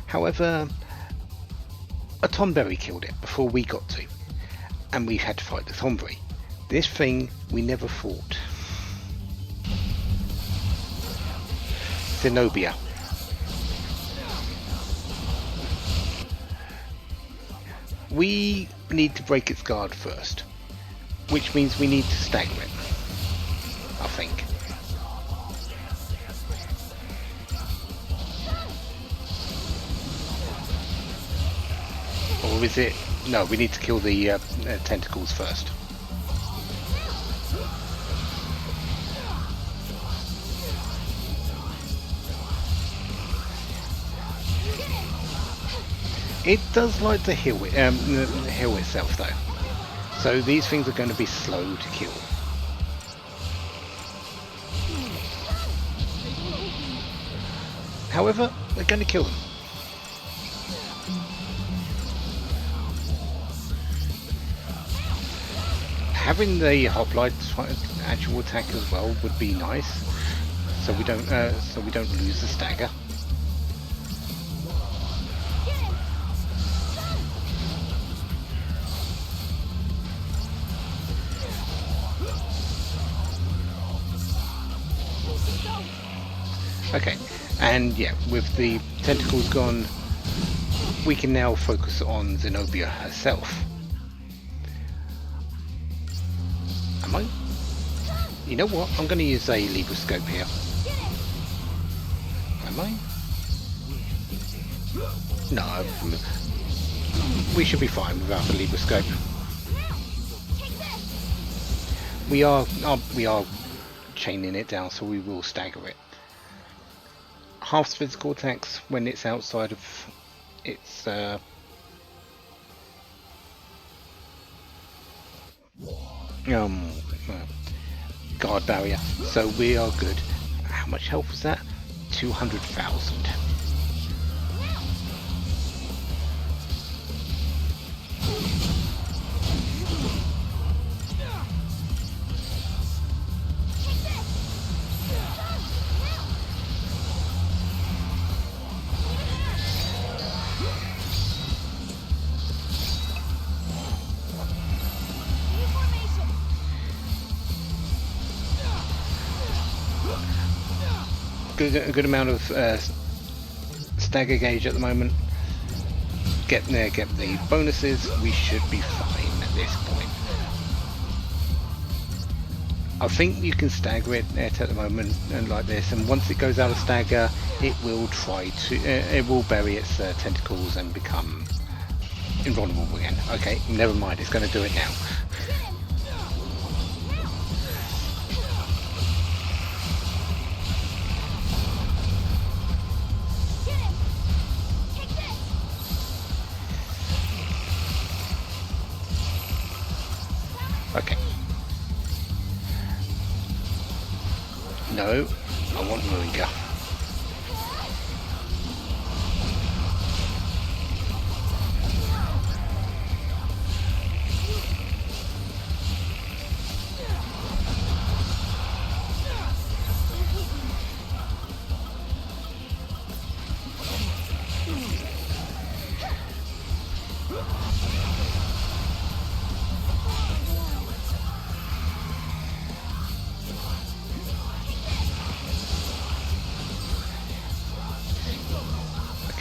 However, a Tonberry killed it before we got to, and we had to fight the Tonberry. This thing we never fought. Zenobia. We need to break its guard first, which means we need to stagger it, I think. Or is it? No, we need to kill the tentacles first. It does like to heal itself though, so these things are going to be slow to kill. However, we're going to kill them. Having the hoplite's actual attack as well would be nice, so we don't lose the stagger. Okay, and yeah, with the tentacles gone, we can now focus on Zenobia herself. Am I? You know what? I'm going to use a Libra scope here. Am I? No, we should be fine without the Libra scope. We are chaining it down, so we will stagger it. Half physical attacks when it's outside of its um, uh, guard barrier, so we are good. How much health was that? 200,000. A good amount of stagger gauge at the moment. Get the bonuses. We should be fine at this point. I think you can stagger it at the moment and like this, and once it goes out of stagger, it will try to it will bury its tentacles and become invulnerable again. Okay, never mind. It's going to do it now. Okay. No, I want Moringa.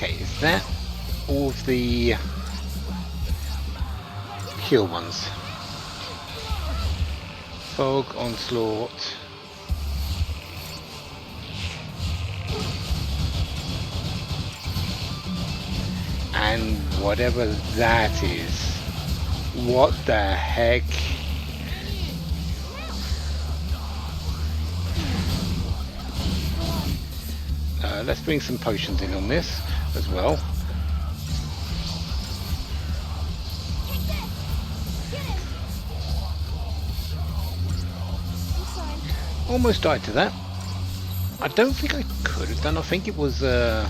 Okay, is that all of the heal ones? Fog, Onslaught. And whatever that is. What the heck? Let's bring some potions in on this as well. Almost died to that. I don't think I could have done. I think it was I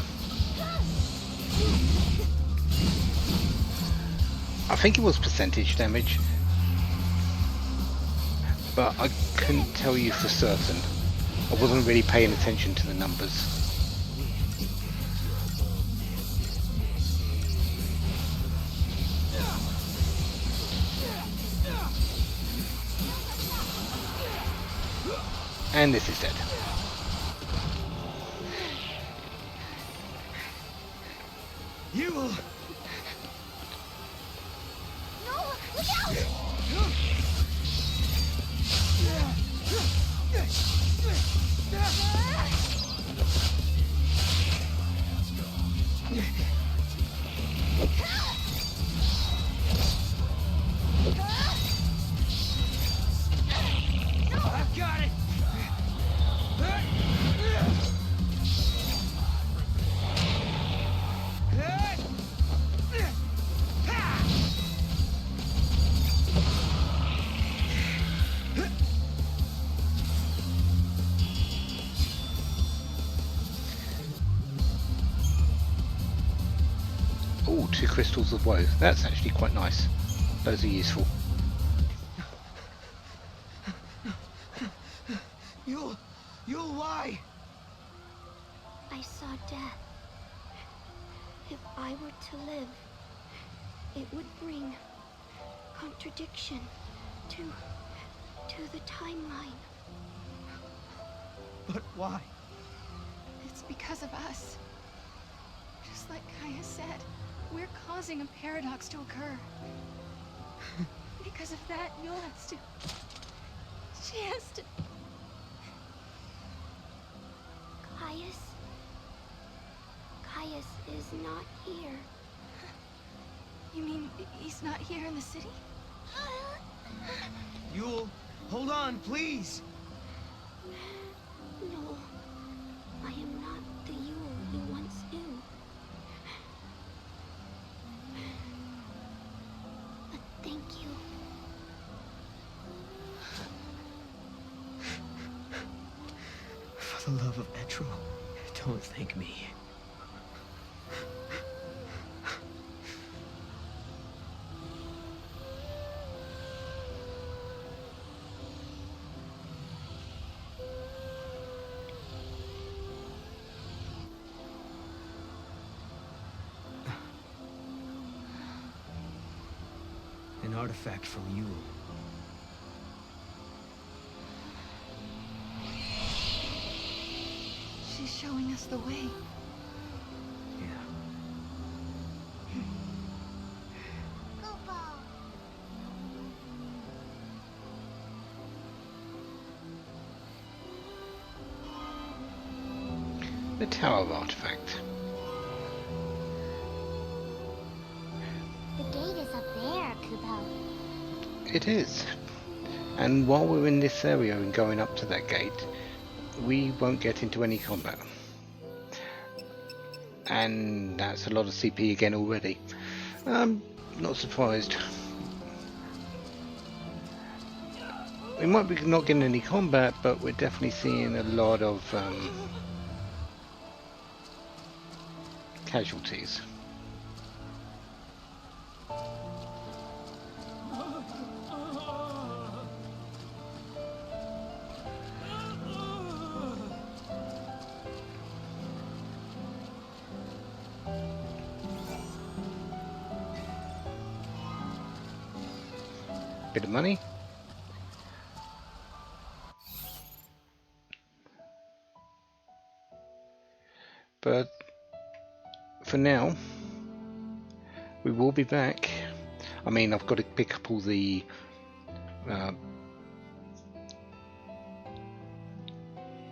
think it was percentage damage, but I couldn't tell you for certain. I wasn't really paying attention to the numbers. And this is dead. You will... No! Look out! I've got it! Oh, 2 crystals of woe. That's actually quite nice. Those are useful. You'll lie! I saw death. If I were to live, it would bring contradiction to the timeline. But why? It's because of us. Just like Kaya said, we're causing a paradox to occur. Because of that, Yul has to... She has to... Caius is not here. You mean he's not here in the city? Yul, hold on, please! No, I am not the Yul you once knew. But thank you. love of Metro, don't thank me. An artifact from you. She's showing us the way. Yeah. The Tower Artifact. The gate is up there, Kupo. It is. And while we're in this area and going up to that gate, we won't get into any combat. And that's a lot of CP again already. Not surprised. We might be not getting any combat, but we're definitely seeing a lot of casualties. Bit of money. But for now, we will be back. I mean, I've got to pick up all the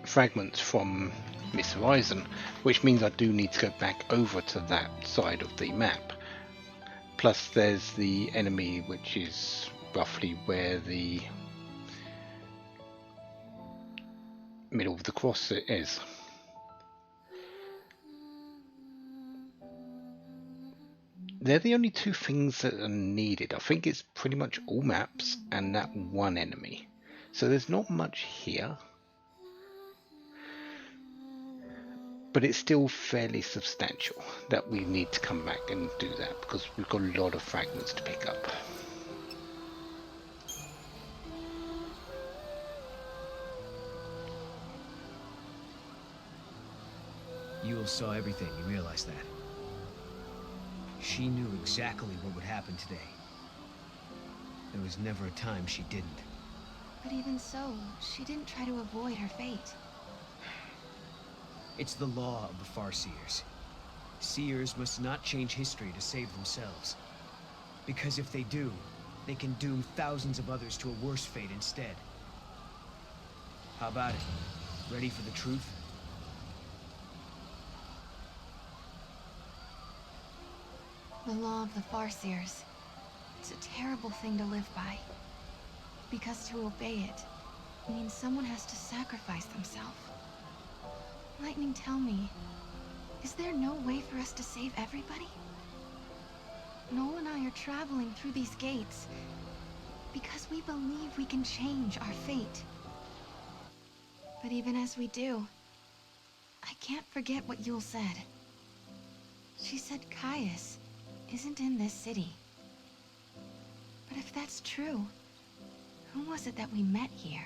fragments from Miss Horizon, which means I do need to go back over to that side of the map. Plus there's the enemy, which is roughly where the middle of the cross is. They're the only two things that are needed. I think it's pretty much all maps and that one enemy. So there's not much here. But it's still fairly substantial that we need to come back and do that, because we've got a lot of fragments to pick up. Yule saw everything, you realize that? She knew exactly what would happen today. There was never a time she didn't. But even so, she didn't try to avoid her fate. It's the law of the Farseers. Seers must not change history to save themselves. Because if they do, they can doom thousands of others to a worse fate instead. How about it? Ready for the truth? The law of the Farseers. It's a terrible thing to live by. Because to obey it means someone has to sacrifice themselves. Lightning, tell me, is there no way for us to save everybody? Noel and I are traveling through these gates because we believe we can change our fate. But even as we do, I can't forget what Yule said. She said Caius isn't in this city. But if that's true, who was it that we met here?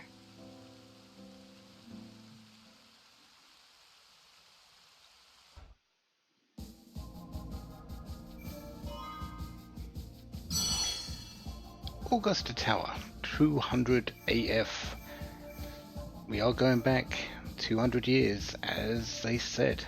Augusta Tower, 200 AF. We are going back 200 years, as they said.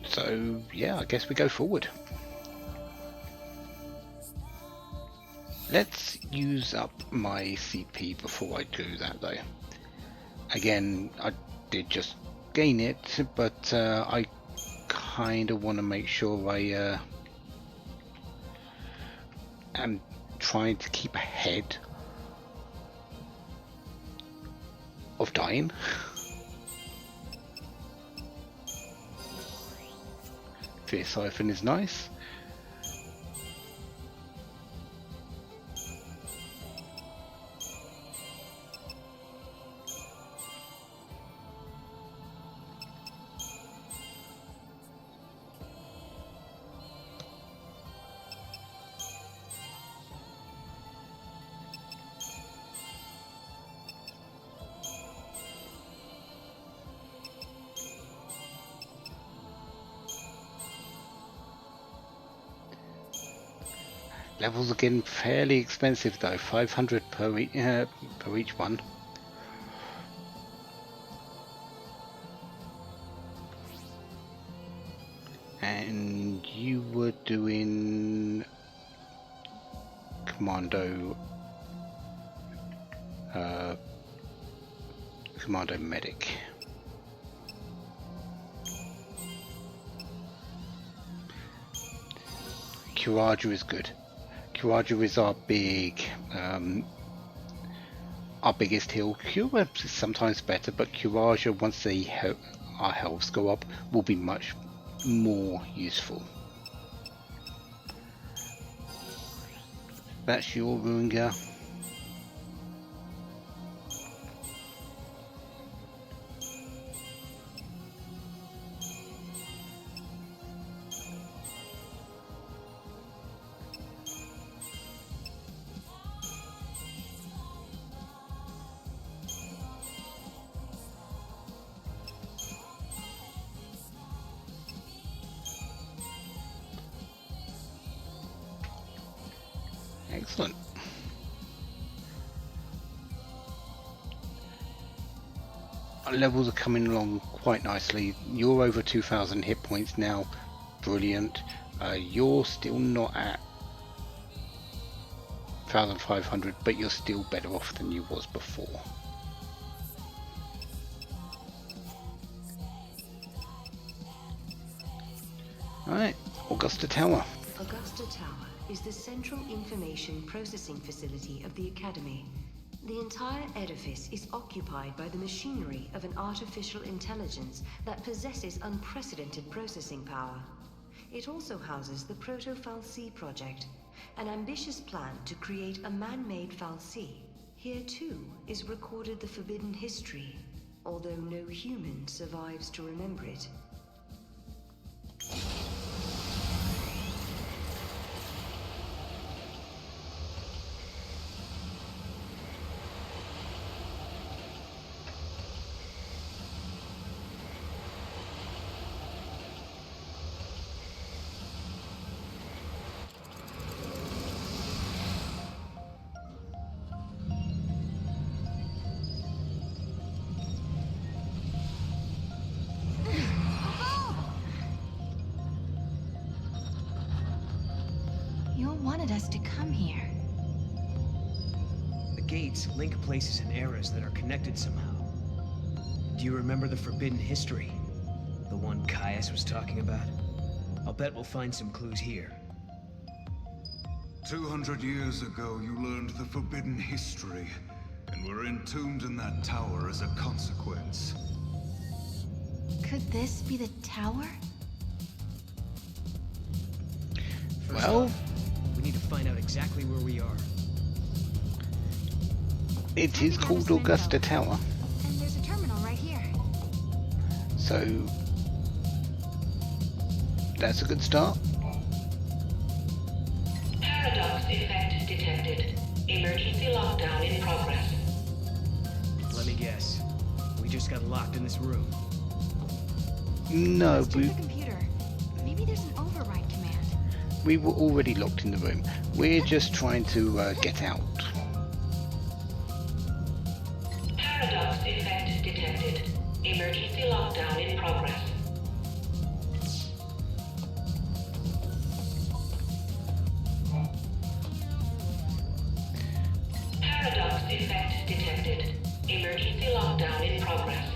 So, yeah, I guess we go forward. Let's use up my CP before I do that, though. Again, I did just gain it, but I kind of want to make sure I am trying to keep ahead of dying. Fear Siphon is nice. Levels are getting fairly expensive though, 500 per each one. And you were doing Commando Medic. Kuraja is good. Kuraja is our biggest heal. Cura is sometimes better, but Kuraja, once our healths go up, will be much more useful. That's your Ruinga. Excellent. Our levels are coming along quite nicely. You're over 2,000 hit points now. Brilliant. You're still not at 1,500, but you're still better off than you was before. Alright, Augusta Tower. Augusta Tower is the central information processing facility of the Academy. The entire edifice is occupied by the machinery of an artificial intelligence that possesses unprecedented processing power. It also houses the Proto-Fal'Cie project, an ambitious plan to create a man-made Fal'Cie. Here too is recorded the forbidden history, although no human survives to remember it. Wanted us to come here. The gates link places and eras that are connected somehow. Do you remember the forbidden history? The one Caius was talking about? I'll bet we'll find some clues here. 200 years ago, you learned the forbidden history, and were entombed in that tower as a consequence. Could this be the tower? Well, we need to find out exactly where we are. It is called Augusta Tower. And there's a terminal right here. So that's a good start. Paradox effect detected. Emergency lockdown in progress. Let me guess. We just got locked in this room. No, Let's check the computer. Maybe there's an override command. We were already locked in the room. We're just trying to get out. Paradox effect detected. Emergency lockdown in progress. Paradox effect detected. Emergency lockdown in progress.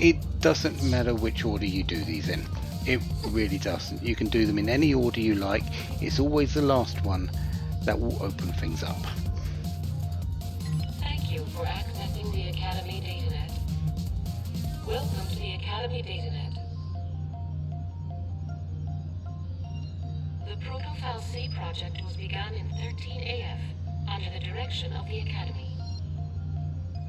It doesn't matter which order you do these in. It really doesn't. You can do them in any order you like. It's always the last one that will open things up. Thank you for accessing the Academy DataNet. Welcome to the Academy DataNet. fal'C project was begun in 13 AF under the direction of the Academy.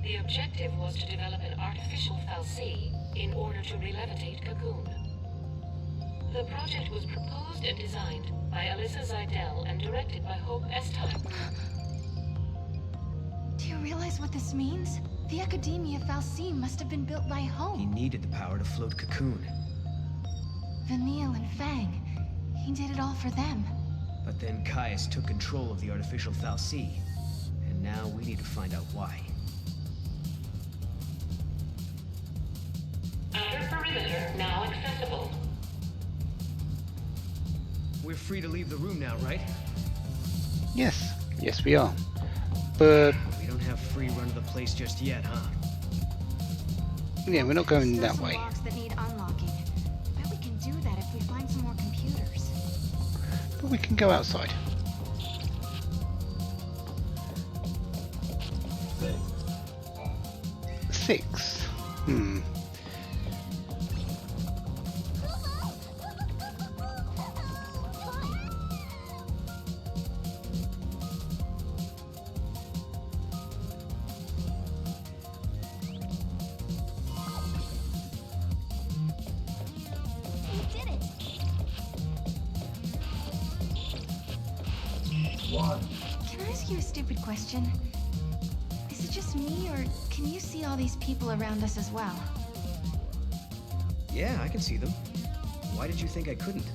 The objective was to develop an artificial fal'C in order to relevitate Cocoon. The project was proposed and designed by Alyssa Zidell and directed by Hope Estime. Do you realize what this means? The Academia fal'C must have been built by Hope. He needed the power to float Cocoon. Vanille and Fang. He did it all for them. But then Caius took control of the artificial fal'C. And now we need to find out why. Outer perimeter now accessible. We're free to leave the room now, right? Yes, yes we are. But We don't have free run of the place just yet, huh? yeah, we're not going Still that some way. locks that need unlocking. Bet we can do that if we find some more computers. But we can go outside. Six. Hmm. We did it! Can I ask you a stupid question? Is it just me, or can you see all these people around us as well? Yeah, I can see them. Why did you think I couldn't?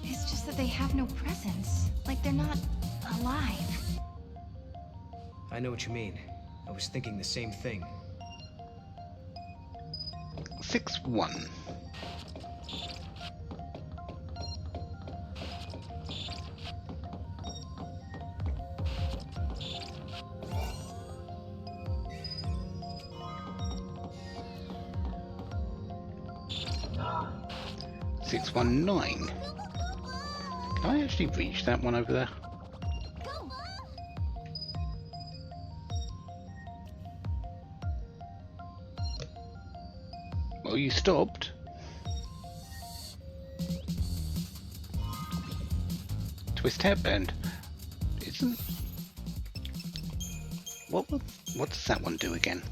It's just that they have no presence. Like they're not alive. I know what you mean. I was thinking the same thing. 6-1. Six 1-9. Can I actually reach that one over there? Well, you stopped. Twist hairband. Isn't... What does that one do again?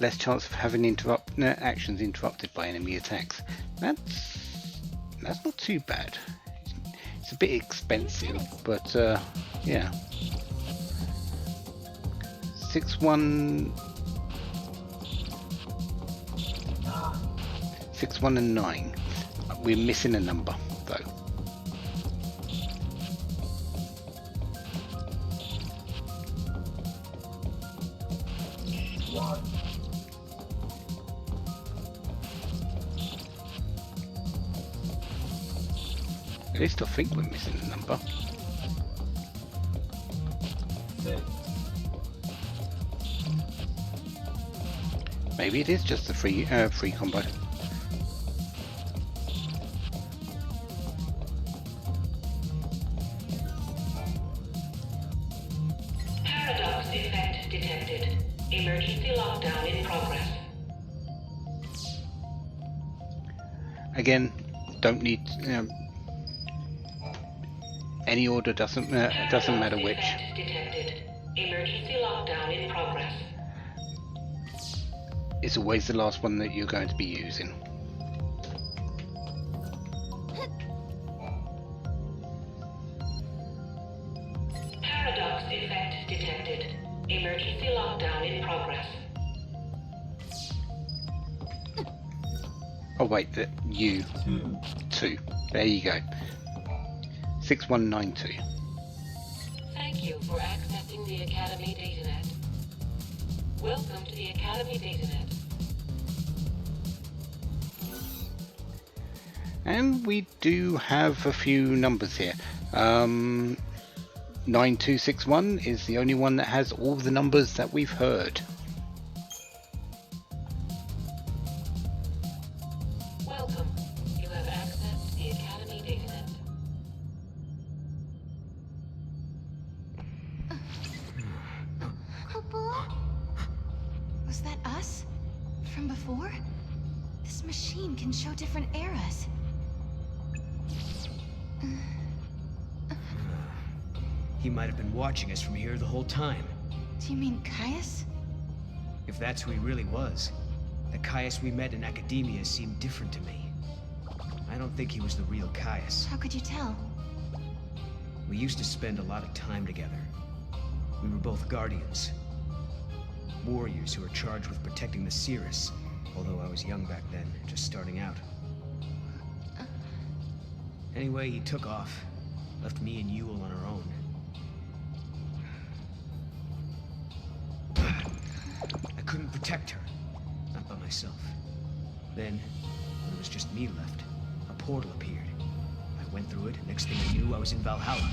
Less chance of having actions interrupted by enemy attacks. That's not too bad. It's a bit expensive, but yeah. 6-1 and 9. We're missing a number though. At least I think we're missing a number. Maybe it is just the free combo. Paradox effect detected. Emergency lockdown in progress. Again, don't need any order. Doesn't matter which. Effect detected. Emergency lockdown in progress. It's always the last one that you're going to be using. Paradox effect detected. Emergency lockdown in progress. Oh wait, you 2. There you go. 6192. Thank you for accessing the Academy DataNet. Welcome to the Academy DataNet. And we do have a few numbers here. 9261 is the only one that has all the numbers that we've heard. Welcome. You have accessed the Academy DataNet. Was that us? From before? This machine can show different eras. He might have been watching us from here the whole time. Do you mean Caius? If that's who he really was, the Caius we met in academia seemed different to me. I don't think he was the real Caius. How could you tell? We used to spend a lot of time together. We were both guardians. Warriors who were charged with protecting the Serah, although I was young back then, just starting out. Anyway, he took off, left me and Noel on our own. I couldn't protect her, not by myself. Then, when there was just me left, a portal appeared. I went through it, next thing I knew, I was in Valhalla.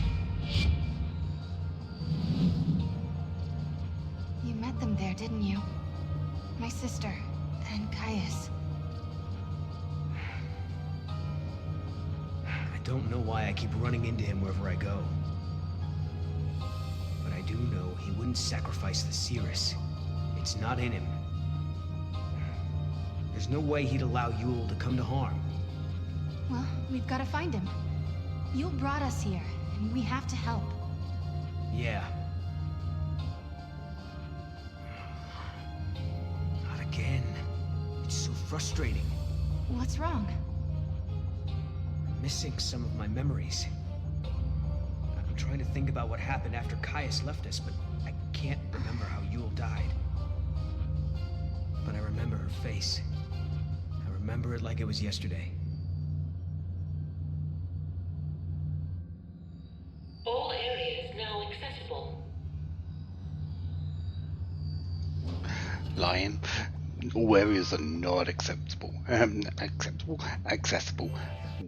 You met them there, didn't you? My sister, and Caius. I don't know why I keep running into him wherever I go. But I do know he wouldn't sacrifice the Serah. It's not in him. There's no way he'd allow Noel to come to harm. Well, we've got to find him. You brought us here, and we have to help. Yeah. Not again. It's so frustrating. What's wrong? I'm missing some of my memories. I'm trying to think about what happened after Caius left us, but I can't remember how Noel died. But I remember her face. I remember it like it was yesterday. All areas now accessible. Lion. All areas are not acceptable. Accessible.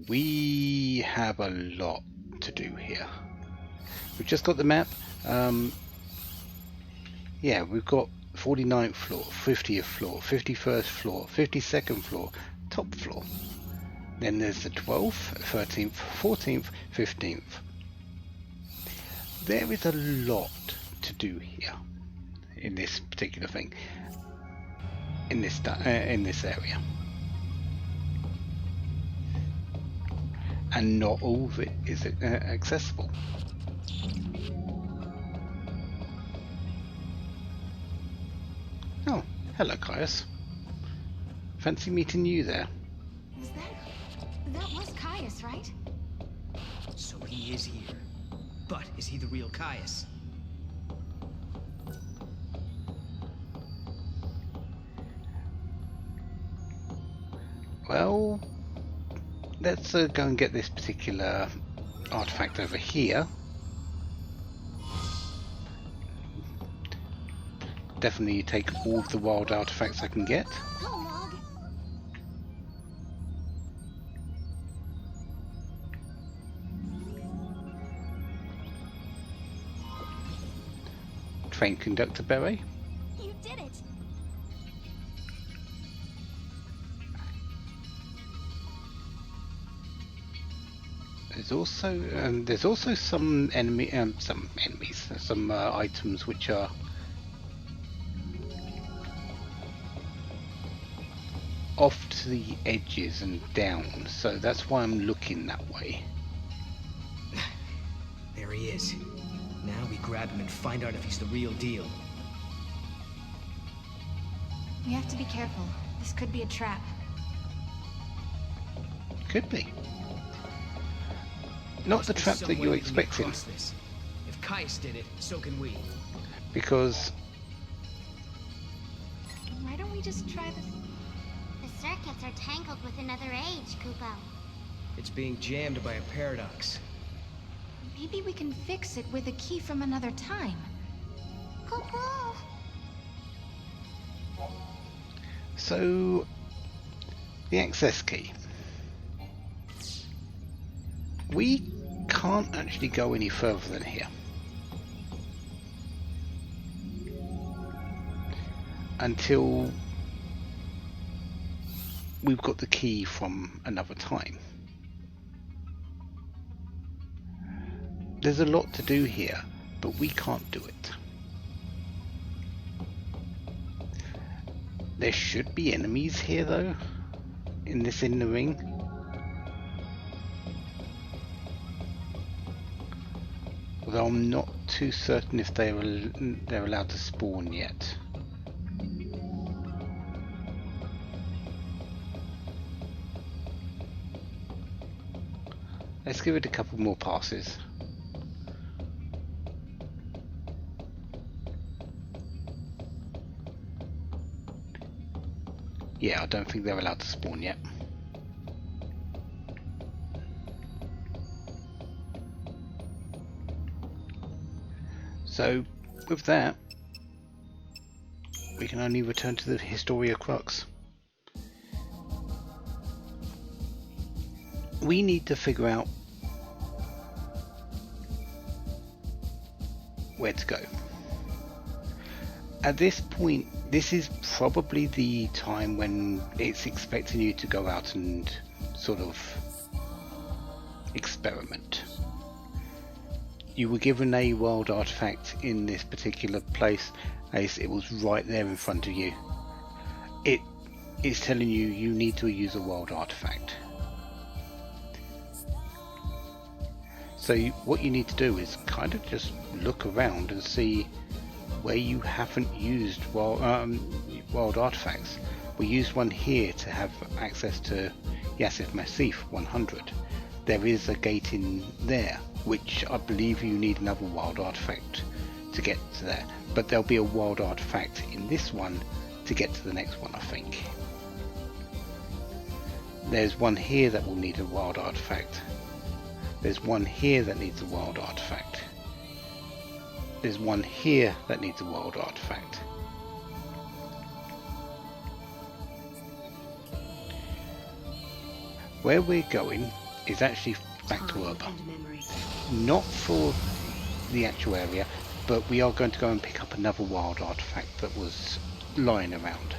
We have a lot to do here. We've just got the map. Yeah, we've got 49th floor, 50th floor, 51st floor, 52nd floor, top floor. Then there's the 12th, 13th, 14th, 15th. There is a lot to do here in this particular thing, in this area, and not all of it is accessible. Oh, hello, Caius. Fancy meeting you there. That was Caius, right? So he is here. But is he the real Caius? Well, let's go and get this particular artifact over here. Definitely take all of the wild artifacts I can get. Train conductor beret. You did it. There's also some items which are off to the edges and down, so that's why I'm looking that way. There he is. Now we grab him and find out if he's the real deal. We have to be careful. This could be a trap. Could be. Not the trap that you're expecting. If Caius did it, so can we. Because why don't we just try this? The circuits are tangled with another age, Kupo. It's being jammed by a paradox. Maybe we can fix it with a key from another time. Kupo! So, the access key. We can't actually go any further than here. Until we've got the key from another time. There's a lot to do here, but we can't do it. There should be enemies here though. in this inner ring. Although I'm not too certain if they're allowed to spawn yet. Let's give it a couple more passes. Yeah, I don't think they're allowed to spawn yet. So, with that, we can only return to the Historia Crux. We need to figure out where to go. At this point, this is probably the time when it's expecting you to go out and sort of experiment. You were given a wild artifact in this particular place as it was right there in front of you. It is telling you you need to use a wild artifact. So what you need to do is kind of just look around and see where you haven't used wild artifacts. We used one here to have access to Yassif Massif 100. There is a gate in there, which I believe you need another wild artifact to get to there. But there'll be a wild artifact in this one to get to the next one, I think. There's one here that will need a wild artifact. There's one here that needs a wild artifact. There's one here that needs a wild artifact. Where we're going is actually back to Urba. Not for the actual area, but we are going to go and pick up another wild artifact that was lying around.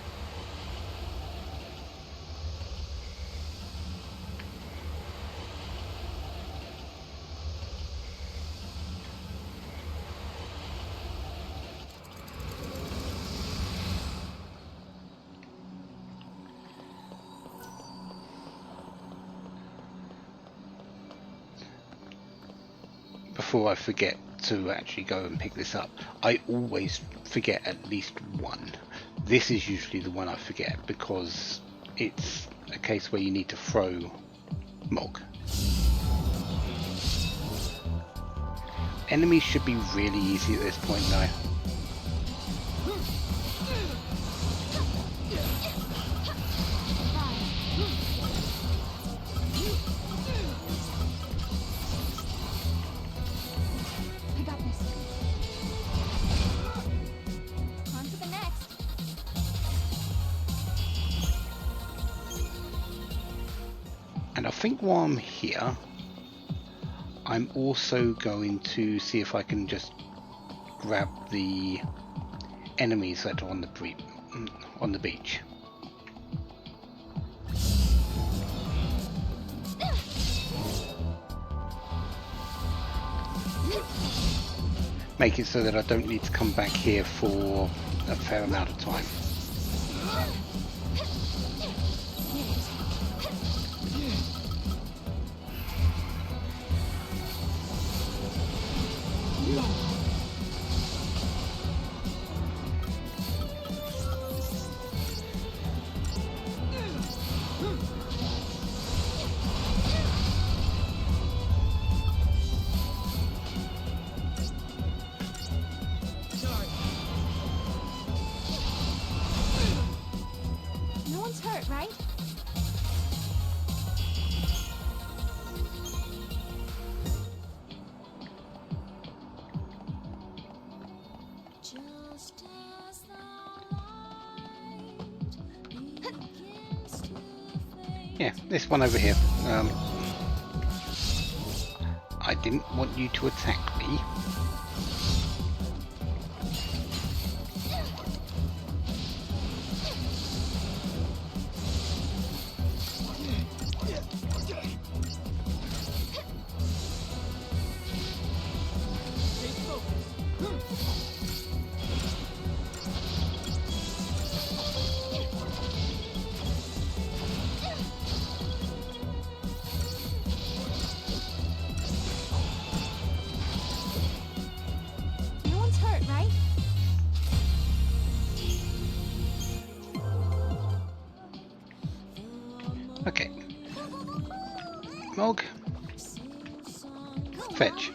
Before I forget to actually go and pick this up, I always forget at least one. This is usually the one I forget because it's a case where you need to throw Mog. Enemies should be really easy at this point though. And I think while I'm here, I'm also going to see if I can just grab the enemies that are on the beach. Make it so that I don't need to come back here for a fair amount of time. No one's hurt, right? Yeah, this one over here. I didn't want you to attack me. Okay. Mog. Fetch.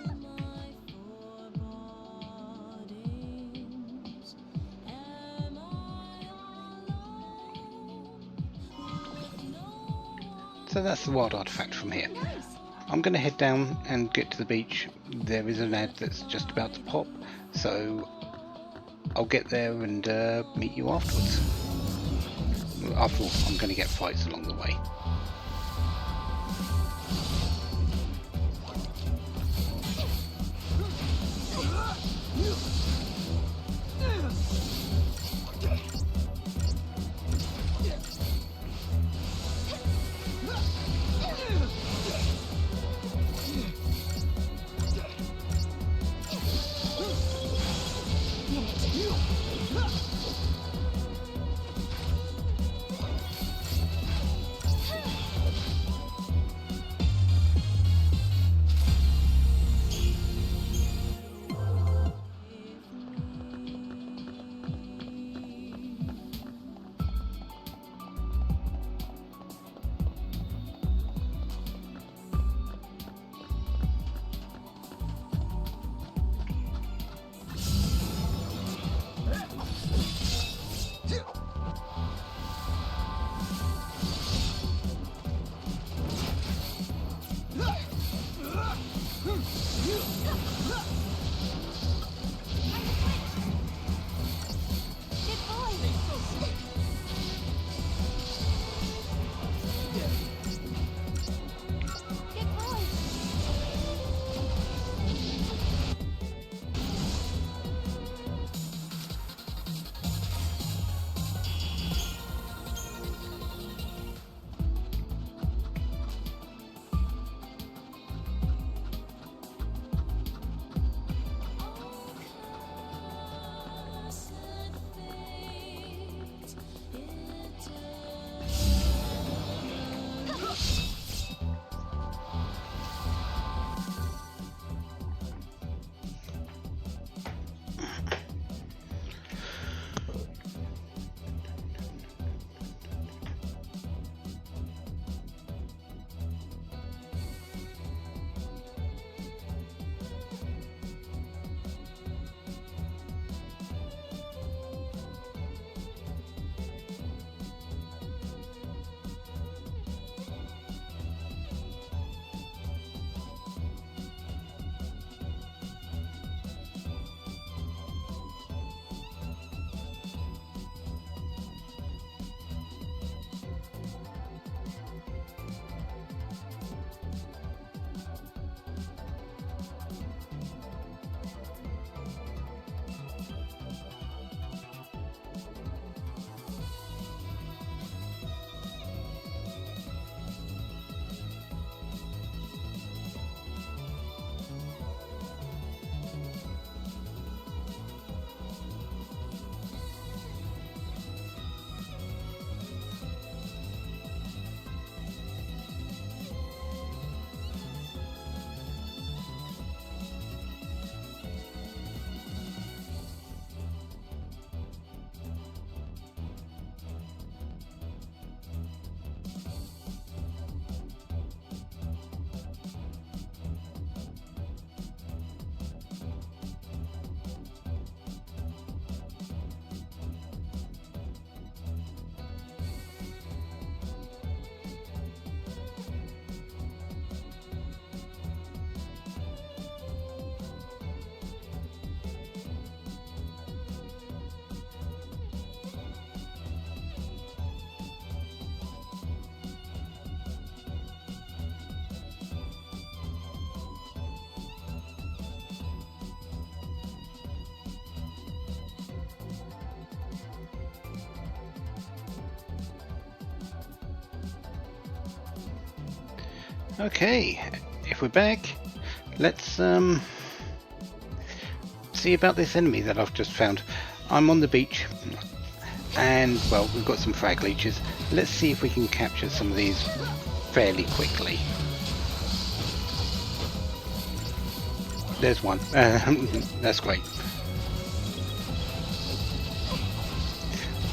So that's the wild artifact from here. I'm going to head down and get to the beach. There is an ad that's just about to pop, so I'll get there and meet you afterwards. After all, I'm going to get fights along the way. Okay, if we're back, let's see about this enemy that I've just found. I'm on the beach, and well, we've got some frag leeches. Let's see if we can capture some of these fairly quickly. There's one. That's great.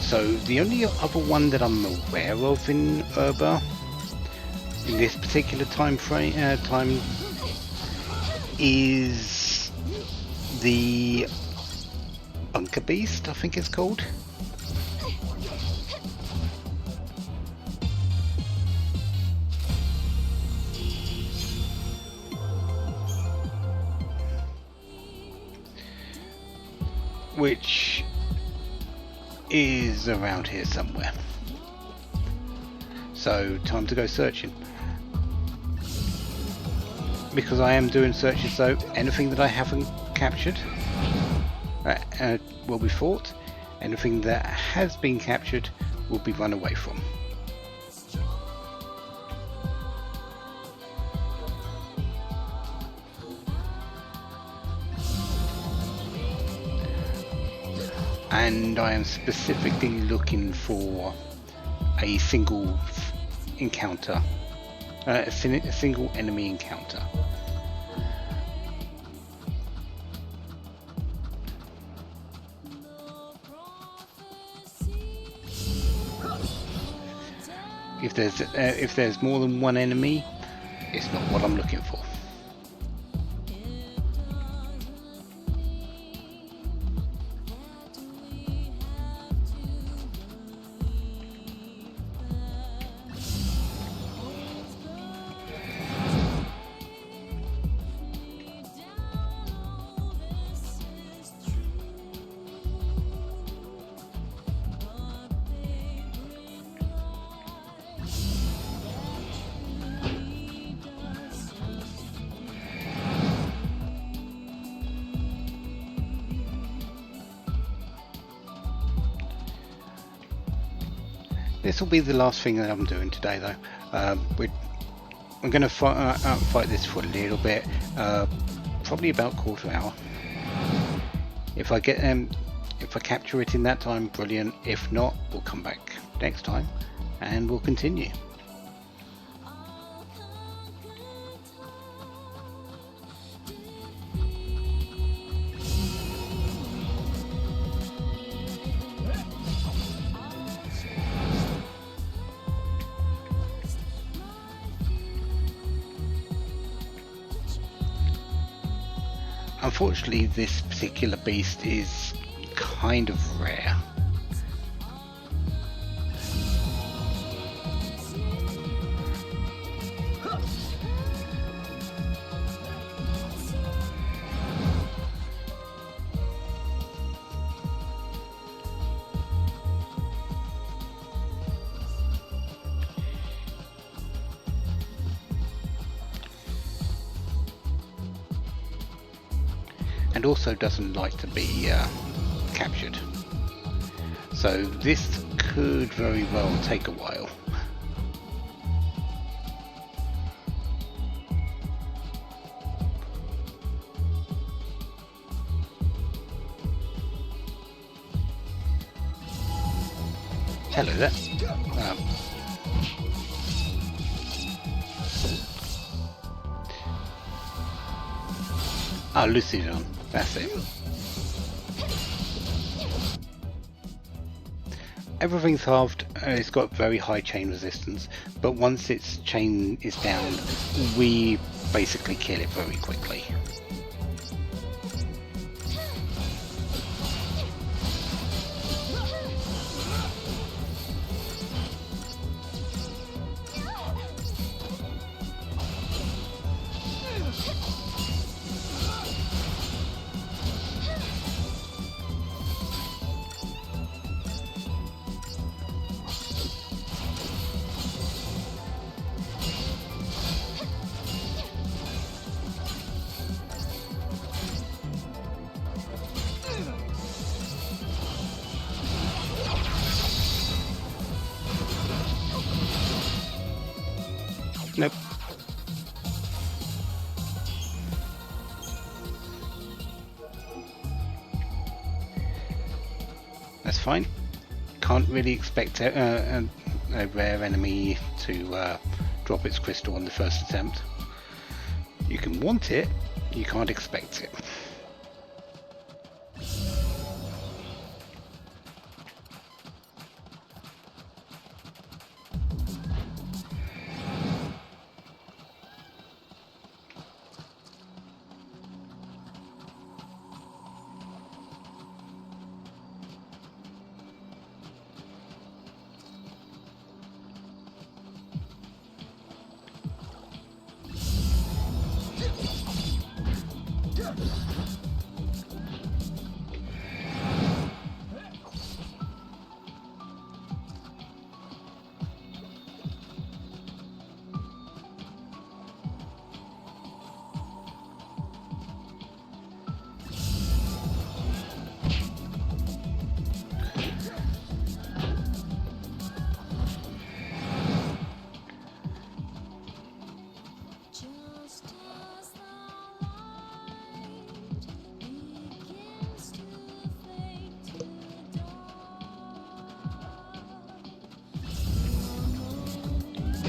So the only other one that I'm aware of in Urba in this particular time is the bunker beast, I think it's called. Which is around here somewhere. So time to go searching. Because I am doing searches, so anything that I haven't captured will be fought. Anything that has been captured will be run away from. And I am specifically looking for a single encounter, a single enemy encounter. If there's more than one enemy, it's not what I'm looking for. This will be the last thing that I'm doing today, though. I'm going to fight this for a little bit, probably about quarter hour. If I capture it in that time, brilliant. If not, we'll come back next time and we'll continue. Unfortunately, this particular beast is kind of rare. And also doesn't like to be captured. So this could very well take a while. Hello there. Lucidon, that's it. Everything's halved, it's got very high chain resistance, but once its chain is down, we basically kill it very quickly. Nope. That's fine. Can't really expect a rare enemy to drop its crystal on the first attempt. You can want it, you can't expect it.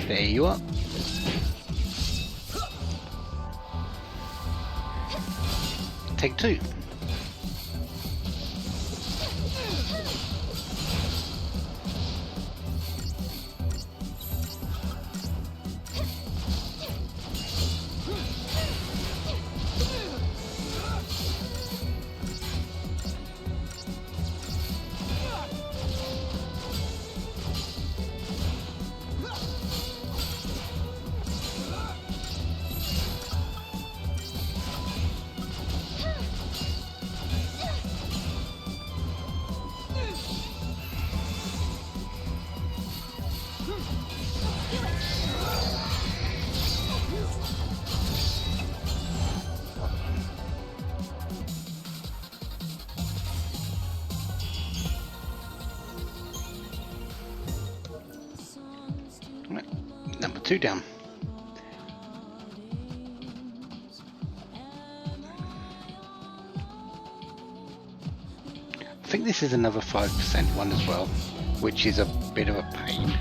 There you are. Take two. Number 2 down. I think this is another 5% one as well, which is a bit of a pain.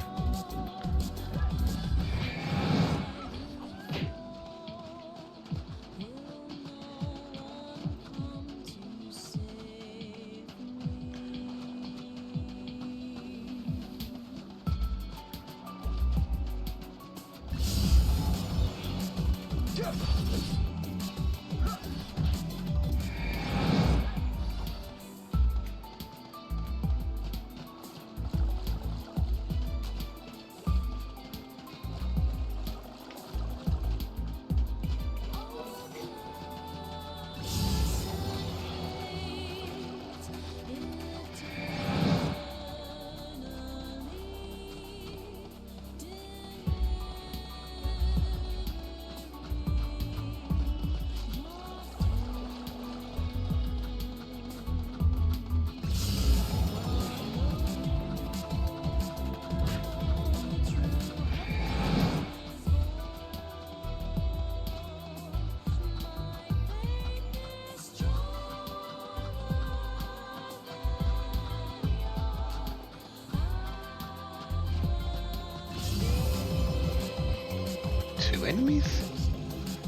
Enemies?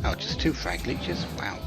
Oh, just 2 frag leeches? Wow.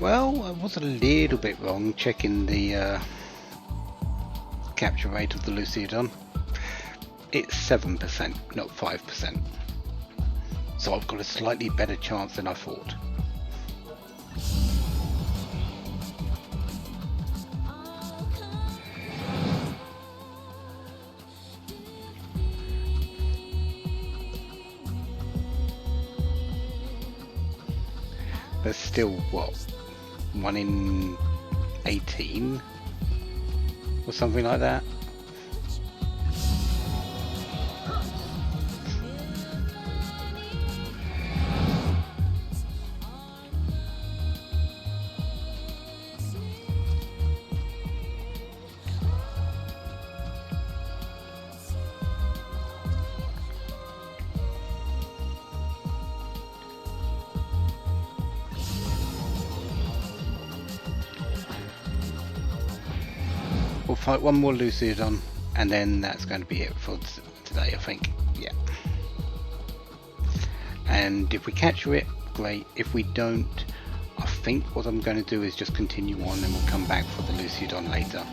Well, I was a little bit wrong checking the capture rate of the Lucidon. It's 7%, not 5%. So I've got a slightly better chance than I thought. But still, what? 1 in 18 or something like that. We'll fight one more Lucidon and then that's going to be it for today, I think. Yeah. And if we capture it, great. If we don't, I think what I'm going to do is just continue on and we'll come back for the Lucidon later.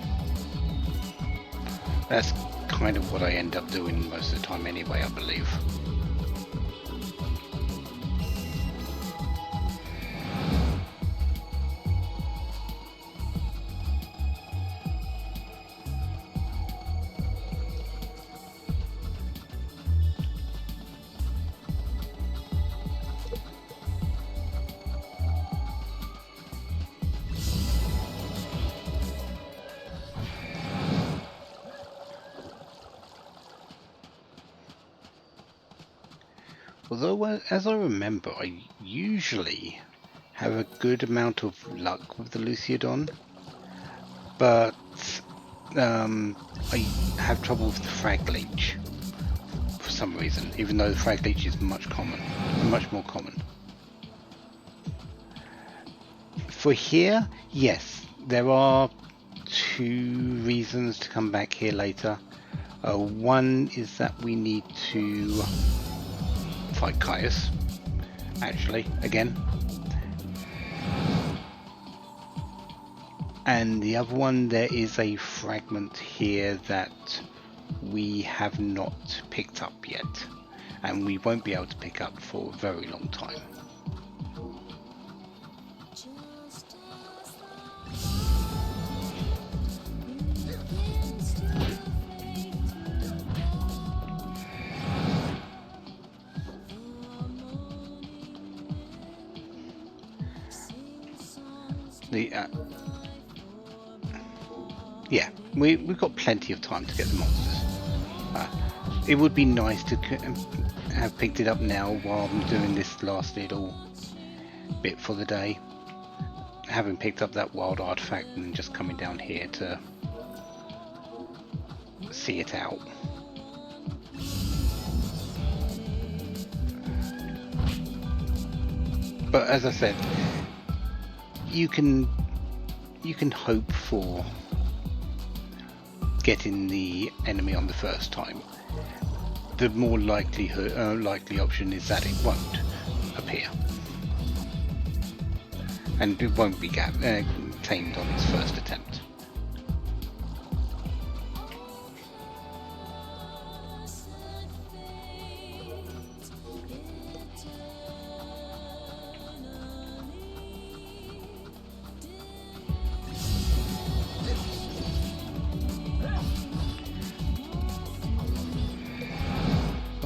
That's kind of what I end up doing most of the time anyway, I believe. Although, as I remember, I usually have a good amount of luck with the Luciodon, but I have trouble with the frag leech for some reason, even though the frag leech is much more common. For here, yes, there are 2 reasons to come back here later. One is that we need to fight Caius, actually, again. And the other one, there is a fragment here that we have not picked up yet, and we won't be able to pick up for a very long time. Yeah, we've got plenty of time to get the monsters. It would be nice to have picked it up now while I'm doing this last little bit for the day. Having picked up that wild artifact and just coming down here to see it out. But as I said, you can hope for getting the enemy on the first time. The more likely option is that it won't appear, and it won't be tamed on its first attempt.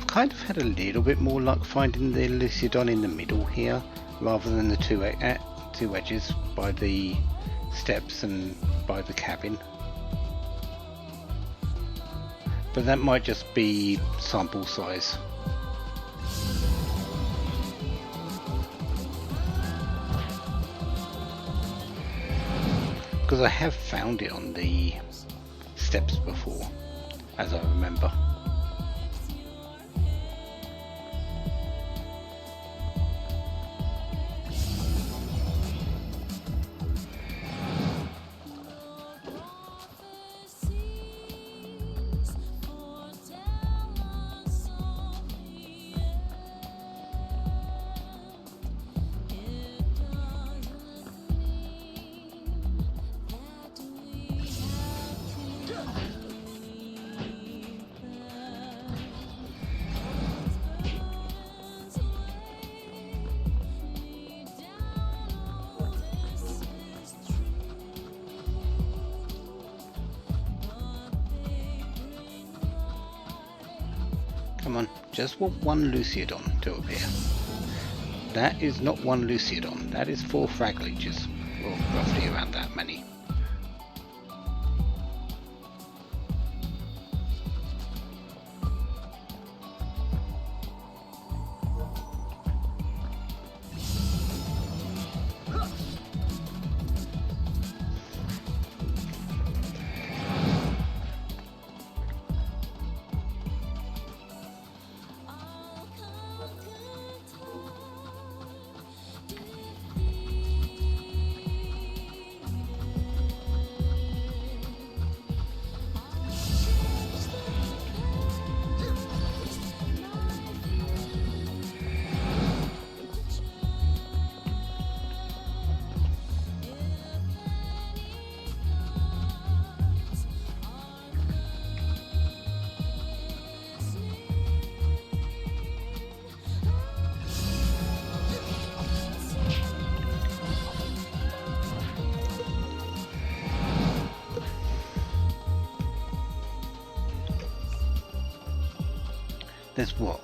Kind of had a little bit more luck finding the Luciodon in the middle here, rather than the two edges by the steps and by the cabin. But that might just be sample size. Because I have found it on the steps before, as I remember. Come on, just want one Luciodon to appear. That is not one Luciodon, that is 4 frag leeches, or roughly around that many. There's what?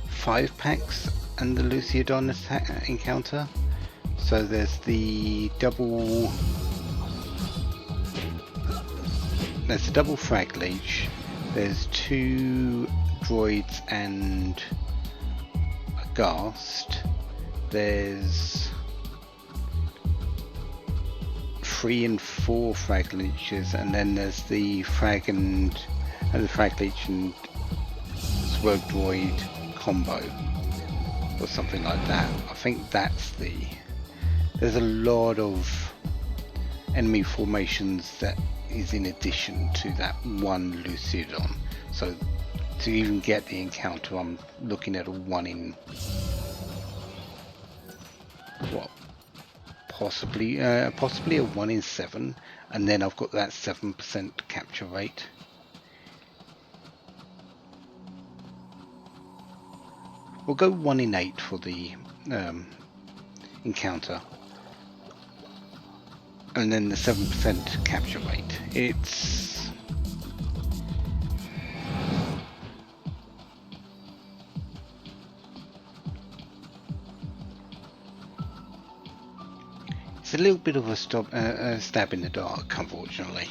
5 packs and the Luciodon encounter. So there's the double. There's the double frag leech. There's 2 droids and Ghast, there's 3 and 4 frag leeches, and then there's the frag leech and Swirl Droid combo, or something like that. I think that's there's a lot of enemy formations that is in addition to that one Lucidon. So to even get the encounter, I'm looking at a 1 in what? Possibly a 1 in 7, and then I've got that 7% capture rate. We'll go 1 in 8 for the encounter, and then the 7% capture rate. It's a little bit of a stab in the dark, unfortunately.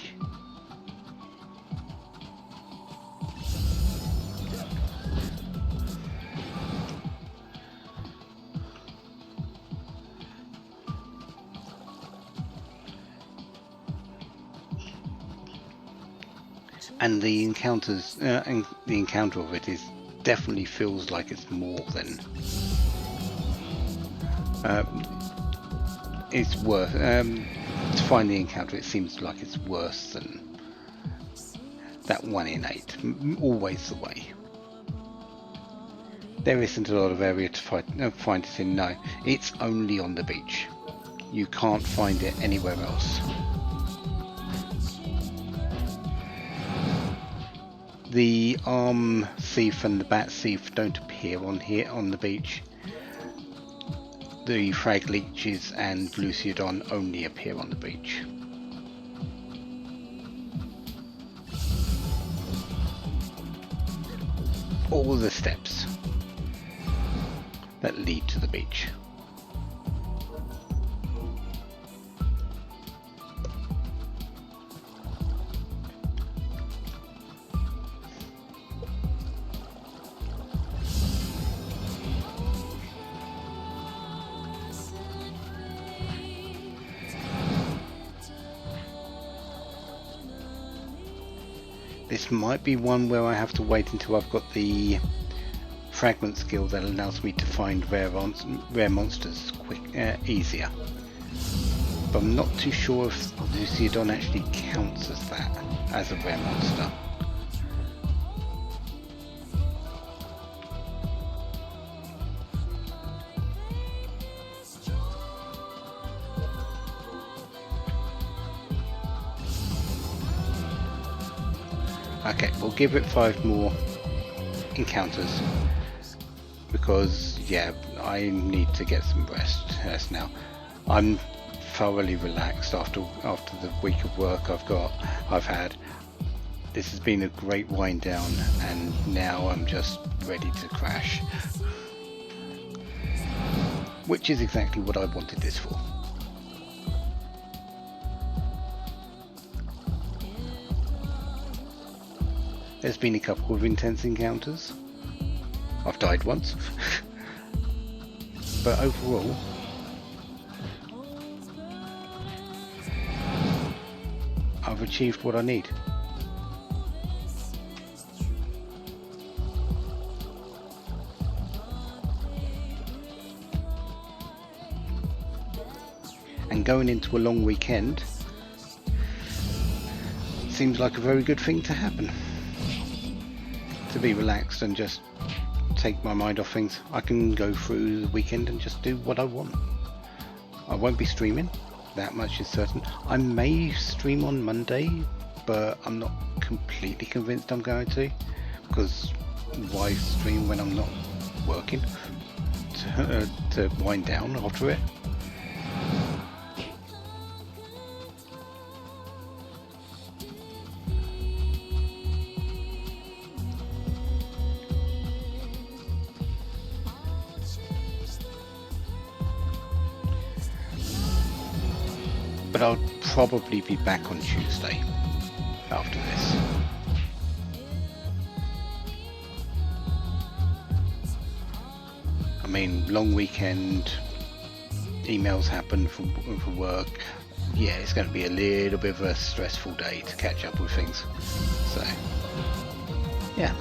And the encounters, and the encounter of it definitely feels like it's more than it's worth. To find the encounter, it seems like it's worse than that 1 in 8. Always the way. There isn't a lot of area to find it in. No, it's only on the beach. You can't find it anywhere else. The arm thief and the bat thief don't appear on here on the beach. The frag leeches and Lucidon only appear on the beach. All the steps that lead to the beach. This might be one where I have to wait until I've got the fragment skill that allows me to find rare monsters easier. But I'm not too sure if Lucidon actually counts as that, as a rare monster. Okay, we'll give it 5 more encounters because, yeah, I need to get some rest now. I'm thoroughly relaxed after the week of work I've had. This has been a great wind down, and now I'm just ready to crash, which is exactly what I wanted this for. There's been a couple of intense encounters. I've died once. But overall, I've achieved what I need. And going into a long weekend seems like a very good thing to happen. To be relaxed and just take my mind off things. I can go through the weekend and just do what I want. I won't be streaming, that much is certain. I may stream on Monday, but I'm not completely convinced I'm going to, because why stream when I'm not working to wind down after it? But I'll probably be back on Tuesday after this. I mean, long weekend, emails happen for work. Yeah, it's going to be a little bit of a stressful day to catch up with things. So, yeah,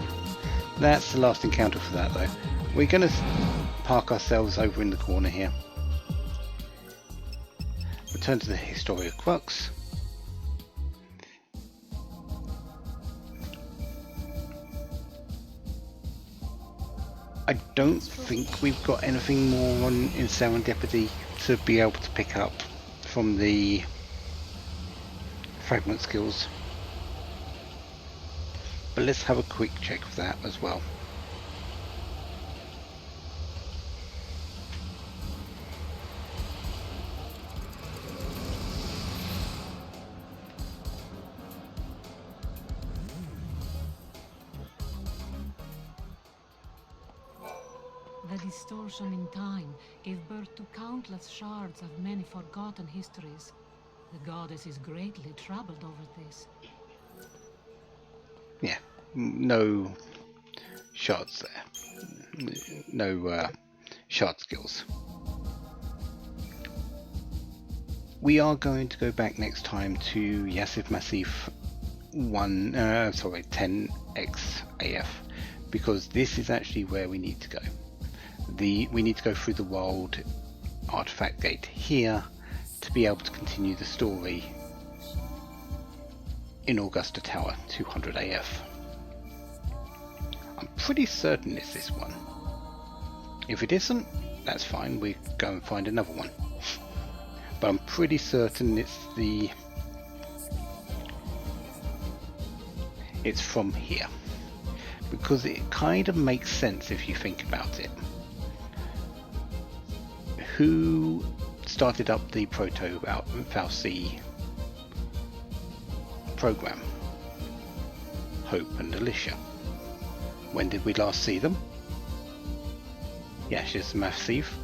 that's the last encounter for that though. We're going to park ourselves over in the corner here. Return to the Historia Crux. I don't think we've got anything more on in Serendipity to be able to pick up from the fragment skills. But let's have a quick check of that as well. The distortion in time gave birth to countless shards of many forgotten histories. The goddess is greatly troubled over this. Yeah, no shards there. No shard skills. We are going to go back next time to Yassif Massif 10XAF, because this is actually where we need to go. We need to go through the wild artifact gate here to be able to continue the story in Augusta Tower 200 AF. I'm pretty certain it's this one. If it isn't, that's fine, we go and find another one. But I'm pretty certain it's from here, because it kind of makes sense if you think about it. Who started up the Proto VoD program? Hope and Alicia. When did we last see them? Yassif Massif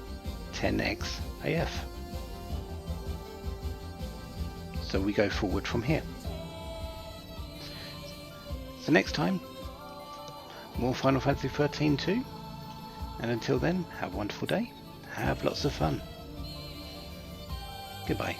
10XAF. So we go forward from here. So next time, more Final Fantasy XIII-2, and until then, have a wonderful day, have lots of fun. Goodbye.